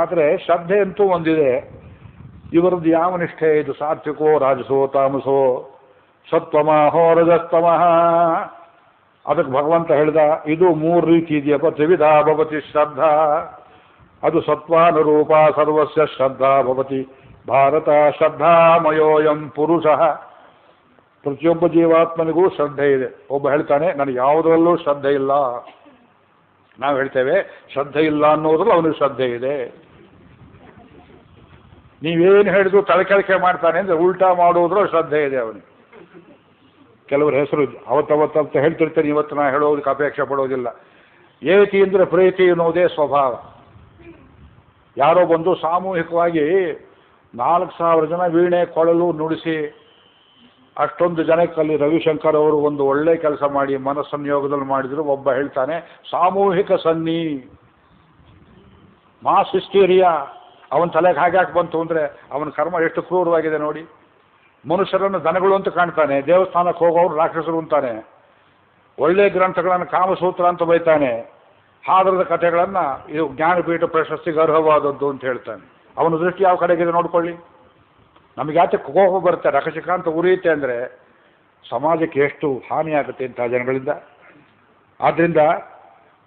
ಆದರೆ ಶ್ರದ್ಧೆ ಅಂತೂ ಒಂದಿದೆ. ಇವರದ್ದು ಯಾವ ನಿಷ್ಠೆ ಇದು? ಸಾತ್ವಿಕೋ ರಾಜಸೋ ತಾಮಸೋ ಸತ್ವಮಹೋ ರಜಸ್ತಮಃ. ಅದಕ್ಕೆ ಭಗವಂತ ಹೇಳಿದ, ಇದು 3 ರೀತಿ ಇದೆಯಪ್ಪ. ತ್ರಿವಿಧಾ ಭವತಿ ಶ್ರದ್ಧಾ. ಅದು ಸತ್ವಾನುರೂಪ ಸರ್ವಸ್ಯ ಶ್ರದ್ಧಾ ಭವತಿ ಭಾರತ. ಶ್ರದ್ಧಾಮಯೋಯಂ ಪುರುಷಃ. ಪ್ರತಿಯೊಬ್ಬ ಜೀವಾತ್ಮನಿಗೂ ಶ್ರದ್ಧೆ ಇದೆ. ಒಬ್ಬ ಹೇಳ್ತಾನೆ ನನಗೆ ಯಾವುದರಲ್ಲೂ ಶ್ರದ್ಧೆ ಇಲ್ಲ. ನಾವು ಹೇಳ್ತೇವೆ ಶ್ರದ್ಧೆ ಇಲ್ಲ ಅನ್ನೋದ್ರಲ್ಲಿ ಅವನಿಗೆ ಶ್ರದ್ಧೆ ಇದೆ. ನೀವೇನು ಹೇಳಿದ್ರು ತಲೆಕೆಳಕೆ ಮಾಡ್ತಾನೆ ಅಂದರೆ ಉಲ್ಟಾ ಮಾಡೋದ್ರಲ್ಲಿ ಶ್ರದ್ಧೆ ಇದೆ ಅವನಿಗೆ. ಕೆಲವ್ರ ಹೆಸರು ಅವತ್ತವತ್ತಂತ ಹೇಳ್ತಿರ್ತಾರೆ, ಇವತ್ತು ನಾ ಹೇಳೋದಕ್ಕೆ ಅಪೇಕ್ಷೆ ಪಡೋದಿಲ್ಲ. ಏತಿ ಅಂದರೆ ಪ್ರೀತಿ ಅನ್ನೋದೇ ಸ್ವಭಾವ. ಯಾರೋ ಬಂದು ಸಾಮೂಹಿಕವಾಗಿ 4,000 ಜನ ವೀಣೆ ಕೊಳಲು ನುಡಿಸಿ ಅಷ್ಟೊಂದು ಜನಕ್ಕಲ್ಲಿ ರವಿಶಂಕರ್ ಅವರು ಒಂದು ಒಳ್ಳೆ ಕೆಲಸ ಮಾಡಿ ಮನಸ್ಸಂಯೋಗದಲ್ಲಿ ಮಾಡಿದ್ರು. ಒಬ್ಬ ಹೇಳ್ತಾನೆ ಸಾಮೂಹಿಕ ಸನ್ನಿ, ಮಾಸ್ ಹಿಸ್ಟೀರಿಯಾ. ಅವನ ತಲೆಗೆ ಹಾಗ್ಯಾಕೆ ಬಂತು ಅಂದರೆ ಅವನ ಕರ್ಮ ಎಷ್ಟು ಕ್ರೂರವಾಗಿದೆ ನೋಡಿ. ಮನುಷ್ಯರನ್ನು ದನಗಳು ಅಂತ ಕಾಣ್ತಾನೆ, ದೇವಸ್ಥಾನಕ್ಕೆ ಹೋಗೋರು ರಾಕ್ಷಸರು ಅಂತಾನೆ, ಒಳ್ಳೆ ಗ್ರಂಥಗಳನ್ನು ಕಾಮಸೂತ್ರ ಅಂತ ಬೈತಾನೆ, ಹಾದರದ ಕಥೆಗಳನ್ನು ಇದು ಜ್ಞಾನಪೀಠ ಪ್ರಶಸ್ತಿಗೆ ಅರ್ಹವಾದದ್ದು ಅಂತ ಹೇಳ್ತಾನೆ. ಅವನ ದೃಷ್ಟಿ ಯಾವ ಕಡೆಗಿದೆ ನೋಡ್ಕೊಳ್ಳಿ. ನಮಗೆ ಯಾಕೆ ಕೋಪ ಬರುತ್ತೆ, ರಕಶಿಕಾಂತ ಉರಿಯುತ್ತೆ ಅಂದರೆ ಸಮಾಜಕ್ಕೆ ಎಷ್ಟು ಹಾನಿಯಾಗುತ್ತೆ ಇಂಥ ಜನಗಳಿಂದ. ಆದ್ದರಿಂದ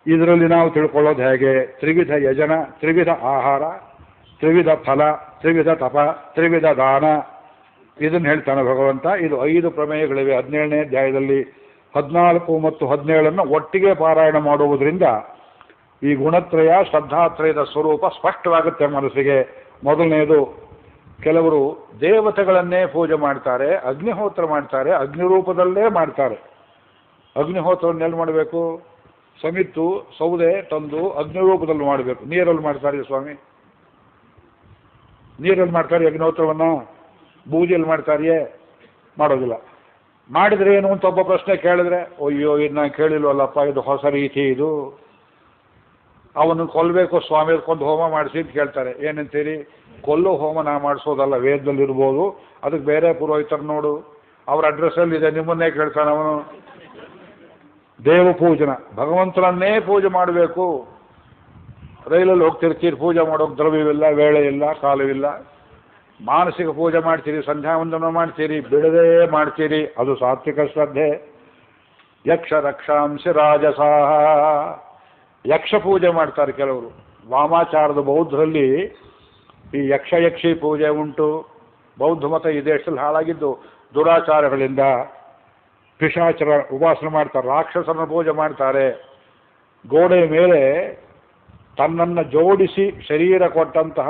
ಇದರಲ್ಲಿ ನಾವು ತಿಳ್ಕೊಳ್ಳೋದು ಹೇಗೆ? ತ್ರಿವಿಧ ಯಜನ, ತ್ರಿವಿಧ ಆಹಾರ, ತ್ರಿವಿಧ ಫಲ, ತ್ರಿವಿಧ ತಪ, ತ್ರಿವಿಧ ದಾನ, ಇದನ್ನು ಹೇಳ್ತಾನೆ ಭಗವಂತ. ಇದು 5 ಪ್ರಮೇಯಗಳಿವೆ 17ನೇ ಅಧ್ಯಾಯದಲ್ಲಿ. 14 ಮತ್ತು 17 ಒಟ್ಟಿಗೆ ಪಾರಾಯಣ ಮಾಡುವುದರಿಂದ ಈ ಗುಣತ್ರಯ ಶ್ರದ್ಧಾತ್ರಯದ ಸ್ವರೂಪ ಸ್ಪಷ್ಟವಾಗುತ್ತೆ ಮನಸ್ಸಿಗೆ. ಮೊದಲನೆಯದು, ಕೆಲವರು ದೇವತೆಗಳನ್ನೇ ಪೂಜೆ ಮಾಡ್ತಾರೆ, ಅಗ್ನಿಹೋತ್ರ ಮಾಡ್ತಾರೆ, ಅಗ್ನಿರೂಪದಲ್ಲೇ ಮಾಡ್ತಾರೆ. ಅಗ್ನಿಹೋತ್ರವನ್ನು ಎಲ್ಲಿ ಮಾಡಬೇಕು? ಸಮಿತ್ತು ಸೌದೆ ತಂದು ಅಗ್ನಿರೂಪದಲ್ಲಿ ಮಾಡಬೇಕು. ನೀರಲ್ಲಿ ಮಾಡ್ತಾರೆ ಸ್ವಾಮಿ, ನೀರಲ್ಲಿ ಮಾಡ್ತಾರೆ ಅಗ್ನಿಹೋತ್ರವನ್ನು. ಬೂದಿಯಲ್ಲಿ ಮಾಡ್ತಾರೆಯೇ? ಮಾಡೋದಿಲ್ಲ. ಮಾಡಿದರೆ ಏನು ಅಂತ ಒಬ್ಬ ಪ್ರಶ್ನೆ ಕೇಳಿದ್ರೆ, ಅಯ್ಯೋ ಇದು ನಾನು ಕೇಳಿಲ್ವಲ್ಲಪ್ಪ, ಇದು ಹೊಸ ರೀತಿ, ಇದು ಅವನು ಕೊಲ್ಲಬೇಕು ಸ್ವಾಮಿ, ಕೊಂದು ಹೋಮ ಮಾಡಿಸಿ ಅಂತ ಕೇಳ್ತಾರೆ. ಏನಂತೀರಿ? ಕೊಲ್ಲೋ ಹೋಮ ನಾ ಮಾಡಿಸೋದಲ್ಲ, ವೇದದಲ್ಲಿ ಇರ್ಬೋದು, ಅದಕ್ಕೆ ಬೇರೆ ಪುರೋಹಿತರು ನೋಡು, ಅವ್ರ ಅಡ್ರೆಸ್ಸಲ್ಲಿ ಇದೆ, ನಿಮ್ಮನ್ನೇ ಕೇಳ್ತಾನೆ ಅವನು. ದೇವ ಪೂಜನ, ಭಗವಂತನನ್ನೇ ಪೂಜೆ ಮಾಡಬೇಕು. ರೈಲಲ್ಲಿ ಹೋಗ್ತಿರ್ತೀರಿ, ಪೂಜೆ ಮಾಡೋಕೆ ದ್ರವ್ಯವಿಲ್ಲ, ವೇಳೆ ಇಲ್ಲ, ಕಾಲವಿಲ್ಲ. ಮಾನಸಿಕ ಪೂಜೆ ಮಾಡ್ತೀರಿ, ಸಂಧ್ಯಾ ವಂದನ ಮಾಡ್ತೀರಿ, ಬಿಡದೇ ಮಾಡ್ತೀರಿ, ಅದು ಸಾತ್ವಿಕ ಶ್ರದ್ಧೆ. ಯಕ್ಷ ರಕ್ಷಾಂಸಿ ರಾಜಸಾಹ. ಯಕ್ಷ ಪೂಜೆ ಮಾಡ್ತಾರೆ ಕೆಲವರು. ವಾಮಾಚಾರದ ಬೌದ್ಧರಲ್ಲಿ ಈ ಯಕ್ಷಿ ಪೂಜೆ ಉಂಟು. ಬೌದ್ಧ ಮತ ಈ ದೇಶದಲ್ಲಿ ಹಾಳಾಗಿದ್ದು ದುರಾಚಾರಗಳಿಂದ. ಪಿಶಾಚರ ಉಪಾಸನೆ ಮಾಡ್ತಾರೆ, ರಾಕ್ಷಸನ ಪೂಜೆ ಮಾಡ್ತಾರೆ. ಗೋಡೆ ಮೇಲೆ ತನ್ನನ್ನು ಜೋಡಿಸಿ ಶರೀರ ಕೊಟ್ಟಂತಹ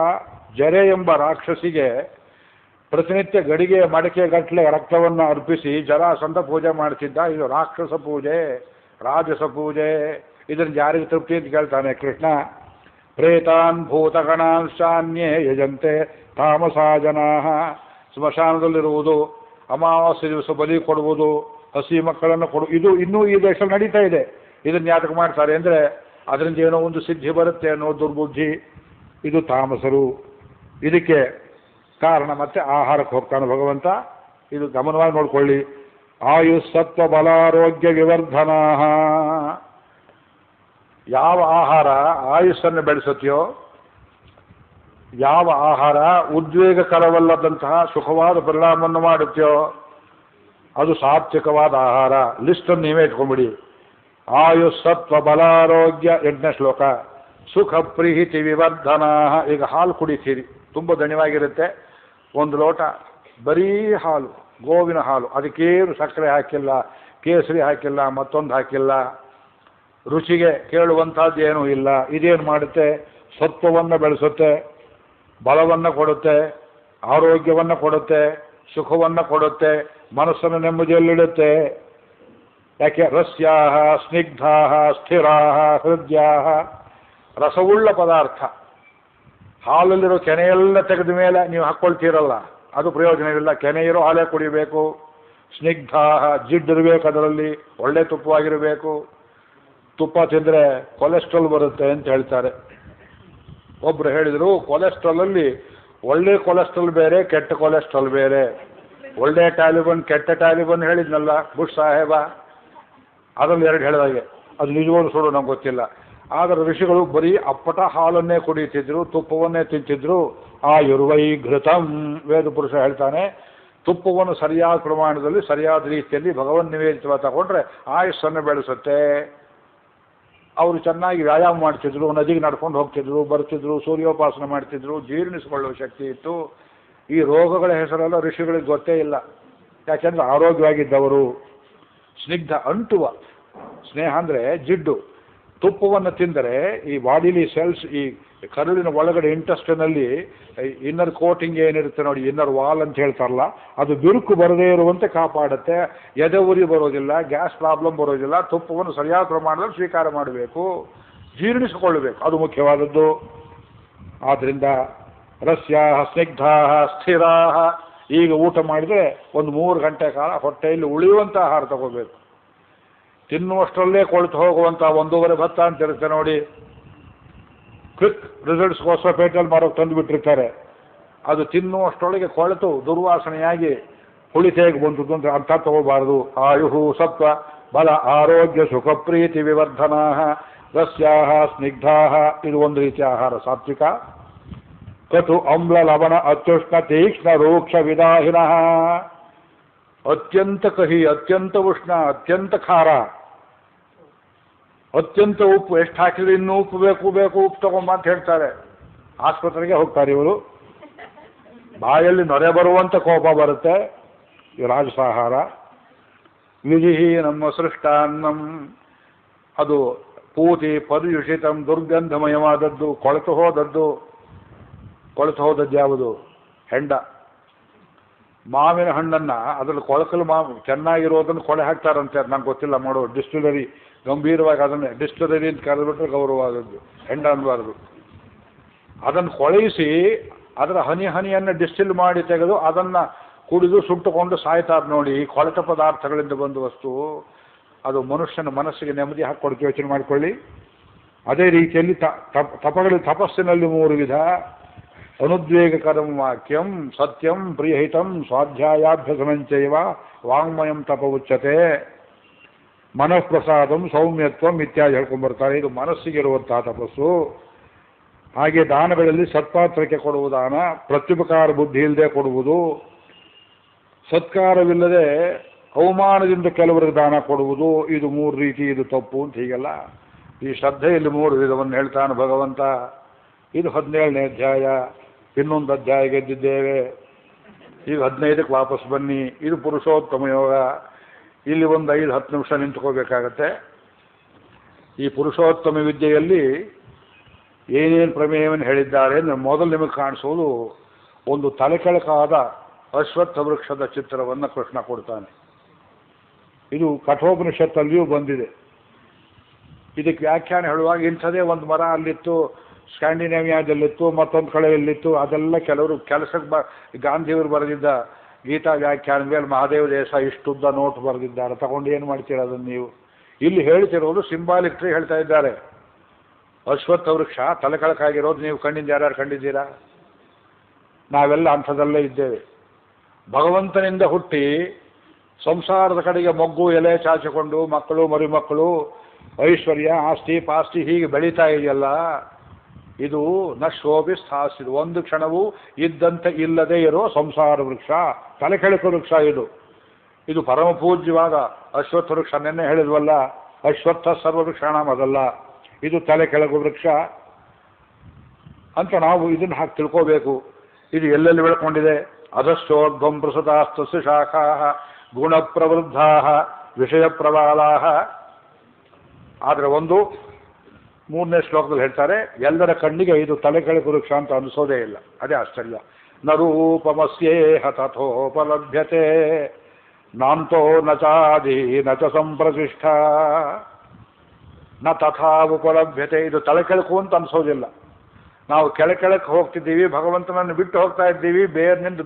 ಜರೆ ಎಂಬ ರಾಕ್ಷಸಿಗೆ ಪ್ರತಿನಿತ್ಯ ಗಡಿಗೆ ಮಡಕೆ ಗಟ್ಟಲೆ ರಕ್ತವನ್ನು ಅರ್ಪಿಸಿ ಜರಾಸಂಧ ಪೂಜೆ ಮಾಡ್ತಿದ್ದ. ಇದು ರಾಕ್ಷಸ ಪೂಜೆ, ರಾಜಸ ಪೂಜೆ. ಇದನ್ನು ಯಾರಿಗೆ ತೃಪ್ತಿ ಅಂತ ಕೇಳ್ತಾನೆ ಕೃಷ್ಣ. ಪ್ರೇತಾನ್ ಭೂತಗಣಾಂಶಾನ್ಯೇ ಯಜಂತೆ ತಾಮಸಾ ಜನಾ. ಸ್ಮಶಾನದಲ್ಲಿರುವುದು, ಅಮಾವಾಸ್ಯೆ ದಿವಸ ಬಲಿ ಕೊಡುವುದು, ಹಸಿ ಮಕ್ಕಳನ್ನು ಇದು ಇನ್ನೂ ಈ ದೇಶದಲ್ಲಿ ನಡೀತಾ ಇದೆ. ಇದನ್ನು ಯಾತಕ್ಕೆ ಮಾಡ್ತಾರೆ ಅಂದರೆ ಅದರಿಂದ ಏನೋ ಒಂದು ಸಿದ್ಧಿ ಬರುತ್ತೆ ಅನ್ನೋ ದುರ್ಬುದ್ಧಿ. ಇದು ತಾಮಸರು. ಇದಕ್ಕೆ ಕಾರಣ ಮತ್ತೆ ಆಹಾರಕ್ಕೆ ಹೋಗ್ತಾನೆ ಭಗವಂತ. ಇದು ಗಮನವಾಗಿ ನೋಡ್ಕೊಳ್ಳಿ. ಆಯುಸ್ಸತ್ವ ಬಲಾರೋಗ್ಯ ವಿವರ್ಧನಾ. ಯಾವ ಆಹಾರ ಆಯುಸ್ಸನ್ನು ಬೆಳೆಸುತ್ತೆಯೋ, ಯಾವ ಆಹಾರ ಉದ್ವೇಗಕರವಲ್ಲದಂತಹ ಸುಖವಾದ ಪರಿಣಾಮವನ್ನು ಮಾಡುತ್ತೆಯೋ ಅದು ಸಾತ್ವಿಕವಾದ ಆಹಾರ. ಲಿಸ್ಟನ್ನು ನೀವೇ ಇಟ್ಕೊಂಡ್ಬಿಡಿ. ಆಯುಸ್ಸತ್ವ ಬಲಾರೋಗ್ಯ 8ನೇ ಶ್ಲೋಕ. ಸುಖ ಪ್ರೀತಿ ವಿವರ್ಧನಾ. ಈಗ ಹಾಲು ಕುಡಿತೀರಿ, ತುಂಬ ದಣಿವಾಗಿರುತ್ತೆ. ಒಂದು ಲೋಟ ಬರೀ ಹಾಲು, ಗೋವಿನ ಹಾಲು, ಅದಕ್ಕೇನು ಸಕ್ಕರೆ ಹಾಕಿಲ್ಲ, ಕೇಸರಿ ಹಾಕಿಲ್ಲ, ಮತ್ತೊಂದು ಹಾಕಿಲ್ಲ, ರುಚಿಗೆ ಕೇಳುವಂಥದ್ದು ಏನೂ ಇಲ್ಲ. ಇದೇನು ಮಾಡುತ್ತೆ? ಸತ್ವವನ್ನು ಬೆಳೆಸುತ್ತೆ, ಬಲವನ್ನು ಕೊಡುತ್ತೆ, ಆರೋಗ್ಯವನ್ನು ಕೊಡುತ್ತೆ, ಸುಖವನ್ನು ಕೊಡುತ್ತೆ, ಮನಸ್ಸನ್ನು ನೆಮ್ಮದಿಯಲ್ಲಿಡುತ್ತೆ. ಯಾಕೆ? ರಸ್ಯಾಹ ಸ್ನಿಗ್ಧಾಹ ಸ್ಥಿರಾಹ ಹೃದಯಾಹ. ರಸವುಳ್ಳ ಪದಾರ್ಥ. ಹಾಲಲ್ಲಿರೋ ಕೆನೆಯೆಲ್ಲ ತೆಗೆದ ಮೇಲೆ ನೀವು ಹಾಕ್ಕೊಳ್ತೀರಲ್ಲ, ಅದು ಪ್ರಯೋಜನವಿಲ್ಲ. ಕೆನೆ ಇರೋ ಹಾಲೇ ಕುಡಿಬೇಕು. ಸ್ನಿಗ್ಧಾಹ, ಜಿಡ್ಡಿರಬೇಕು, ಅದರಲ್ಲಿ ಒಳ್ಳೆ ತುಪ್ಪವಾಗಿರಬೇಕು. ತುಪ್ಪ ತಿಂದರೆ ಕೊಲೆಸ್ಟ್ರಾಲ್ ಬರುತ್ತೆ ಅಂತ ಹೇಳ್ತಾರೆ. ಒಬ್ಬರು ಹೇಳಿದರು, ಕೊಲೆಸ್ಟ್ರಾಲಲ್ಲಿ ಒಳ್ಳೆ ಕೊಲೆಸ್ಟ್ರಾಲ್ ಬೇರೆ, ಕೆಟ್ಟ ಕೊಲೆಸ್ಟ್ರಾಲ್ ಬೇರೆ. ಒಳ್ಳೆ ಟ್ಯಾಲಿಬನ್, ಕೆಟ್ಟ ಟ್ಯಾಲಿಬನ್ ಹೇಳಿದ್ನಲ್ಲ ಬುಷ್ ಸಾಹೇಬ, ಅದರಲ್ಲಿ 2 ಹೇಳಿದಾಗೆ. ಅದು ನಿಜವಾದ ಸುಳ್ಳು ನಮ್ಗೆ ಗೊತ್ತಿಲ್ಲ. ಆದರೆ ಋಷಿಗಳು ಬರೀ ಅಪ್ಪಟ ಹಾಲನ್ನೇ ಕುಡಿಯುತ್ತಿದ್ರು, ತುಪ್ಪವನ್ನೇ ತಿಂತಿದ್ರು. ಆಯುರ್ವೈ ಘೃತಂ. ವೇದ ಪುರುಷ ಹೇಳ್ತಾನೆ, ತುಪ್ಪವನ್ನು ಸರಿಯಾದ ಪ್ರಮಾಣದಲ್ಲಿ ಸರಿಯಾದ ರೀತಿಯಲ್ಲಿ ಭಗವನ್ ನಿವೇದಿತವಾಗಿ ತಗೊಂಡ್ರೆ ಆಯುಸ್ಸನ್ನು ಬೆಳೆಸುತ್ತೆ. ಅವರು ಚೆನ್ನಾಗಿ ವ್ಯಾಯಾಮ ಮಾಡ್ತಿದ್ರು, ನದಿಗೆ ನಡ್ಕೊಂಡು ಹೋಗ್ತಿದ್ರು, ಬರ್ತಿದ್ರು, ಸೂರ್ಯೋಪಾಸನೆ ಮಾಡ್ತಿದ್ರು, ಜೀರ್ಣಿಸಿಕೊಳ್ಳುವ ಶಕ್ತಿ ಇತ್ತು. ಈ ರೋಗಗಳ ಹೆಸರೆಲ್ಲ ಋಷಿಗಳಿಗೆ ಗೊತ್ತೇ ಇಲ್ಲ. ಯಾಕೆಂದ್ರೆ ಆರೋಗ್ಯವಾಗಿದ್ದವರು. ಸ್ನಿಗ್ಧ, ಅಂಟುವ. ಸ್ನೇಹ ಅಂದರೆ ಜಿಡ್ಡು. ತುಪ್ಪವನ್ನು ತಿಂದರೆ ಈ ಬಾಡಿಲಿ ಸೆಲ್ಸ್, ಈ ಕರುಳಿನ ಒಳಗಡೆ ಇಂಟೆಸ್ಟೈನಲ್ಲಿ ಇನ್ನರ್ ಕೋಟಿಂಗ್ ಏನಿರುತ್ತೆ ನೋಡಿ, ಇನ್ನರ್ ವಾಲ್ ಅಂತ ಹೇಳ್ತಾರಲ್ಲ, ಅದು ಬಿರುಕು ಬರದೇ ಇರುವಂತೆ ಕಾಪಾಡುತ್ತೆ. ಎದೆ ಉರಿ ಬರೋದಿಲ್ಲ, ಗ್ಯಾಸ್ ಪ್ರಾಬ್ಲಮ್ ಬರೋದಿಲ್ಲ. ತುಪ್ಪವನ್ನು ಸರಿಯಾದ ಪ್ರಮಾಣದಲ್ಲಿ ಸ್ವೀಕಾರ ಮಾಡಬೇಕು, ಜೀರ್ಣಿಸಿಕೊಳ್ಳಬೇಕು, ಅದು ಮುಖ್ಯವಾದದ್ದು. ಆದ್ದರಿಂದ ರಸ್ಯಾಹ ಸ್ನಿಗ್ಧಾಹ ಸ್ಥಿರಾಹ. ಈಗ ಊಟ ಮಾಡಿದರೆ ಒಂದು 3 ಗಂಟೆ ಕಾಲ ಹೊಟ್ಟೆಯಲ್ಲಿ ಉಳಿಯುವಂಥ ಆಹಾರ ತಗೋಬೇಕು. ತಿನ್ನುವಷ್ಟರಲ್ಲೇ ಕೊಳ್ತು ಹೋಗುವಂಥ 1.5 ಭತ್ತ ಅಂತ ಇರುತ್ತೆ ನೋಡಿ, ಕ್ವಿಕ್ ರಿಸಲ್ಟ್ಸ್ಗೋಸ್ಕರ ಪೇಟೆಯಲ್ಲಿ ಮಾರೋಕೆ ತಂದು ಬಿಟ್ಟಿರ್ತಾರೆ. ಅದು ತಿನ್ನುವಷ್ಟರೊಳಗೆ ಕೊಳೆತು ದುರ್ವಾಸನೆಯಾಗಿ ಹುಳಿತೇಗೆ ಬಂತು ಅಂದರೆ ಅಂಥ ತಗೋಬಾರದು. ಆಯುಹು ಸತ್ವ ಬಲ ಆರೋಗ್ಯ ಸುಖ ಪ್ರೀತಿ ವಿವರ್ಧನಾ. ರಸ್ಯಾಹ ಸ್ನಿಗ್ಧಾಹ. ಇದು ಒಂದು ರೀತಿಯ ಆಹಾರ, ಸಾತ್ವಿಕ. ಕಟು ಅಮ್ಲ ಲವಣ ಅತ್ಯುಷ್ಣ ತೀಕ್ಷ್ಣ ರೂಕ್ಷ ವಿದಾಹಿನಃ. ಅತ್ಯಂತ ಕಹಿ, ಅತ್ಯಂತ ಉಷ್ಣ, ಅತ್ಯಂತ ಖಾರ, ಅತ್ಯಂತ ಉಪ್ಪು. ಎಷ್ಟು ಹಾಕಿದ್ರೆ ಇನ್ನೂ ಉಪ್ಪು ಬೇಕು, ಉಪ್ಪು ತಗೊಂಬ ಅಂತ ಹೇಳ್ತಾರೆ. ಆಸ್ಪತ್ರೆಗೆ ಹೋಗ್ತಾರೆ ಇವರು. ಬಾಯಲ್ಲಿ ನೊರೆ ಬರುವಂಥ ಕೋಪ ಬರುತ್ತೆ. ಇದು ರಾಜಸಾಹಾರ. ವಿಧಿಹೀನಂ ಸೃಷ್ಟಾನ್ನಂ. ಅದು ಪೂತಿ ಪರ್ಯುಷಿತಂ, ದುರ್ಗಂಧಮಯವಾದದ್ದು, ಕೊಳೆತು ಹೋದದ್ದು ಯಾವುದು? ಹೆಂಡ. ಮಾವಿನ ಹಣ್ಣನ್ನು ಅದರಲ್ಲಿ ಕೊಳಕಲು ಚೆನ್ನಾಗಿರೋದನ್ನು ಕೊಳೆ ಹಾಕ್ತಾರಂತೆ. ಅದು ನಂಗೆ ಗೊತ್ತಿಲ್ಲ ಮಾಡೋ. ಡಿಸ್ಟಿಲರಿ ಗಂಭೀರವಾಗಿ ಅದನ್ನೇ ಡಿಸ್ಟಿಲರಿ ಅಂತ ಕರೆದ್ಬಿಟ್ರೆ ಗೌರವವಾದದ್ದು, ಹೆಂಡ ಅನ್ನಬಾರದು. ಅದನ್ನು ಕೊಳೆಯಿಸಿ ಅದರ ಹನಿಯನ್ನು ಡಿಸ್ಟಿಲ್ ಮಾಡಿ ತೆಗೆದು ಅದನ್ನು ಕುಡಿದು ಸುಟ್ಟುಕೊಂಡು ಸಾಯ್ತಾರೆ ನೋಡಿ. ಈ ಕೊಳೆತ ಪದಾರ್ಥಗಳಿಂದ ಬಂದ ವಸ್ತು ಅದು ಮನುಷ್ಯನ ಮನಸ್ಸಿಗೆ ನೆಮ್ಮದಿ ಹಾಕ್ಕೊಡಕ್ಕೆ ಯೋಚನೆ ಮಾಡಿಕೊಳ್ಳಿ. ಅದೇ ರೀತಿಯಲ್ಲಿ ತಪಸ್ಸಿನಲ್ಲಿ 3 ವಿಧ. ಅನುದ್ವೇಗಕರಂ ವಾಕ್ಯಂ, ಸತ್ಯಂ ಪ್ರಿಯಹಿತಂ, ಸ್ವಾಧ್ಯಾಯಾಭ್ಯಸನಂಚೈವ ವಾಂಗ್ಮಯಂ ತಪ ಉಚ್ಯತೆ. ಮನಃಪ್ರಸಾದಂ ಸೌಮ್ಯತ್ವಂ ಇತ್ಯಾದಿ ಹೇಳ್ಕೊಂಡ್ಬರ್ತಾರೆ. ಇದು ಮನಸ್ಸಿಗೆ ಇರುವಂತಹ ತಪಸ್ಸು. ಹಾಗೆ ದಾನಗಳಲ್ಲಿ ಸತ್ಪಾತ್ರಕ್ಕೆ ಕೊಡುವ ದಾನ, ಪ್ರತ್ಯುಪಕಾರ ಬುದ್ಧಿ ಇಲ್ಲದೆ ಕೊಡುವುದು. ಸತ್ಕಾರವಿಲ್ಲದೆ ಅವಮಾನದಿಂದ ಕೆಲವರಿಗೆ ದಾನ ಕೊಡುವುದು ಇದು 3 ರೀತಿ, ಇದು ತಪ್ಪು ಅಂತ ಹೀಗೆಲ್ಲ. ಈ ಶ್ರದ್ಧೆಯಲ್ಲಿ 3 ವಿಧವನ್ನು ಹೇಳ್ತಾನೆ ಭಗವಂತ. ಇದು 17ನೇ ಅಧ್ಯಾಯ. ಇನ್ನೊಂದು ಅಧ್ಯಾಯ ಗೆದ್ದಿದ್ದೇವೆ. ಈಗ 15ಕ್ಕೆ ವಾಪಸ್ ಬನ್ನಿ. ಇದು ಪುರುಷೋತ್ತಮ ಯೋಗ. ಇಲ್ಲಿ ಒಂದು 5-10 ನಿಮಿಷ ನಿಂತ್ಕೋಬೇಕಾಗತ್ತೆ. ಈ ಪುರುಷೋತ್ತಮ ವಿದ್ಯೆಯಲ್ಲಿ ಏನೇನು ಪ್ರಮೇಯವನ್ನು ಹೇಳಿದ್ದಾರೆ ಅಂದರೆ ಮೊದಲು ನಿಮಗೆ ಕಾಣಿಸೋದು ಒಂದು ತಲೆಕೆಳಕಾದ ಅಶ್ವತ್ಥ ವೃಕ್ಷದ ಚಿತ್ರವನ್ನು ಕೃಷ್ಣ ಕೊಡ್ತಾನೆ. ಇದು ಕಠೋಪನಿಷತ್ತಲ್ಲಿಯೂ ಬಂದಿದೆ. ಇದಕ್ಕೆ ವ್ಯಾಖ್ಯಾನ ಹೇಳುವಾಗ ಇಂಥದೇ ಒಂದು ಮರ ಅಲ್ಲಿತ್ತು, ಸ್ಕ್ಯಾಂಡಿನೇವಿಯಾದಲ್ಲಿತ್ತು, ಮತ್ತೊಂದು ಕಡೆ ಎಲ್ಲಿತ್ತು, ಅದೆಲ್ಲ ಕೆಲವರು ಕೆಲಸಕ್ಕೆ ಗಾಂಧಿಯವರು ಬರೆದಿದ್ದ ಗೀತಾ ವ್ಯಾಖ್ಯಾನದ ಮೇಲೆ ಮಹಾದೇವ ದೇಸಾಯಿ ಇಷ್ಟುದ್ದ ನೋಟ್ ಬರೆದಿದ್ದಾರೆ. ತಗೊಂಡು ಏನು ಮಾಡ್ತೀರ ಅದನ್ನು ನೀವು? ಇಲ್ಲಿ ಹೇಳ್ತಿರೋದು ಸಿಂಬಾಲಿಕ್ ಟ್ರೀ ಹೇಳ್ತಾ ಇದ್ದಾರೆ. ಅಶ್ವತ್ಥ ವೃಕ್ಷ ತಲೆಕೆಳಕಾಗಿರೋದು ನೀವು ಕಂಡಿದ್ದು ಯಾರ್ಯಾರು ಕಂಡಿದ್ದೀರಾ? ನಾವೆಲ್ಲ ಅಂಥದಲ್ಲೇ ಇದ್ದೇವೆ. ಭಗವಂತನಿಂದ ಹುಟ್ಟಿ ಸಂಸಾರದ ಕಡೆಗೆ ಮೊಗ್ಗು ಎಲೆ ಚಾಚಿಕೊಂಡು ಮಕ್ಕಳು ಮರಿಮಕ್ಕಳು ಐಶ್ವರ್ಯ ಆಸ್ತಿ ಪಾಸ್ತಿ ಹೀಗೆ ಬೆಳೀತಾ ಇದೆಯಲ್ಲ, ಇದು ನಶೋಭಿ ಸ್ಥಾಸಿದು. ಒಂದು ಕ್ಷಣವೂ ಇದ್ದಂತೆ ಇಲ್ಲದೆ ಇರೋ ಸಂಸಾರ ವೃಕ್ಷ, ತಲೆಕೆಳಕು ವೃಕ್ಷ ಇದು. ಇದು ಪರಮ ಪೂಜ್ಯವಾದ ಅಶ್ವತ್ಥ ವೃಕ್ಷ. ನೆನ್ನೆ ಹೇಳಿದ್ವಲ್ಲ, ಅಶ್ವತ್ಥ ಸರ್ವವೃಕ್ಷಾಣ ಅದಲ್ಲ, ಇದು ತಲೆಕೆಳಕು ವೃಕ್ಷ ಅಂತ ನಾವು ಇದನ್ನು ಹಾಕಿ ತಿಳ್ಕೋಬೇಕು. ಇದು ಎಲ್ಲೆಲ್ಲಿ ಬೆಳ್ಕೊಂಡಿದೆ? ಅಧಶ್ಚೋರ್ಧ್ವಂ ಪ್ರಸುತಾಸ್ತಸ್ಯ ಶಾಖಾ ಗುಣಪ್ರವೃದ್ಧಾ ವಿಷಯ ಪ್ರಬಲಾ. ಆದರೆ ಒಂದು 3ನೇ ಶ್ಲೋಕದಲ್ಲಿ ಹೇಳ್ತಾರೆ, ಎಲ್ಲರ ಕಣ್ಣಿಗೆ ಇದು ತಲೆಕೆಳಕು ವೃಕ್ಷ ಅಂತ ಅನಿಸೋದೇ ಇಲ್ಲ. ಅದೇ ಆಶ್ಚರ್ಯ. ನ ರೂಪಮಸ್ಯೇಹ ತಥೋಪಲಭ್ಯತೆ ನಾಂತೋ ನ ಚಾದಿ ನ ಚ ಸಂಪ್ರತಿಷ್ಠ ನ ತಥಾ ಉಪಲಭ್ಯತೆ. ಇದು ತಲೆಕೆಳಕು ಅಂತ ಅನಿಸೋದಿಲ್ಲ. ನಾವು ಕೆಳಕ್ಕೆ ಹೋಗ್ತಿದ್ದೀವಿ, ಭಗವಂತನನ್ನು ಬಿಟ್ಟು ಹೋಗ್ತಾ ಇದ್ದೀವಿ, ಬೇರ್ನಿಂದ